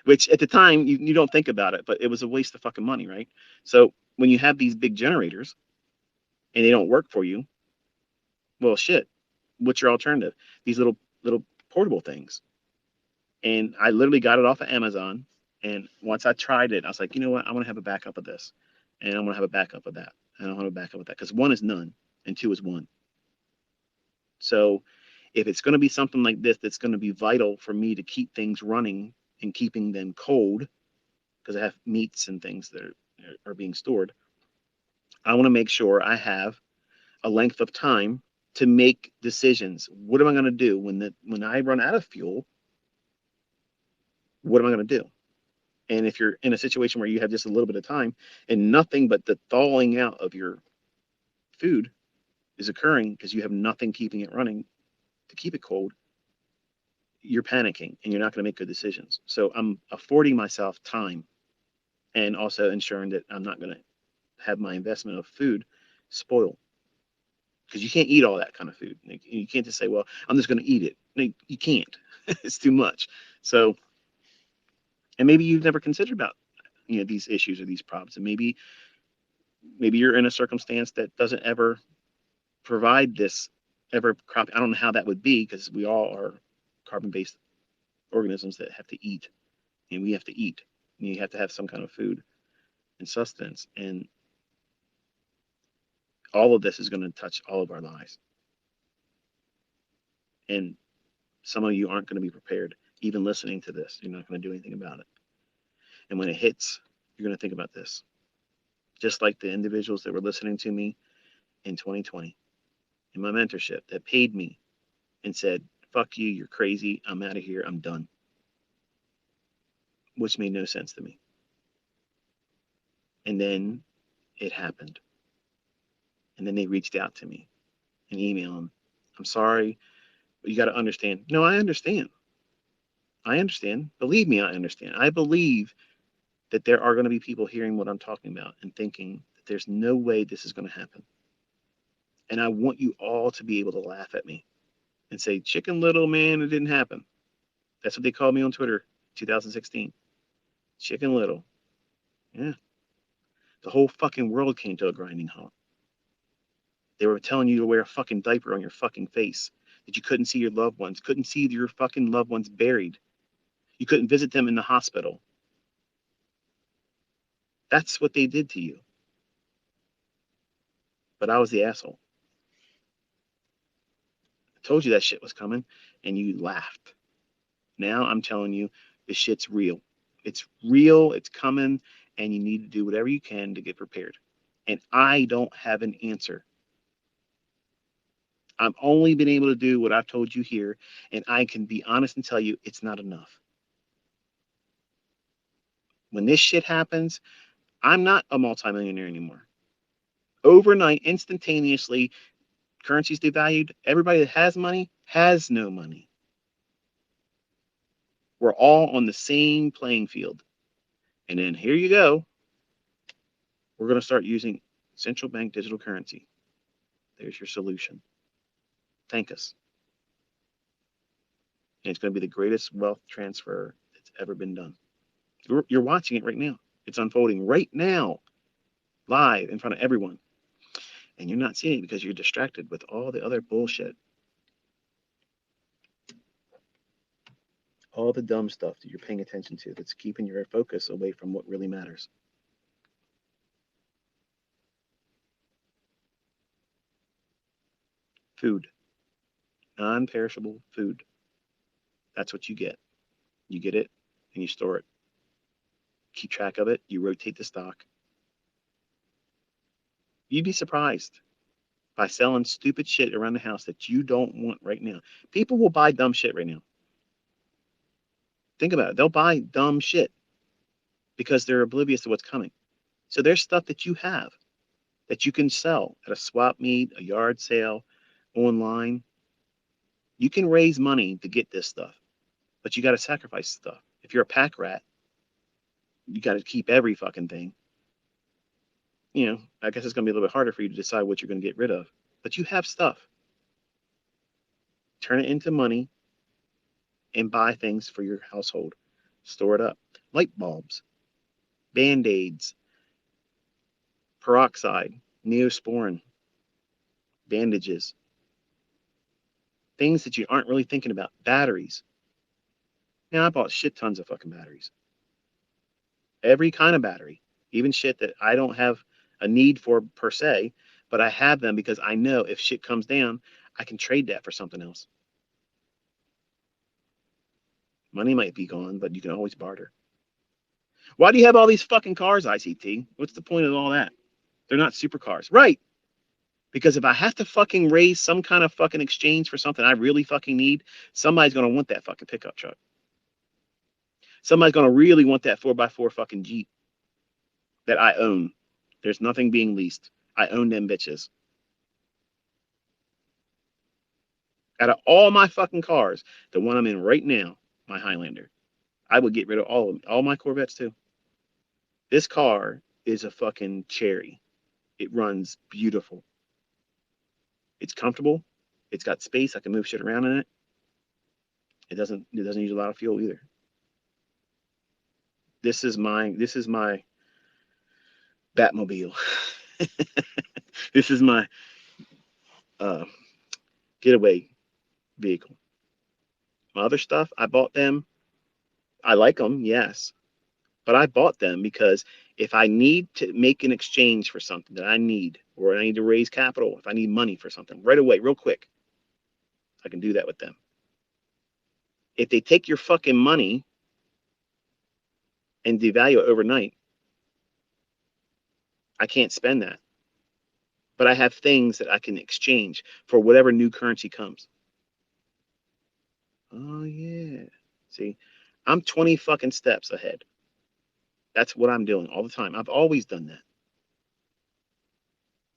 which at the time you don't think about it, but it was a waste of fucking money, right? So when you have these big generators and they don't work for you, well, shit, what's your alternative? These little portable things. And I literally got it off of Amazon. And once I tried it, I was like, you know what? I want to have a backup of this, and I want to have a backup of that, and I want to have a backup of that because 1 is none and 2 is 1. So if it's going to be something like this that's going to be vital for me to keep things running and keeping them cold, because I have meats and things that are being stored, I want to make sure I have a length of time to make decisions. What am I going to do when I run out of fuel? What am I going to do? And if you're in a situation where you have just a little bit of time and nothing but the thawing out of your food is occurring because you have nothing keeping it running to keep it cold, you're panicking and you're not going to make good decisions. So I'm affording myself time and also ensuring that I'm not going to have my investment of food spoil, because you can't eat all that kind of food. You can't just say, well, I'm just going to eat it. No, you can't. It's too much. So, and maybe you've never considered about, these issues or these problems, and maybe you're in a circumstance that doesn't ever provide this ever crop. I don't know how that would be, because we all are carbon-based organisms that have to eat, and we have to eat. And you have to have some kind of food and sustenance, and all of this is going to touch all of our lives. And some of you aren't going to be prepared. Even listening to this, you're not going to do anything about it. And when it hits, you're going to think about this. Just like the individuals that were listening to me in 2020 in my mentorship that paid me and said, fuck you, you're crazy, I'm out of here, I'm done. Which made no sense to me. And then it happened. And then they reached out to me and emailed them. I'm sorry, but you got to understand. No, I understand. I understand. Believe me, I understand. I believe that there are going to be people hearing what I'm talking about and thinking that there's no way this is going to happen. And I want you all to be able to laugh at me and say, Chicken Little, man, it didn't happen. That's what they called me on Twitter, 2016. Chicken Little. Yeah. The whole fucking world came to a grinding halt. They were telling you to wear a fucking diaper on your fucking face, that you couldn't see your loved ones, couldn't see your fucking loved ones buried. You couldn't visit them in the hospital. That's what they did to you. But I was the asshole. I told you that shit was coming, and you laughed. Now I'm telling you, this shit's real. It's real, it's coming, and you need to do whatever you can to get prepared. And I don't have an answer. I've only been able to do what I've told you here, and I can be honest and tell you it's not enough. When this shit happens, I'm not a multimillionaire anymore. Overnight, instantaneously, currency's devalued. Everybody that has money has no money. We're all on the same playing field. And then here you go. We're going to start using central bank digital currency. There's your solution. Thank us. And it's going to be the greatest wealth transfer that's ever been done. You're watching it right now. It's unfolding right now, live in front of everyone. And you're not seeing it because you're distracted with all the other bullshit. All the dumb stuff that you're paying attention to that's keeping your focus away from what really matters. Food. Non-perishable food. That's what you get. You get it and you store it. Keep track of it. You rotate the stock. You'd be surprised by selling stupid shit around the house that you don't want right now. People will buy dumb shit right now. Think about it. They'll buy dumb shit because they're oblivious to what's coming. So there's stuff that you have that you can sell at a swap meet, a yard sale, online. You can raise money to get this stuff, but you got to sacrifice stuff. If you're a pack rat, you got to keep every fucking thing. I guess it's going to be a little bit harder for you to decide what you're going to get rid of, but you have stuff. Turn it into money and buy things for your household. Store it up. Light bulbs, Band-Aids, peroxide, Neosporin, bandages, things that you aren't really thinking about. Batteries. Now, I bought shit tons of fucking batteries. Every kind of battery, even shit that I don't have a need for per se, but I have them because I know if shit comes down, I can trade that for something else. Money might be gone, but you can always barter. Why do you have all these fucking cars, ICT? What's the point of all that? They're not supercars. Right. Because if I have to fucking raise some kind of fucking exchange for something I really fucking need, somebody's going to want that fucking pickup truck. Somebody's gonna really want that 4x4 fucking Jeep that I own. There's nothing being leased. I own them bitches. Out of all my fucking cars, the one I'm in right now, my Highlander, I would get rid of all of them, all my Corvettes too. This car is a fucking cherry. It runs beautiful. It's comfortable. It's got space. I can move shit around in it. It doesn't use a lot of fuel either. This is my Batmobile. This is my uh, getaway vehicle. My other stuff, I bought them. I like them, yes, but I bought them because if I need to make an exchange for something that I need, or I need to raise capital, if I need money for something right away, real quick, I can do that with them. If they take your fucking money and devalue it overnight, I can't spend that. But I have things that I can exchange for whatever new currency comes. Oh yeah. See, I'm 20 fucking steps ahead. That's what I'm doing all the time. I've always done that.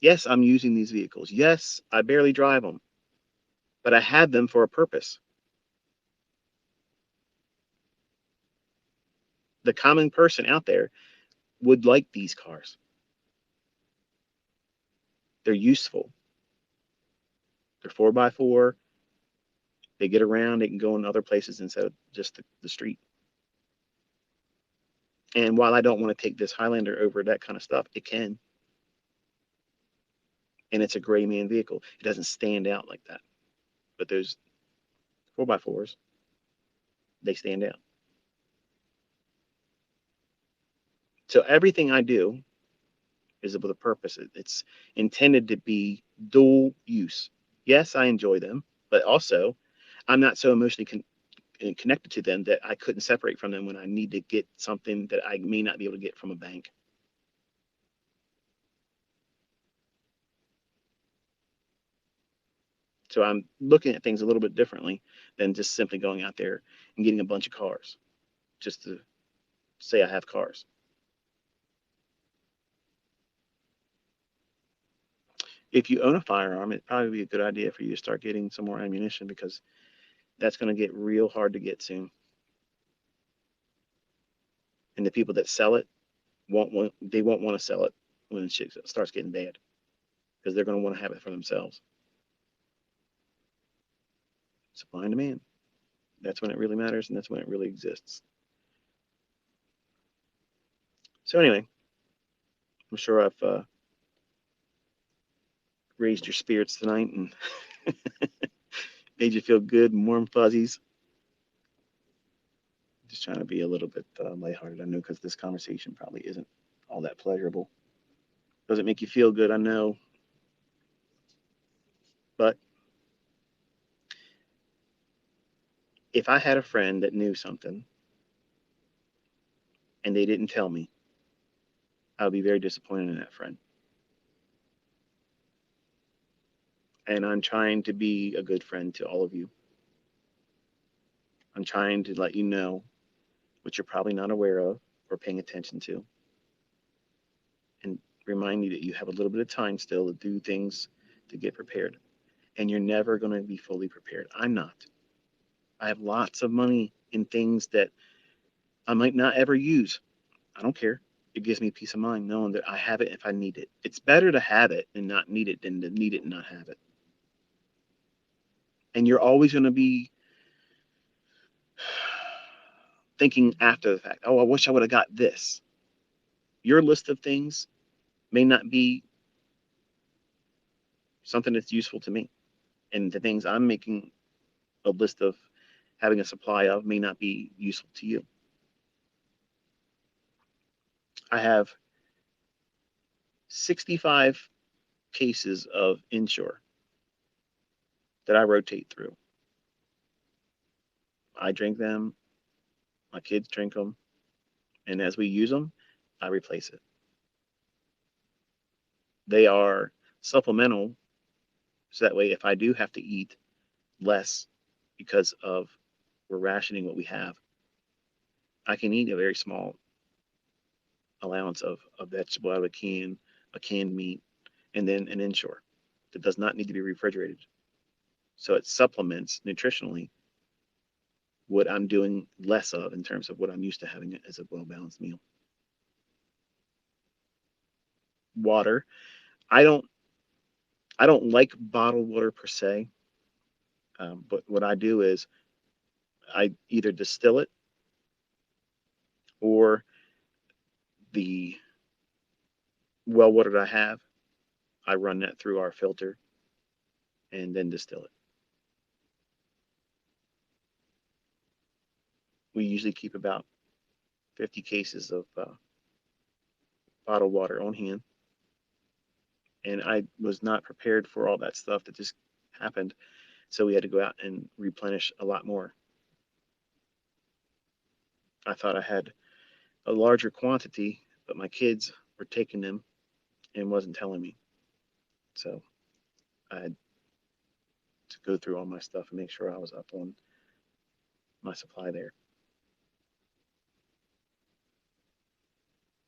Yes, I'm using these vehicles. Yes, I barely drive them, but I have them for a purpose. The common person out there would like these cars. They're useful. They're 4x4. They get around. They can go in other places instead of just the street. And while I don't want to take this Highlander over that kind of stuff, it can. And it's a gray man vehicle. It doesn't stand out like that. But those 4x4s, they stand out. So everything I do is with a purpose. It's intended to be dual use. Yes, I enjoy them, but also I'm not so emotionally connected to them that I couldn't separate from them when I need to get something that I may not be able to get from a bank. So I'm looking at things a little bit differently than just simply going out there and getting a bunch of cars just to say I have cars. If you own a firearm, it'd probably be a good idea for you to start getting some more ammunition because that's going to get real hard to get soon. And the people that sell it won't want to sell it when shit starts getting bad because they're going to want to have it for themselves. Supply and demand. That's when it really matters, and that's when it really exists. So anyway, I'm sure I've raised your spirits tonight and made you feel good and warm fuzzies. Just trying to be a little bit lighthearted. I know because this conversation probably isn't all that pleasurable. Doesn't make you feel good, I know, but if I had a friend that knew something and they didn't tell me, I would be very disappointed in that friend. And I'm trying to be a good friend to all of you. I'm trying to let you know what you're probably not aware of or paying attention to, and remind you that you have a little bit of time still to do things to get prepared. And you're never going to be fully prepared. I'm not. I have lots of money in things that I might not ever use. I don't care. It gives me peace of mind knowing that I have it if I need it. It's better to have it and not need it than to need it and not have it. And you're always going to be thinking after the fact, oh, I wish I would have got this. Your list of things may not be something that's useful to me. And the things I'm making a list of having a supply of may not be useful to you. I have 65 cases of Ensure that I rotate through. I drink them, my kids drink them, and as we use them, I replace it. They are supplemental, so that way if I do have to eat less because of we're rationing what we have, I can eat a very small allowance of a vegetable out of a can, a canned meat, and then an inshore that does not need to be refrigerated. So it supplements nutritionally what I'm doing less of in terms of what I'm used to having as a well balanced meal. Water. I don't I don't like bottled water per se, but what I do is I either distill it or the well water that I have, I run that through our filter and then distill it. We usually keep about 50 cases of bottled water on hand, and I was not prepared for all that stuff that just happened, so we had to go out and replenish a lot more. I thought I had a larger quantity, but my kids were taking them and wasn't telling me. So I had to go through all my stuff and make sure I was up on my supply there.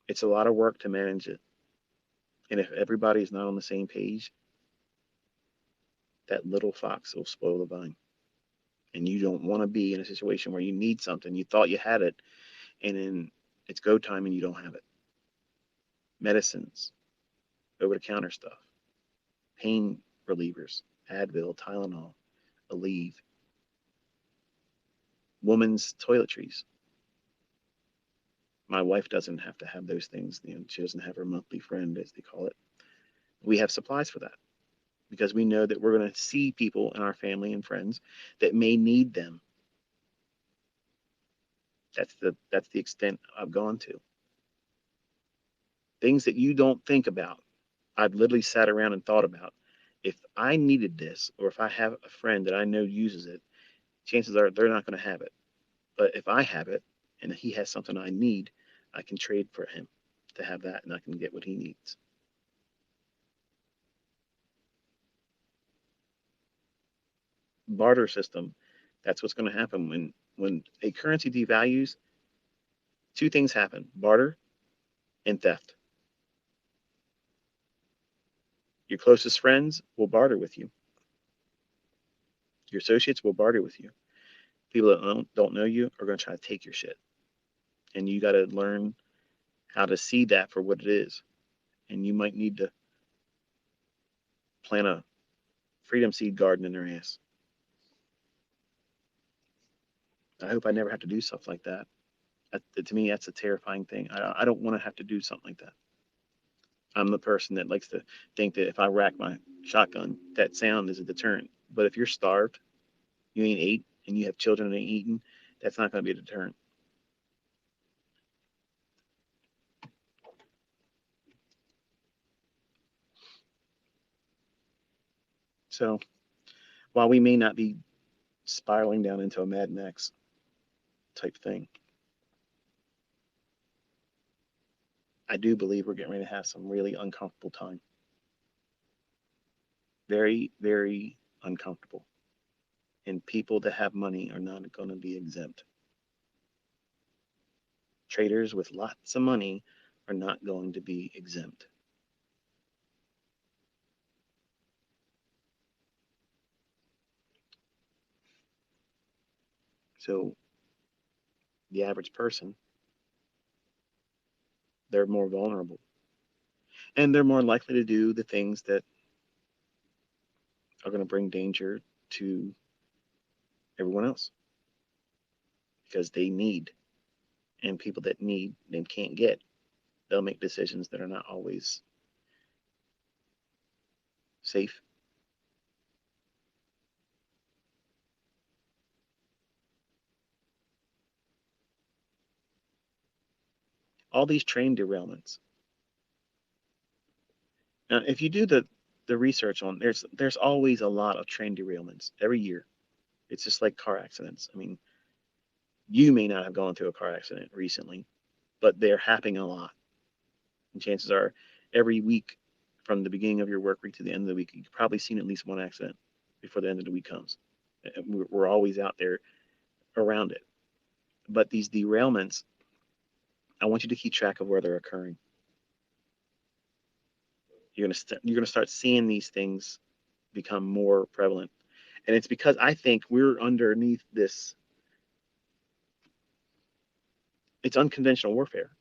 It's a lot of work to manage it. And if everybody's not on the same page, that little fox will spoil the vine. And you don't want to be in a situation where you need something. You thought you had it, and then it's go time and you don't have it. Medicines, over the counter stuff, pain relievers, Advil, Tylenol, Aleve, women's toiletries. My wife doesn't have to have those things. She doesn't have her monthly friend, as they call it. We have supplies for that because we know that we're going to see people in our family and friends that may need them. That's the extent I've gone to. Things that you don't think about. I've literally sat around and thought about if I needed this or if I have a friend that I know uses it, chances are they're not going to have it. But if I have it and he has something I need, I can trade for him to have that and I can get what he needs. Barter system, that's what's going to happen when a currency devalues. Two things happen: barter and theft. Your closest friends will barter with you. Your associates will barter with you. People that don't know you are going to try to take your shit, and you got to learn how to see that for what it is. And you might need to plant a freedom seed garden in their ass. I hope I never have to do stuff like that. To me, that's a terrifying thing. I don't want to have to do something like that. I'm the person that likes to think that if I rack my shotgun, that sound is a deterrent. But if you're starved, you ain't ate, and you have children that ain't eating, that's not going to be a deterrent. So while we may not be spiraling down into a Mad Max type thing, I do believe we're getting ready to have some really uncomfortable time. Very, very uncomfortable. And people that have money are not going to be exempt. Traders with lots of money are not going to be exempt. So the average person, they're more vulnerable and they're more likely to do the things that are going to bring danger to everyone else because they need, and people that need and can't get, they'll make decisions that are not always safe. All these train derailments. Now, if you do the research on, there's always a lot of train derailments every year. It's just like car accidents. I mean, you may not have gone through a car accident recently, but they're happening a lot. And chances are, every week from the beginning of your work week to the end of the week, you've probably seen at least one accident before the end of the week comes. We're always out there around it. But these derailments, I want you to keep track of where they're occurring. You're gonna start seeing these things become more prevalent, and it's because I think we're underneath this. It's unconventional warfare.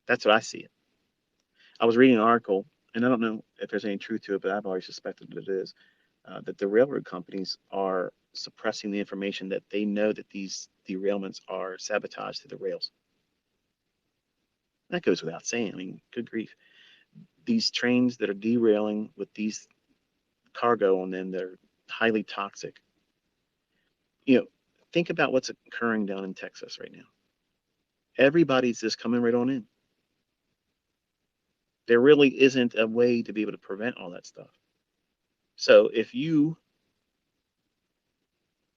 That's what I see it. I was reading an article, and I don't know if there's any truth to it, but I've always suspected that it is, that the railroad companies are suppressing the information that they know that these derailments are sabotage to the rails. That goes without saying. I mean, good grief. These trains that are derailing with these cargo on them that are highly toxic. You know, think about what's occurring down in Texas right now. Everybody's just coming right on in. There really isn't a way to be able to prevent all that stuff. So if you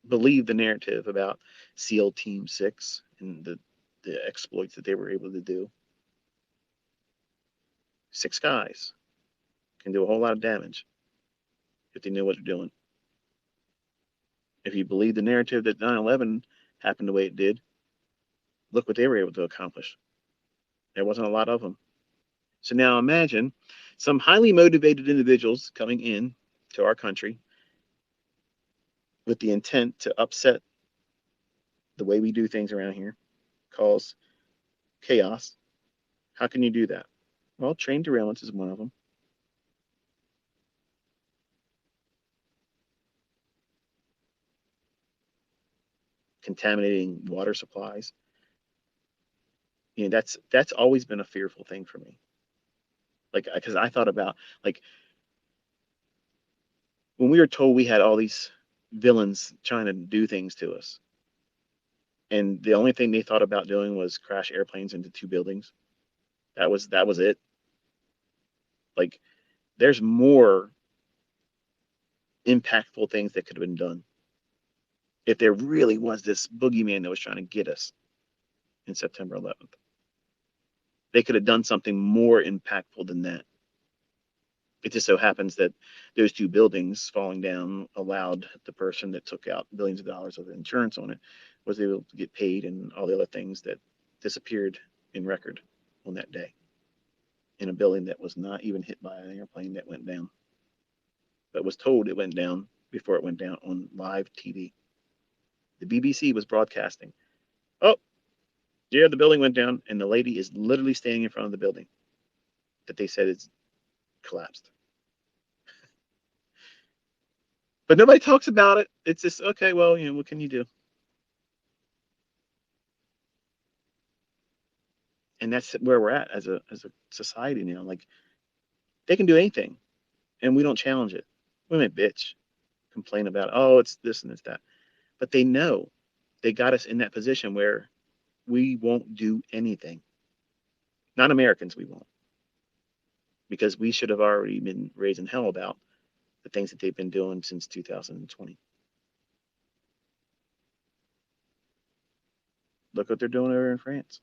believe the narrative about SEAL Team 6 and the exploits that they were able to do, 6 guys can do a whole lot of damage if they know what they're doing. If you believe the narrative that 9/11 happened the way it did, look what they were able to accomplish. There wasn't a lot of them. So now imagine some highly motivated individuals coming in to our country with the intent to upset the way we do things around here, cause chaos. How can you do that? Well, train derailments is one of them. Contaminating water supplies. You know, that's always been a fearful thing for me. Like, because I thought about like when we were told we had all these villains trying to do things to us, and the only thing they thought about doing was crash airplanes into 2 buildings. That was it. Like, there's more impactful things that could have been done if there really was this boogeyman that was trying to get us in September 11th. They could have done something more impactful than that. It just so happens that those 2 buildings falling down allowed the person that took out billions of dollars of insurance on it was able to get paid and all the other things that disappeared in record on that day in a building that was not even hit by an airplane that went down, but was told it went down before it went down on live TV. The BBC was broadcasting. Oh, yeah, the building went down, and the lady is literally standing in front of the building that they said is collapsed. But nobody talks about it. It's just okay. Well, you know, what can you do? And that's where we're at as a society now. Like they can do anything, and we don't challenge it. We may bitch, complain about, oh, it's this and it's that, but they know they got us in that position where we won't do anything. Not Americans, we won't, because we should have already been raising hell about the things that they've been doing since 2020. Look what they're doing over in France.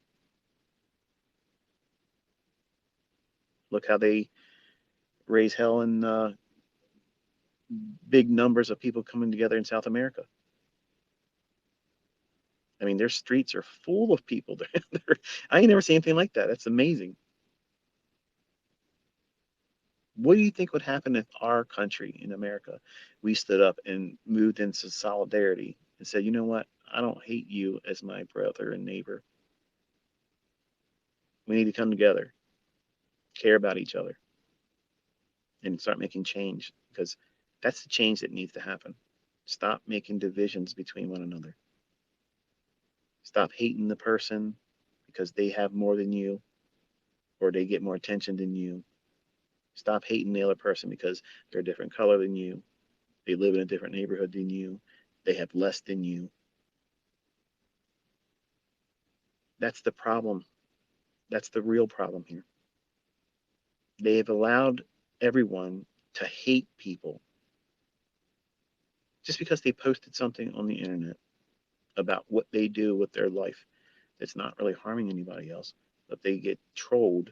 Look how they raise hell in big numbers of people coming together in South America. I mean, their streets are full of people. I ain't never seen anything like that. That's amazing. What do you think would happen if our country in America, we stood up and moved into solidarity and said, you know what? I don't hate you as my brother and neighbor. We need to come together, care about each other, and start making change because that's the change that needs to happen. Stop making divisions between one another. Stop hating the person because they have more than you or they get more attention than you. Stop hating the other person because they're a different color than you. They live in a different neighborhood than you. They have less than you. That's the problem. That's the real problem here. They have allowed everyone to hate people just because they posted something on the internet about what they do with their life that's not really harming anybody else, but they get trolled,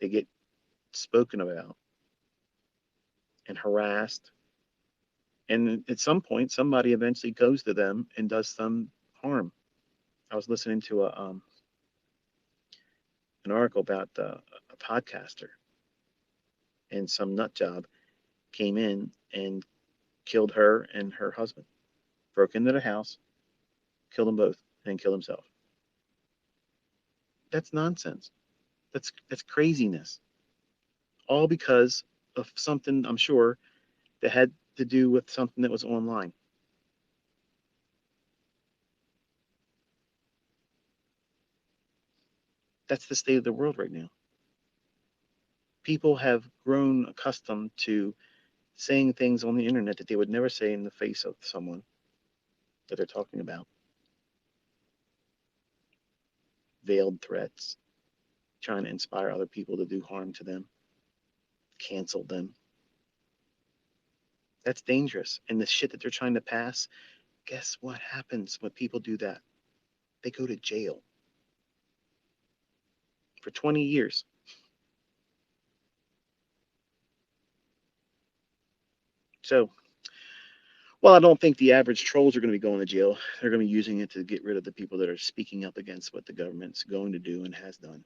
they get spoken about and harassed. And at some point, somebody eventually goes to them and does some harm. I was listening to an article about a podcaster, and some nut job came in and killed her and her husband. Broke into the house, killed them both, and then killed himself. That's nonsense. That's craziness. All because of something, I'm sure, that had to do with something that was online. That's the state of the world right now. People have grown accustomed to saying things on the internet that they would never say in the face of someone that they're talking about. Veiled threats, trying to inspire other people to do harm to them, cancel them. That's dangerous. And the shit that they're trying to pass, guess what happens when people do that? They go to jail for 20 years. So, well, I don't think the average trolls are going to be going to jail. They're going to be using it to get rid of the people that are speaking up against what the government's going to do and has done.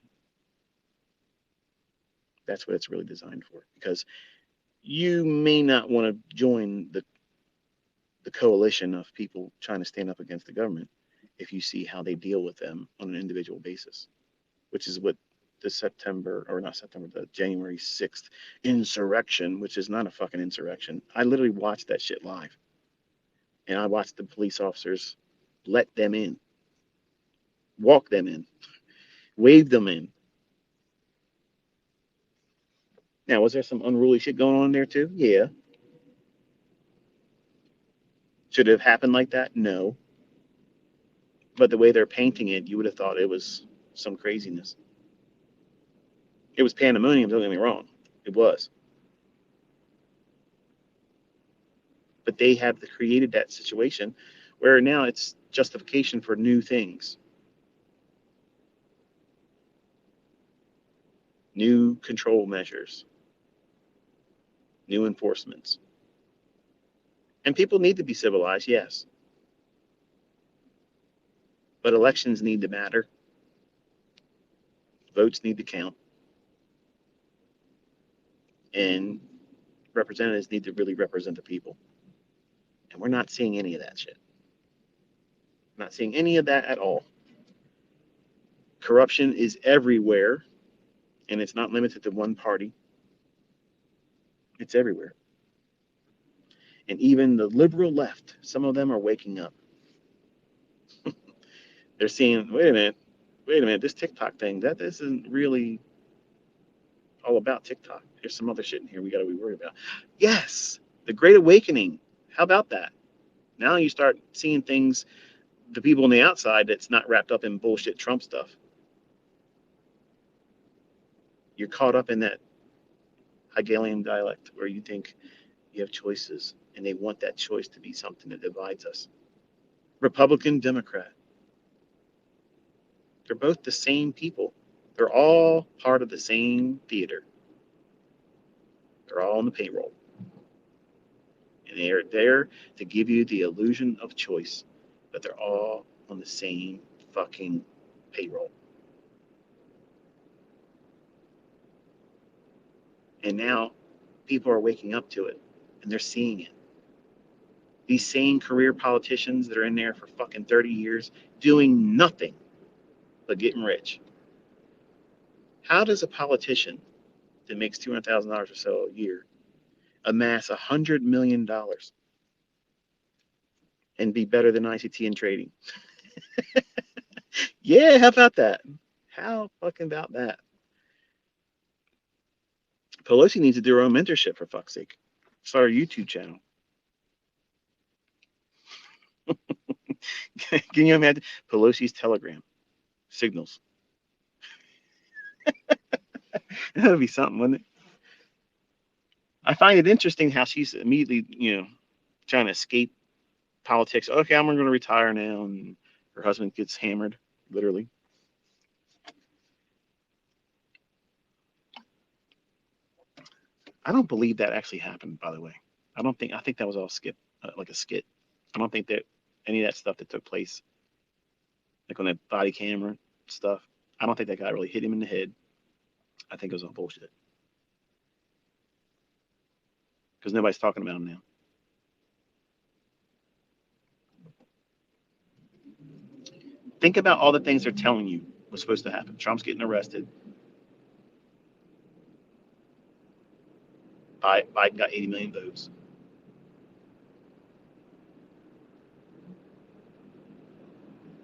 That's what it's really designed for. Because you may not want to join the coalition of people trying to stand up against the government if you see how they deal with them on an individual basis, which is what the September, or not September, the January 6th insurrection, which is not a fucking insurrection. I literally watched that shit live. And I watched the police officers let them in, walk them in, wave them in. Now, was there some unruly shit going on there too? Yeah. Should it have happened like that? No. But the way they're painting it, you would have thought it was some craziness. It was pandemonium, don't get me wrong. It was. But they have created that situation where now it's justification for new things, new control measures, new enforcements. And people need to be civilized, yes. But elections need to matter. Votes need to count. And representatives need to really represent the people. And we're not seeing any of that shit. Not seeing any of that at all. Corruption is everywhere, and it's not limited to one party. It's everywhere. And even the liberal left, some of them are waking up. They're seeing, wait a minute, this TikTok thing, that isn't really all about TikTok. There's some other shit in here we got to be worried about. Yes, the Great Awakening. How about that? Now you start seeing things, the people on the outside that's not wrapped up in bullshit Trump stuff. You're caught up in that Hegelian dialect where you think you have choices, and they want that choice to be something that divides us. Republican, Democrat. They're both the same people. They're all part of the same theater. They're all on the payroll. And they're there to give you the illusion of choice, but they're all on the same fucking payroll. And now people are waking up to it and they're seeing it. These same career politicians that are in there for fucking 30 years doing nothing but getting rich. How does a politician that makes $200,000 or so a year amass $100 million and be better than ICT in trading? Yeah, how about that? How fucking about that? Pelosi needs to do her own mentorship, for fuck's sake. Start a YouTube channel. Can you imagine Pelosi's Telegram signals? That would be something, wouldn't it? I find it interesting how she's immediately, trying to escape politics. Okay, I'm going to retire now, and her husband gets hammered, literally. I don't believe that actually happened, by the way. I think that was all skit, like a skit. I don't think that any of that stuff that took place like on that body camera stuff. I don't think that guy really hit him in the head. I think it was all bullshit because nobody's talking about him now. Think about all the things they're telling you was supposed to happen. Trump's getting arrested. Biden got 80 million votes.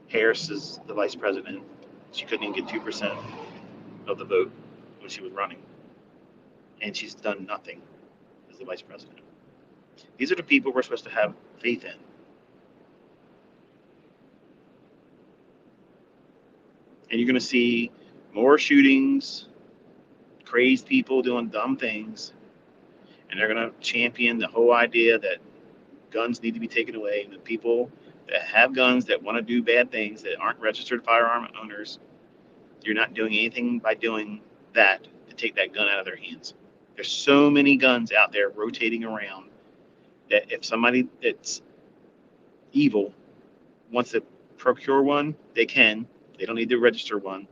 Harris is the vice president. She couldn't even get 2% of the vote when she was running. And she's done nothing as the vice president. These are the people we're supposed to have faith in. And you're going to see more shootings, crazed people doing dumb things, and they're going to champion the whole idea that guns need to be taken away, and the people that have guns that want to do bad things that aren't registered firearm owners, you're not doing anything by doing that to take that gun out of their hands. There's so many guns out there rotating around that if somebody that's evil wants to procure one, they can. They don't need to register one,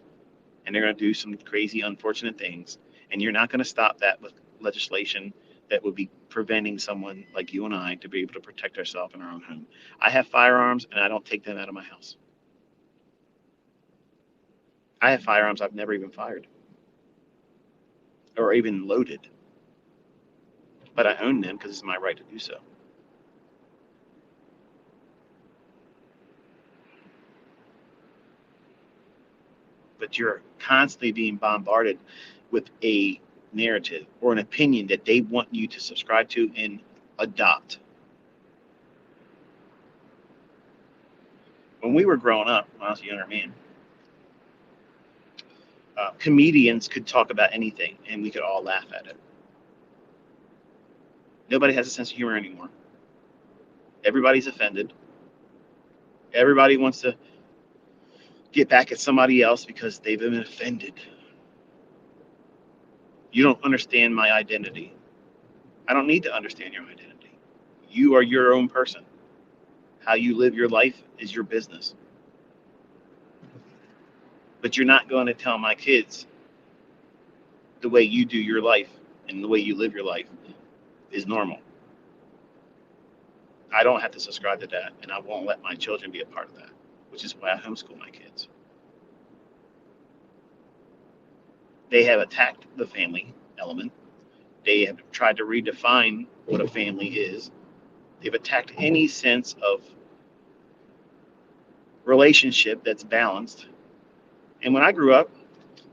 and they're going to do some crazy, unfortunate things. And you're not going to stop that with legislation that would be preventing someone like you and I to be able to protect ourselves in our own home. I have firearms, and I don't take them out of my house. I have firearms I've never even fired or even loaded, but I own them because it's my right to do so. But you're constantly being bombarded with a narrative or an opinion that they want you to subscribe to and adopt. When we were growing up, when I was a younger man, comedians could talk about anything and we could all laugh at it. Nobody has a sense of humor anymore. Everybody's offended. Everybody wants to get back at somebody else because they've been offended. You don't understand my identity. I don't need to understand your identity. You are your own person. How you live your life is your business. But you're not going to tell my kids the way you do your life and the way you live your life is normal. I don't have to subscribe to that, and I won't let my children be a part of that, which is why I homeschool my kids. They have attacked the family element. They have tried to redefine what a family is. They've attacked any sense of relationship that's balanced. And when I grew up,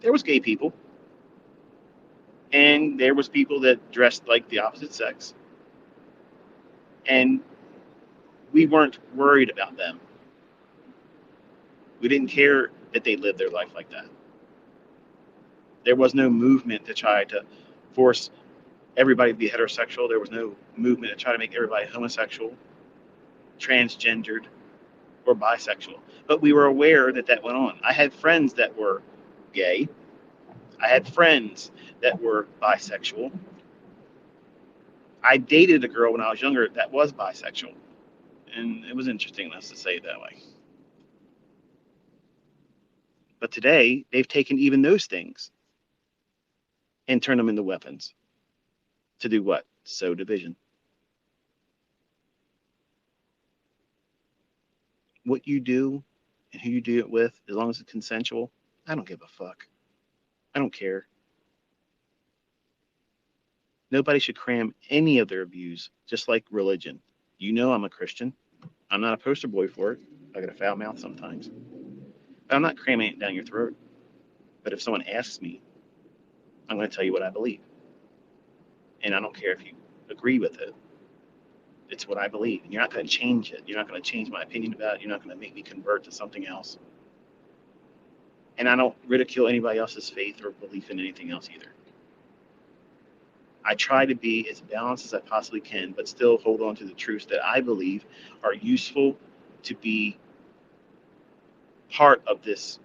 there was gay people, and there was people that dressed like the opposite sex, and we weren't worried about them. We didn't care that they lived their life like that. There was no movement to try to force everybody to be heterosexual. There was no movement to try to make everybody homosexual, transgendered, or bisexual. But we were aware that that went on. I had friends that were gay. I had friends that were bisexual. I dated a girl when I was younger that was bisexual. And it was interesting, let's just say it that way. But today, they've taken even those things and turned them into weapons. To do what? Sow division. What you do and who you do it with, as long as it's consensual, I don't give a fuck. I don't care. Nobody should cram any of their views, just like religion. You know I'm a Christian. I'm not a poster boy for it. I got a foul mouth sometimes. But I'm not cramming it down your throat. But if someone asks me, I'm going to tell you what I believe. And I don't care if you agree with it. It's what I believe. And you're not going to change it. You're not going to change my opinion about it. You're not going to make me convert to something else. And I don't ridicule anybody else's faith or belief in anything else either. I try to be as balanced as I possibly can, but still hold on to the truths that I believe are useful to be part of this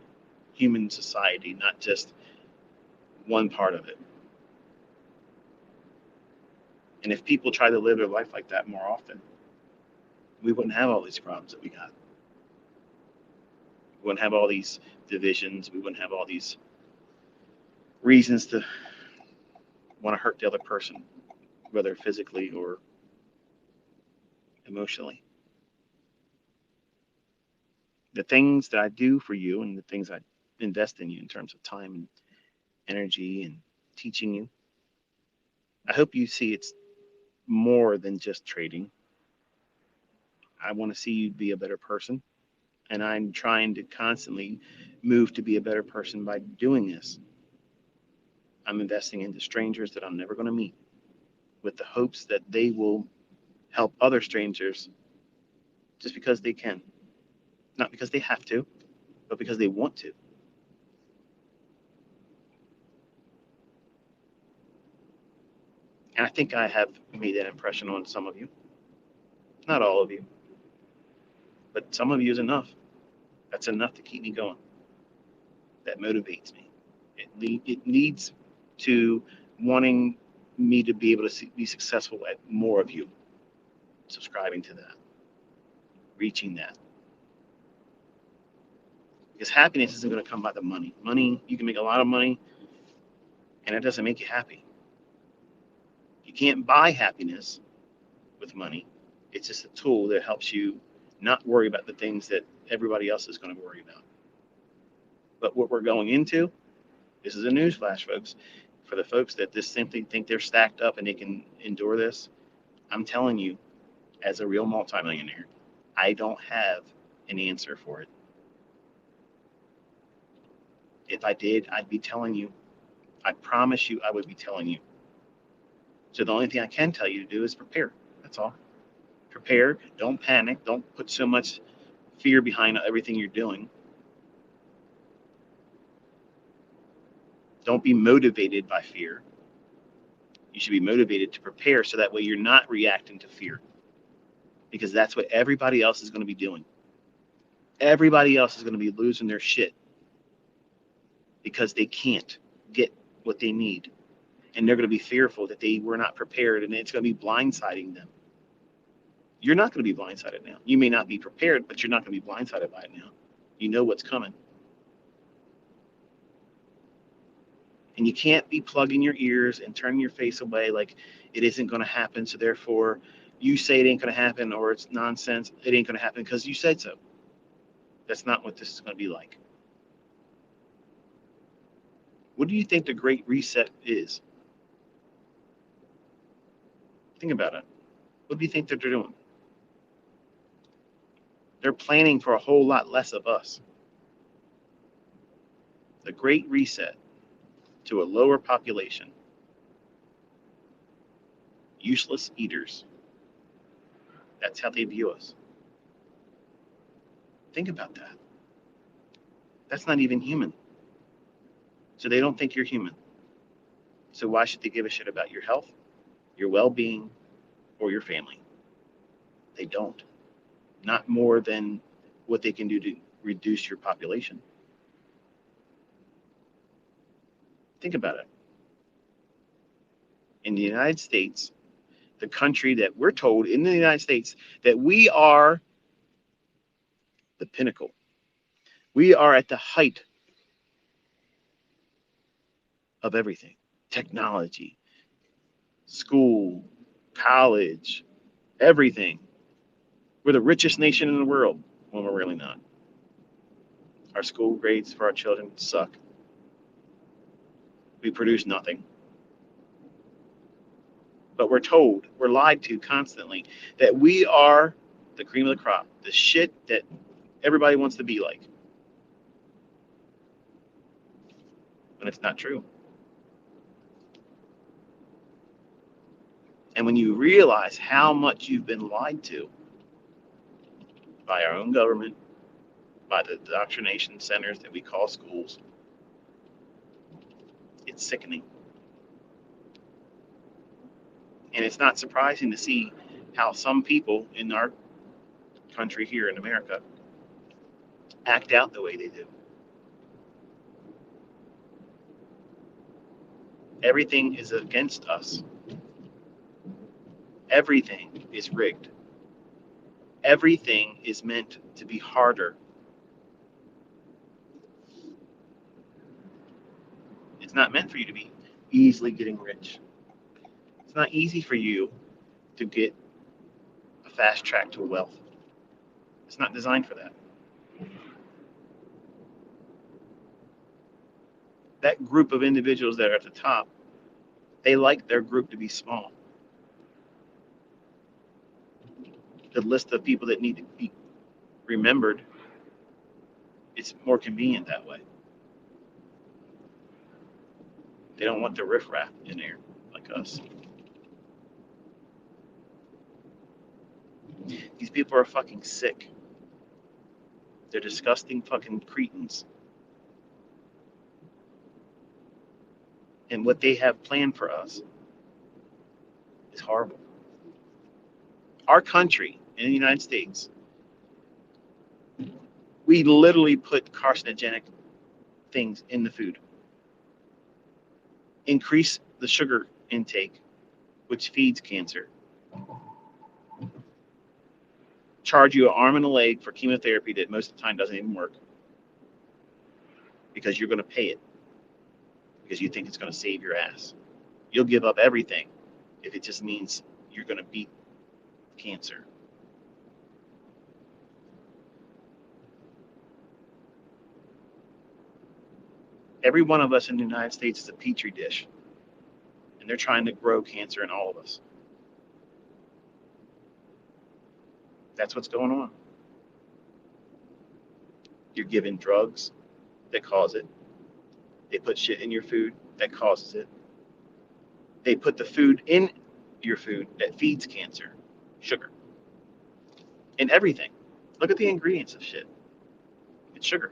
human society, not just one part of it. And if people try to live their life like that more often, we wouldn't have all these problems that we got. wouldn't have all these divisions. We wouldn't have all these reasons to want to hurt the other person, whether physically or emotionally. The things that I do for you and the things I invest in you in terms of time and energy and teaching you, I hope you see it's more than just trading. I want to see you be a better person. And I'm trying to constantly move to be a better person by doing this. I'm investing into strangers that I'm never going to meet with the hopes that they will help other strangers just because they can. Not because they have to, but because they want to. And I think I have made that impression on some of you. Not all of you, but some of you is enough. That's enough to keep me going. That motivates me. It leads to wanting me to be able to be successful at more of you, subscribing to that, reaching that. Because happiness isn't going to come by the money. Money, you can make a lot of money, and it doesn't make you happy. You can't buy happiness with money. It's just a tool that helps you not worry about the things that everybody else is going to worry about. But what we're going into, this is a newsflash, folks. For the folks that just simply think they're stacked up and they can endure this, I'm telling you, as a real multimillionaire, I don't have an answer for it. If I did, I'd be telling you. I promise you I would be telling you. So the only thing I can tell you to do is prepare. That's all. Prepare. Don't panic. Don't put so much fear behind everything you're doing. Don't be motivated by fear. You should be motivated to prepare so that way you're not reacting to fear. Because that's what everybody else is going to be doing. Everybody else is going to be losing their shit because they can't get what they need. And they're going to be fearful that they were not prepared and it's going to be blindsiding them. You're not going to be blindsided now. You may not be prepared, but you're not going to be blindsided by it now. You know what's coming. And you can't be plugging your ears and turning your face away like it isn't going to happen. So therefore, you say it ain't going to happen or it's nonsense. It ain't going to happen because you said so. That's not what this is going to be like. What do you think the Great Reset is? Think about it. What do you think that they're doing? They're planning for a whole lot less of us. The Great Reset to a lower population. Useless eaters. That's how they view us. Think about that. That's not even human. So they don't think you're human. So why should they give a shit about your health, your well-being, or your family? They don't. Not more than what they can do to reduce your population. Think about it. In the United States, the country that we're told in the United States that we are the pinnacle. We are at the height of everything. Technology, school, college, everything. We're the richest nation in the world when we're really not. Our school grades for our children suck. We produce nothing. But we're told, we're lied to constantly that we are the cream of the crop, the shit that everybody wants to be like. When it's not true. And when you realize how much you've been lied to by our own government, by the indoctrination centers that we call schools, it's sickening. And it's not surprising to see how some people in our country here in America act out the way they do. Everything is against us. Everything is rigged. Everything is meant to be harder. not meant for you to be easily getting rich. It's not easy for you to get a fast track to wealth. It's not designed for that. That group of individuals that are at the top, they like their group to be small. The list of people that need to be remembered, it's more convenient that way. They don't want the riffraff in there like us. These people are fucking sick. They're disgusting fucking cretins. And what they have planned for us is horrible. Our country in the United States, we literally put carcinogenic things in the food. Increase the sugar intake, which feeds cancer. Charge you an arm and a leg for chemotherapy that most of the time doesn't even work because you're going to pay it because you think it's going to save your ass. You'll give up everything if it just means you're going to beat cancer. Every one of us in the United States is a petri dish, and they're trying to grow cancer in all of us. That's what's going on. You're given drugs that cause it. They put shit in your food that causes it. They put the food in your food that feeds cancer. Sugar. In everything. Look at the ingredients of shit. It's sugar.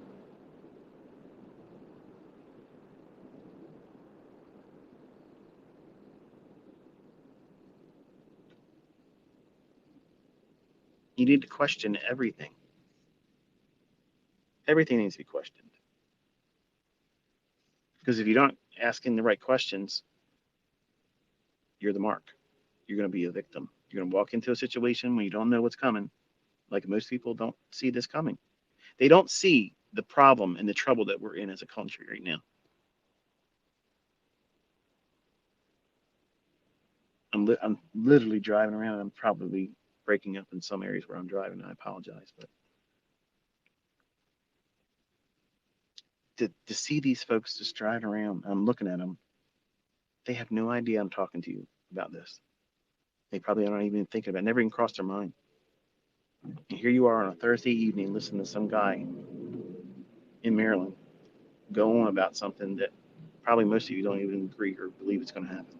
You need to question everything. Everything needs to be questioned. Because if you don't asking the right questions, you're the mark. You're going to be a victim. You're going to walk into a situation when you don't know what's coming. Like most people don't see this coming. They don't see the problem and the trouble that we're in as a country right now. I'm literally driving around and I'm probably breaking up in some areas where I'm driving. I apologize, but to see these folks just driving around, I'm looking at them. They have no idea I'm talking to you about this. They probably aren't even thinking about it. Never even crossed their mind. And here you are on a Thursday evening listening to some guy in Maryland go on about something that probably most of you don't even agree or believe it's going to happen.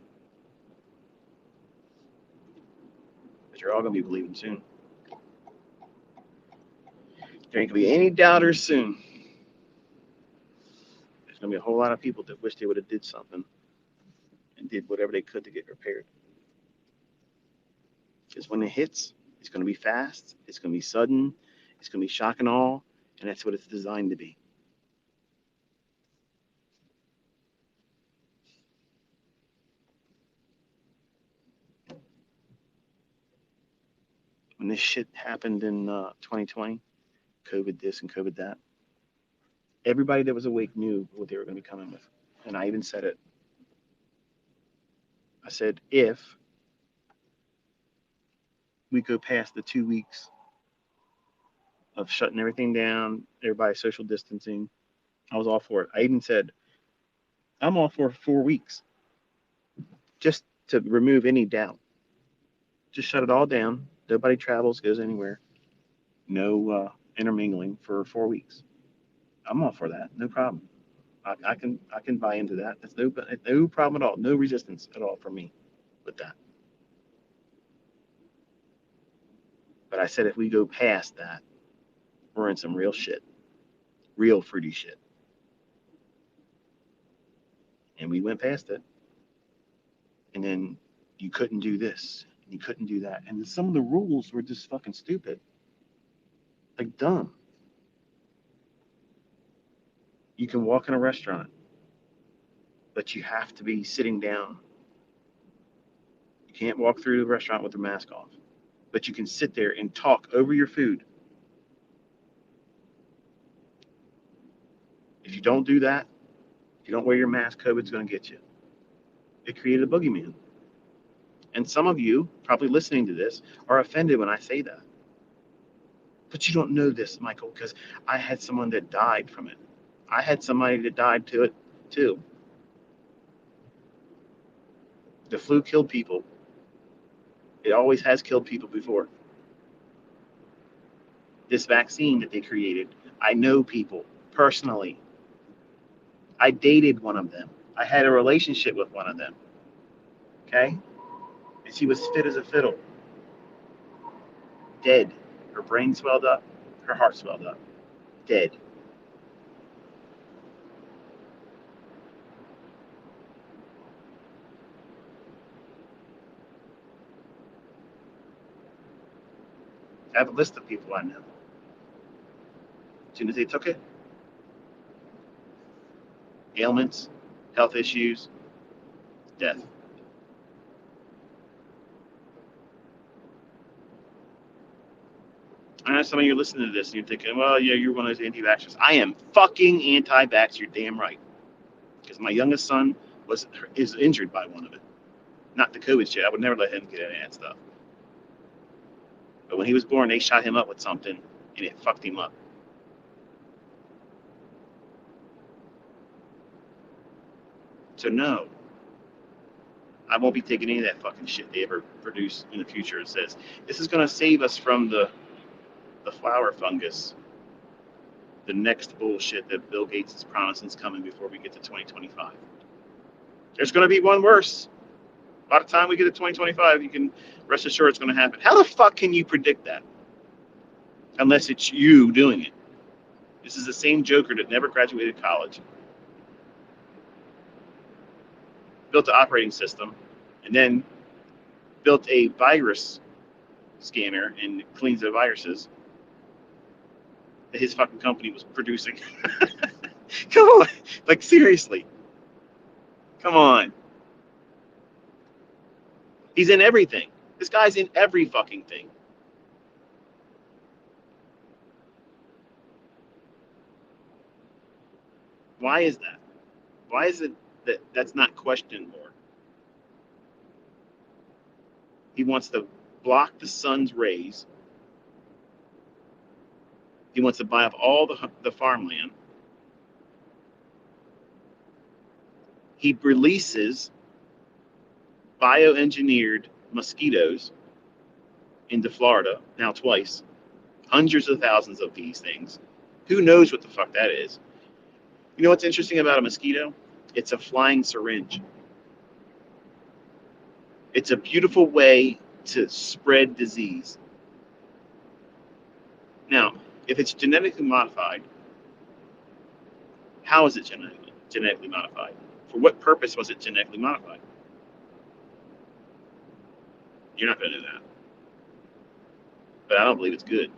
But you're all going to be believing soon. There ain't going to be any doubters soon. There's going to be a whole lot of people that wish they would have did something and did whatever they could to get prepared. Because when it hits, it's going to be fast, it's going to be sudden, it's going to be shock and awe, and that's what it's designed to be. When this shit happened in 2020, COVID this and COVID that, everybody that was awake knew what they were going to be coming with. And I even said it. I said, if we go past the 2 weeks of shutting everything down, everybody social distancing, I was all for it. I even said, I'm all for 4 weeks just to remove any doubt. Just shut it all down. Nobody travels, goes anywhere. No intermingling for 4 weeks. I'm all for that. No problem. I can buy into that. That's no problem at all. No resistance at all for me with that. But I said if we go past that, we're in some real shit, real fruity shit. And we went past it. And then you couldn't do this, you couldn't do that, and some of the rules were just fucking stupid, like dumb. You can walk in a restaurant, but you have to be sitting down. You can't walk through the restaurant with the mask off, but you can sit there and talk over your food. If you don't do that, If you don't wear your mask, COVID's going to get you. It created a boogeyman. And some of you, probably listening to this, are offended when I say that. But you don't know this, Michael, because I had someone that died from it. I had somebody that died to it, too. The flu killed people. It always has killed people before. This vaccine that they created, I know people personally. I dated one of them. I had a relationship with one of them. Okay? And she was fit as a fiddle. Dead. Her brain swelled up. Her heart swelled up. Dead. I have a list of people I know. As soon as they took it, ailments, health issues, death. I know some of you are listening to this and you're thinking, well, yeah, you're one of those anti-vaxxers. I am fucking anti-vax. You're damn right. Because my youngest son is injured by one of it. Not the COVID shit. I would never let him get any of that stuff. But when he was born, they shot him up with something and it fucked him up. So no, I won't be taking any of that fucking shit they ever produce in the future. It says this is going to save us from the flower fungus, the next bullshit that Bill Gates is promising is coming before we get to 2025. There's going to be one worse. By the time we get to 2025, you can rest assured it's going to happen. How the fuck can you predict that? Unless it's you doing it. This is the same joker that never graduated college, built an operating system, and then built a virus scanner and cleans the viruses that his fucking company was producing. Come on. Like, seriously. Come on. He's in everything. This guy's in every fucking thing. Why is that? Why is it that that's not questioned more? He wants to block the sun's rays. He wants to buy up all the farmland. He releases bioengineered mosquitoes into Florida, now twice. Hundreds of thousands of these things. Who knows what the fuck that is? You know what's interesting about a mosquito? It's a flying syringe. It's a beautiful way to spread disease. Now, if it's genetically modified, how is it genetically modified? For what purpose was it genetically modified? You're not going to know that. But I don't believe it's good.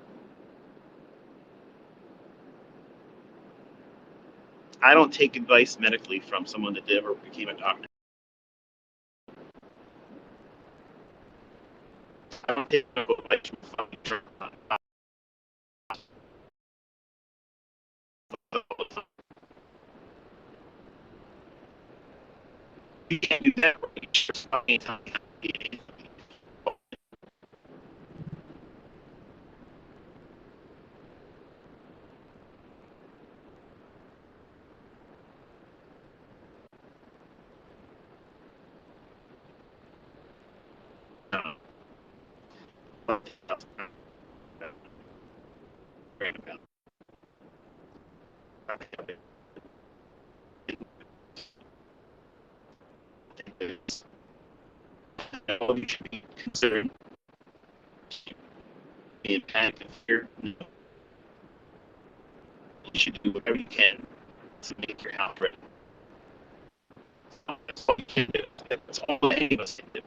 I don't take advice medically from someone that never became a doctor. I don't take advice from you can't do that. You should be considering being panicked and fear. No. You should do whatever you can to make your house ready. That's all you can do. That's all any of us can do.